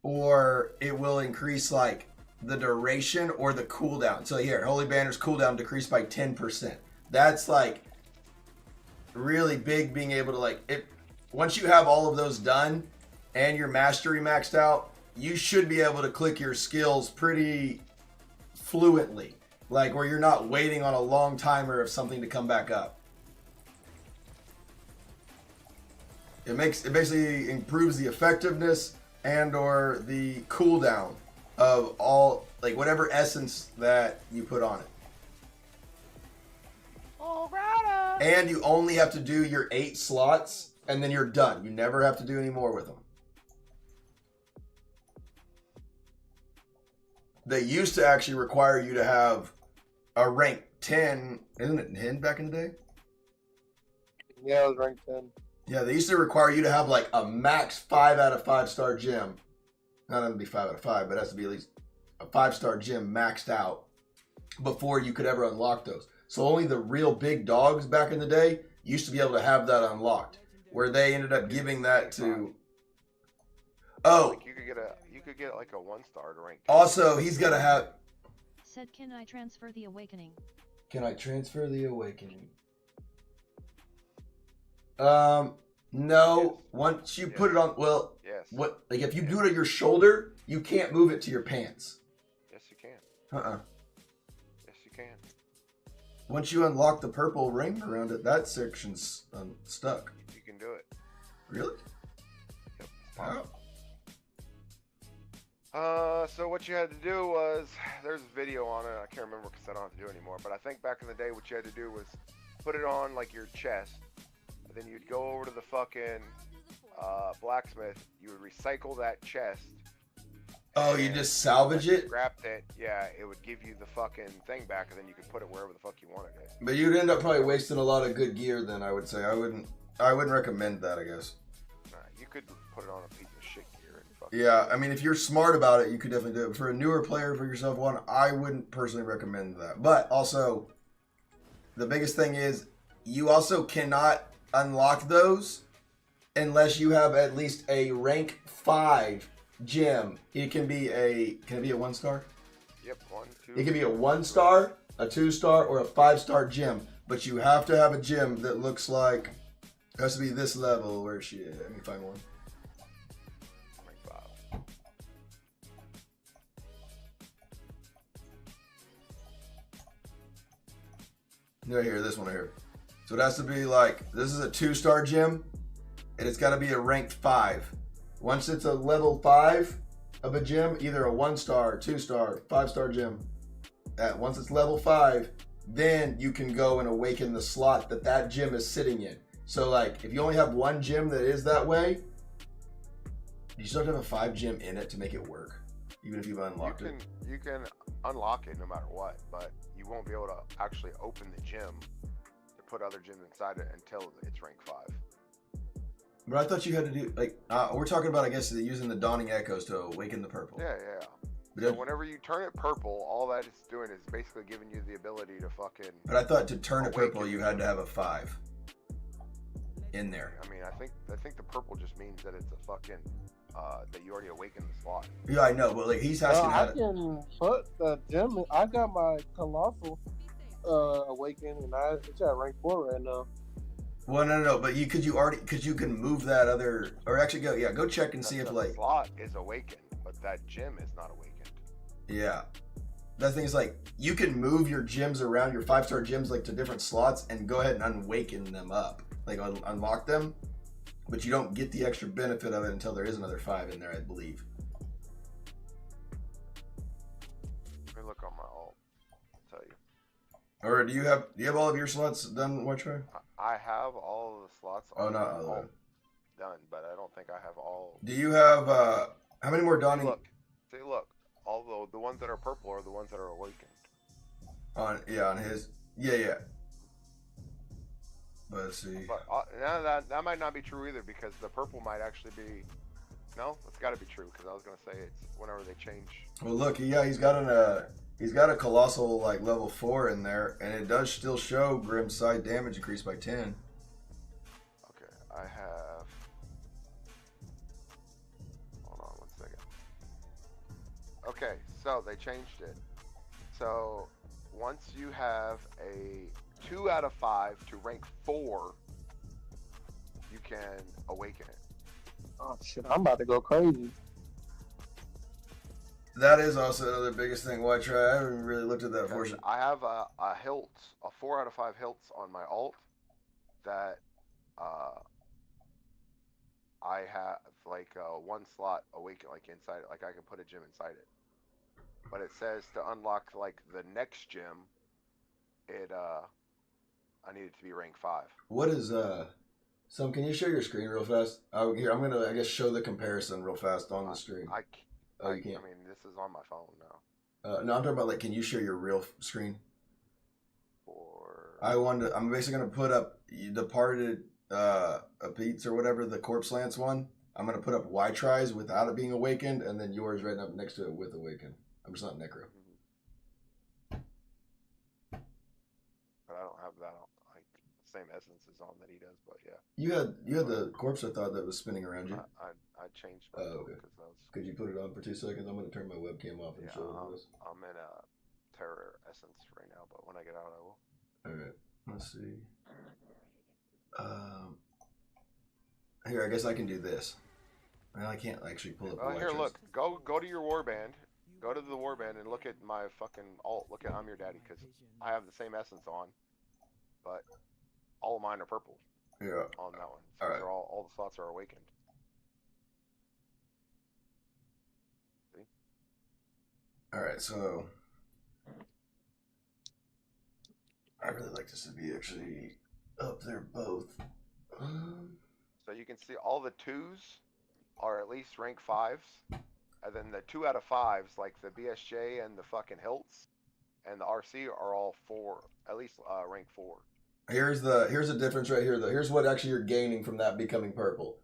or it will increase like the duration or the cooldown. So here, Holy Banner's cooldown decreased by 10%. That's like really big, being able to like it. Once you have all of those done and your mastery maxed out, you should be able to click your skills pretty fluently. Like where you're not waiting on a long timer of something to come back up. It basically improves the effectiveness and or the cooldown of all, like whatever essence that you put on it. And you only have to do your 8 slots and then you're done. You never have to do any more with them. They used to actually require you to have a rank 10. Isn't it 10 back in the day? Yeah, it was rank 10. Yeah, they used to require you to have like a max 5 out of 5 star gym. Not going to be 5 out of 5, but it has to be at least a 5-star gym maxed out before you could ever unlock those. So only the real big dogs back in the day used to be able to have that unlocked. Where they ended up giving that to... Oh! Like you could get like a 1-star to rank 10. Also, he's got to have... Said, can I transfer the Awakening? Can I transfer the Awakening? No. Yes. Once you put it on... Well, yes. What? Like if you do it on your shoulder, you can't move it to your pants. Yes, you can. Yes, you can. Once you unlock the purple ring around it, that section's stuck. You can do it. Really? Yep. How? So what you had to do was, there's a video on it, I can't remember because I don't have to do it anymore, but I think back in the day what you had to do was put it on like your chest, and then you'd go over to the fucking blacksmith, you would recycle that chest. Oh, you just salvage it? Scrapped it, yeah, it would give you the fucking thing back, and then you could put it wherever the fuck you wanted it. But you'd end up probably wasting a lot of good gear then, I would say. I wouldn't recommend that, I guess. Nah, you could put it on a piece of shit gear and fucking... Yeah, I mean, if you're smart about it, you could definitely do it. For a newer player, for yourself one, I wouldn't personally recommend that. But also, the biggest thing is, you also cannot unlock those unless you have at least a rank 5 gem. It can be a 1-star? Yep, 1, 2... It can be a 1-star, a 2-star, or a 5-star gem. But you have to have a gem that looks like... It has to be this level. Where's she at? Let me find one. Rank 5. Right here, this one right here. So it has to be like, this is a 2-star gem, and it's got to be a ranked 5. Once it's a level 5 of a gem, either a 1-star, 2-star, 5-star gem, once it's level 5, then you can go and awaken the slot that gem is sitting in. So like, if you only have one gem that is that way, you still have to have a 5 gem in it to make it work, even if you've unlocked it. You can unlock it no matter what, but you won't be able to actually open the gem to put other gems inside it until it's rank 5. But I thought you had to do, like, we're talking about, I guess, using the Dawning Echoes to awaken the purple. Yeah. So whenever you turn it purple, all that it's doing is basically giving you the ability to fucking... But I thought to turn it purple, you had to have a 5 in there. I mean, I think the purple just means that it's a fucking... that you already awakened the slot. Yeah, I know, but like he's asking how I can put the gem in. I got my Colossal awakened, and it's at rank 4 right now. Well, no, but you can move that other, or actually go check and see if like... The slot is awakened, but that gem is not awakened. Yeah. That thing is like, you can move your gems around, your 5-star gems, like to different slots and go ahead and unawaken them up. Like unlock them, but you don't get the extra benefit of it until there is another 5 in there, I believe. Let me look on my alt. I'll tell you. Or do you have all of your slots done, Watchfire? I have all of the slots Oh, not all of them. done, but I don't think I have all. Do you have, how many more Dawning? Look. Although the ones that are purple are the ones that are awakened. On his. Yeah. Let's see. But no, that might not be true either because the purple might actually be. No, it's got to be true because I was gonna say it's whenever they change. Well, look, yeah, he's got a colossal like level 4 in there, and it does still show Grim's side damage increased by 10. Okay, I have. Hold on 1 second. Okay, so they changed it. So once you have a 2 out of 5 to rank 4, you can awaken it. Oh shit! I'm about to go crazy. That is also another biggest thing. Why try? I haven't really looked at that portion. I have a hilt, a 4 out of 5 hilts on my alt that I have like one slot awaken like inside it, like I can put a gem inside it. But it says to unlock like the next gem, it I need it to be rank 5. What is Some, can you share your screen real fast? Here, I'm gonna, I guess, show the comparison real fast on the screen. You can't. I mean, this is on my phone now. No, I'm talking about like, can you share your real screen? Or I'm basically gonna put up the departed Pete's or whatever, the corpse lance one. I'm gonna put up Y tries without it being awakened, and then yours right up next to it with awakened. I'm just not necro. But I don't have that on. Like same essence is on that he does, but yeah. You had the corpse, I thought, that was spinning around you. I changed my okay. because that was. Could you put it on for 2 seconds? I'm gonna turn my webcam off and show this. I'm in a terror essence right now, but when I get out, I will. All right. Let's see. Here, I guess I can do this. Well, I can't actually pull up. Oh, here, look. Go to your warband. Go to the warband and look at my fucking alt. Look at I'm Your Daddy because I have the same essence on, but all of mine are purple. Yeah. On that one. So all right. All the slots are awakened. See? All right, so I really like this to be actually up there both. So you can see all the 2s are at least rank 5s, and then the 2 out of 5s, like the BSJ and the fucking hilts, and the RC are all 4, at least rank 4. Here's the difference right here, though. Here's what actually you're gaining from that becoming purple.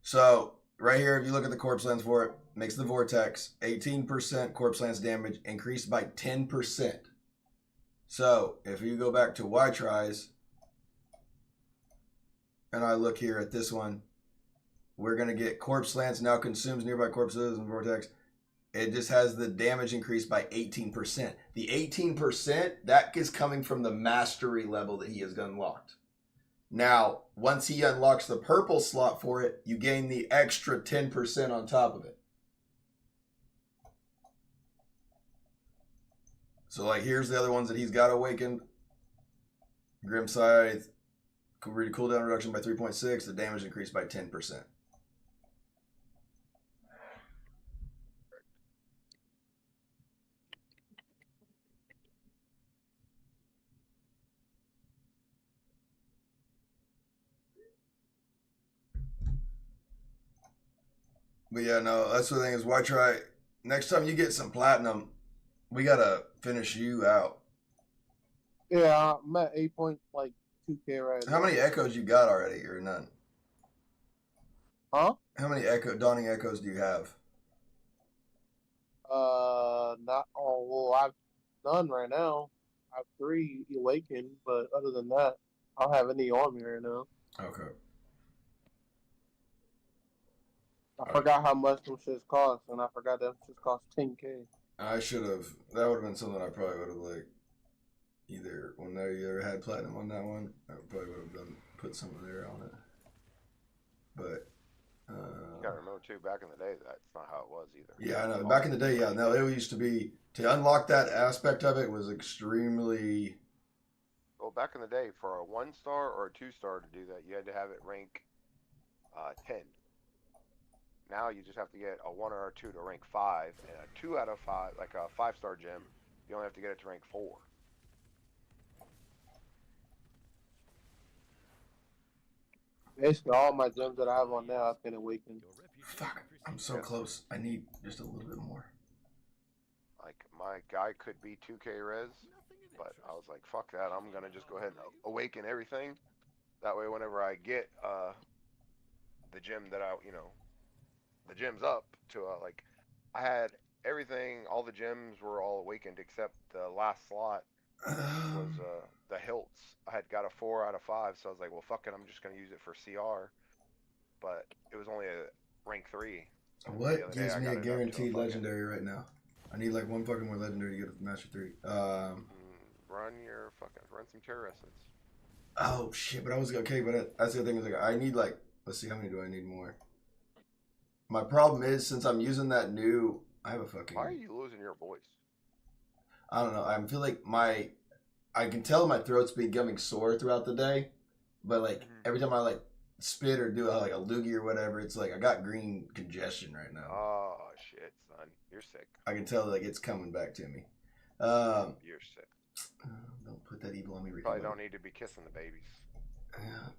So right here, if you look at the corpse lance for it, makes the vortex 18% corpse lance damage increased by 10%. So if you go back to Y tries, and I look here at this one, we're gonna get corpse lance now consumes nearby corpses and vortex. It just has the damage increased by 18%. The 18%, that is coming from the mastery level that he has unlocked. Now, once he unlocks the purple slot for it, you gain the extra 10% on top of it. So, like, here's the other ones that he's got awakened. Grim Scythe, cooldown reduction by 3.6, the damage increased by 10%. But yeah, no, that's the thing is, why try? Next time you get some platinum, we gotta finish you out. Yeah, I'm at 8.2K right now. How many echoes you got already, or none? Huh? How many dawning echoes do you have? Not all. Well, I've none right now. I have 3 awakened, but other than that, I don't have any on me right now. Okay. I forgot how much them shits cost, and I forgot that shits cost 10K. I should have. That would have been something I probably would have like. Either when they either had platinum on that one, I probably would have put something there on it. But you gotta remember too, back in the day, that's not how it was either. Yeah, I know. Back in the day, yeah, no, it used to be to unlock that aspect of it was extremely. Well, back in the day, for a 1-star or a 2-star to do that, you had to have it rank 10. Now you just have to get a 1 or a 2 to rank 5, and a 2 out of 5, like a 5-star gem, you only have to get it to rank 4. Basically, all my gems that I have on now, I've been awakened. Fuck, I'm so close. I need just a little bit more. Like, my guy could be 2K res, but I was like, fuck that, I'm gonna just go ahead and awaken everything. That way, whenever I get the gym that the gym's up to like, I had everything. All the gyms were all awakened except the last slot was the hilts. I had got a 4 out of 5, so I was like, well, fuck it, I'm just gonna use it for CR. But it was only a rank 3. And the What other day gives I me got a it up to guaranteed fucking, legendary right now? I need like one fucking more legendary to get to Master 3. run some terror essence. Oh shit, but I was okay, but that's the other thing is like I need like, let's see, how many do I need more? My problem is since I'm using that new, I have a fucking. Why are you losing your voice? I don't know. I feel like I can tell my throat's becoming sore throughout the day, but like every time I like spit or do like a loogie or whatever, it's like I got green congestion right now. Oh shit, son, you're sick. I can tell like it's coming back to me. You're sick. Don't put that evil on me, Ricky. Probably don't need to be kissing the babies. Yeah.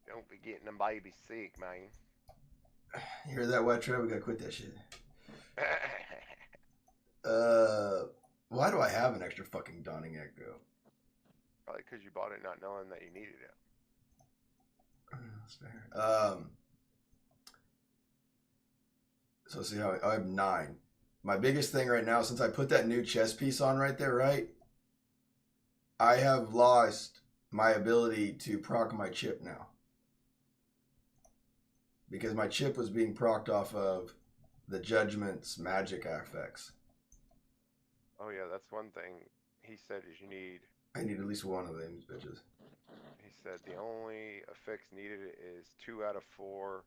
Don't be getting them babies sick, man. You hear that, White Trap? We gotta quit that shit. Why do I have an extra fucking Dawning Echo? Probably because you bought it not knowing that you needed it. That's fair. So see how I have 9. My biggest thing right now, since I put that new chess piece on right there, right? I have lost my ability to proc my chip now. Because my chip was being procced off of the Judgment's magic effects. Oh yeah, that's one thing he said is you need. I need at least one of them bitches. He said the only effects needed is 2 out of 4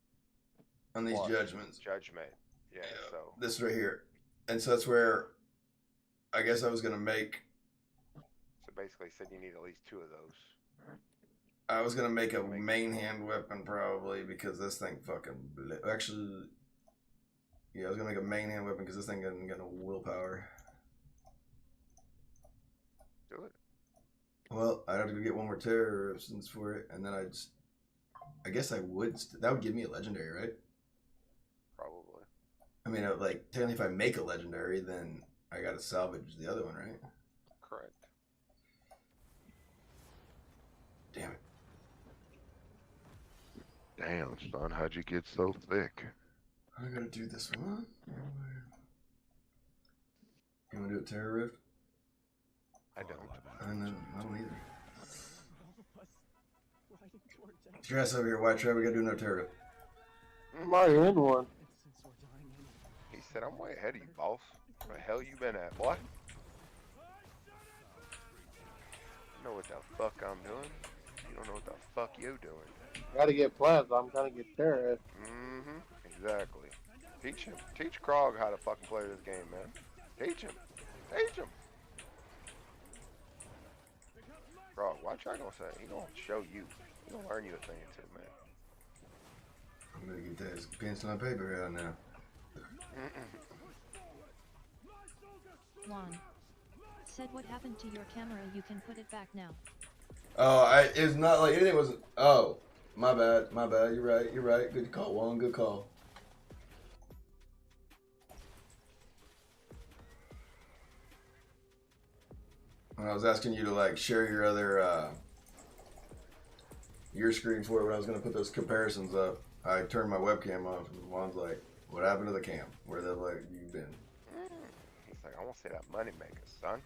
on these judgments. Judgment. Yeah, so this right here. And so that's where I guess I was gonna make. So basically said you need at least 2 of those. I was gonna make a main hand weapon probably because this thing fucking actually. Yeah, I was gonna make a main hand weapon because this thing doesn't get no willpower. Do it. Well, I'd have to go get one more terror resistance for it, and then I guess I would. That would give me a legendary, right? Probably. I mean, like technically, if I make a legendary, then I gotta salvage the other one, right? Correct. Damn it. Damn, son, how'd you get so thick? I gotta do this one. You wanna do a terror rift? I don't. I don't either. Get your ass over here, White Trap. We gotta do another terror rift. I'm already in one. He said, I'm way ahead of you, boss. Where the hell you been at, boy? You know what the fuck I'm doing? You don't know what the fuck you doing. Gotta get plasma. I'm gonna get terror. Exactly. Teach him. Teach Krog how to fucking play this game, man. Teach him. Teach him. Krog, watch I gonna say. He gonna show you. He gonna learn you a thing or two, man. I'm gonna get that pencil and paper out now. Juan said, what happened to your camera? You can put it back now. Oh, it's not like anything was. Oh, my bad. My bad. You're right. You're right. Good call, Juan. Good call. When I was asking you to like share your other your screen for it, when I was gonna put those comparisons up, I turned my webcam off, and Juan's like, "What happened to the cam? Where the like you been?" He's like, I want to see that money maker, son.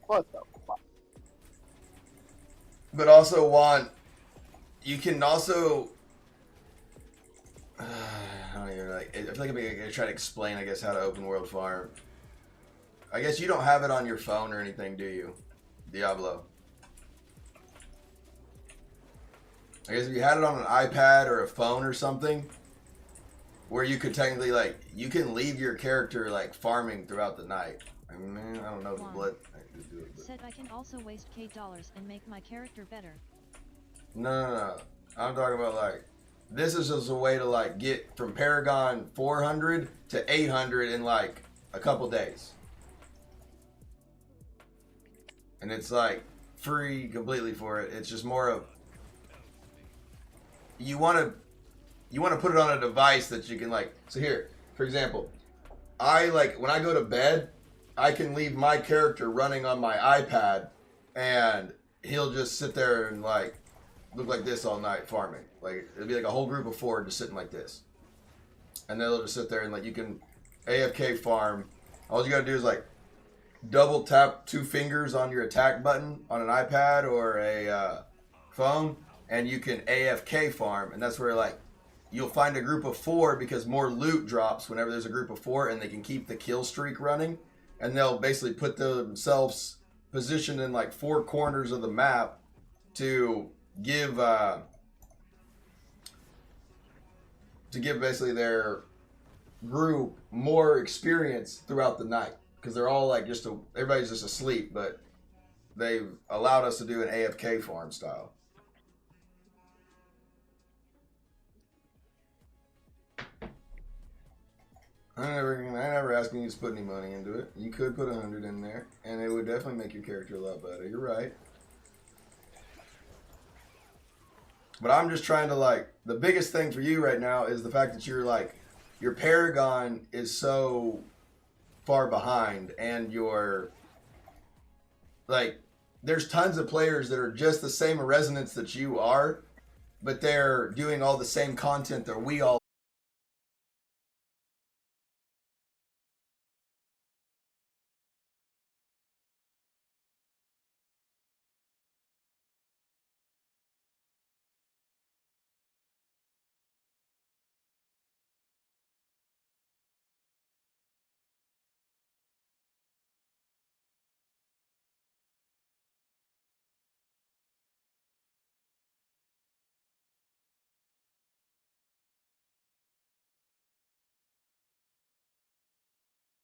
What the fuck? But also, Juan, you can also. I don't even like. I feel like I'm gonna try to explain, I guess, how to open world farm. I guess you don't have it on your phone or anything, do you, Diablo? I guess if you had it on an iPad or a phone or something, where you could technically like, you can leave your character like farming throughout the night. I mean, I don't know the blood. Said I can also waste $K and make my character better. No. I'm talking about like. This is just a way to like get from Paragon 400 to 800 in like a couple days. And it's like free completely for it. It's just more of you want to put it on a device that you can like. So here, for example, I like when I go to bed, I can leave my character running on my iPad, and he'll just sit there and like look like this all night farming. Like it'll be like a whole group of 4 just sitting like this, and they'll just sit there and like you can AFK farm. All you gotta do is like double tap 2 fingers on your attack button on an iPad or a phone, and you can AFK farm, and that's where like you'll find a group of 4 because more loot drops whenever there's a group of 4, and they can keep the kill streak running, and they'll basically put themselves positioned in like 4 corners of the map to give basically their group more experience throughout the night, because they're all like everybody's just asleep, but they've allowed us to do an AFK farm style. I never asking you to put any money into it. You could put 100 in there, and it would definitely make your character a lot better. You're right. But I'm just trying to like, the biggest thing for you right now is the fact that you're like, your Paragon is so far behind, and your like, there's tons of players that are just the same resonance that you are, but they're doing all the same content that we all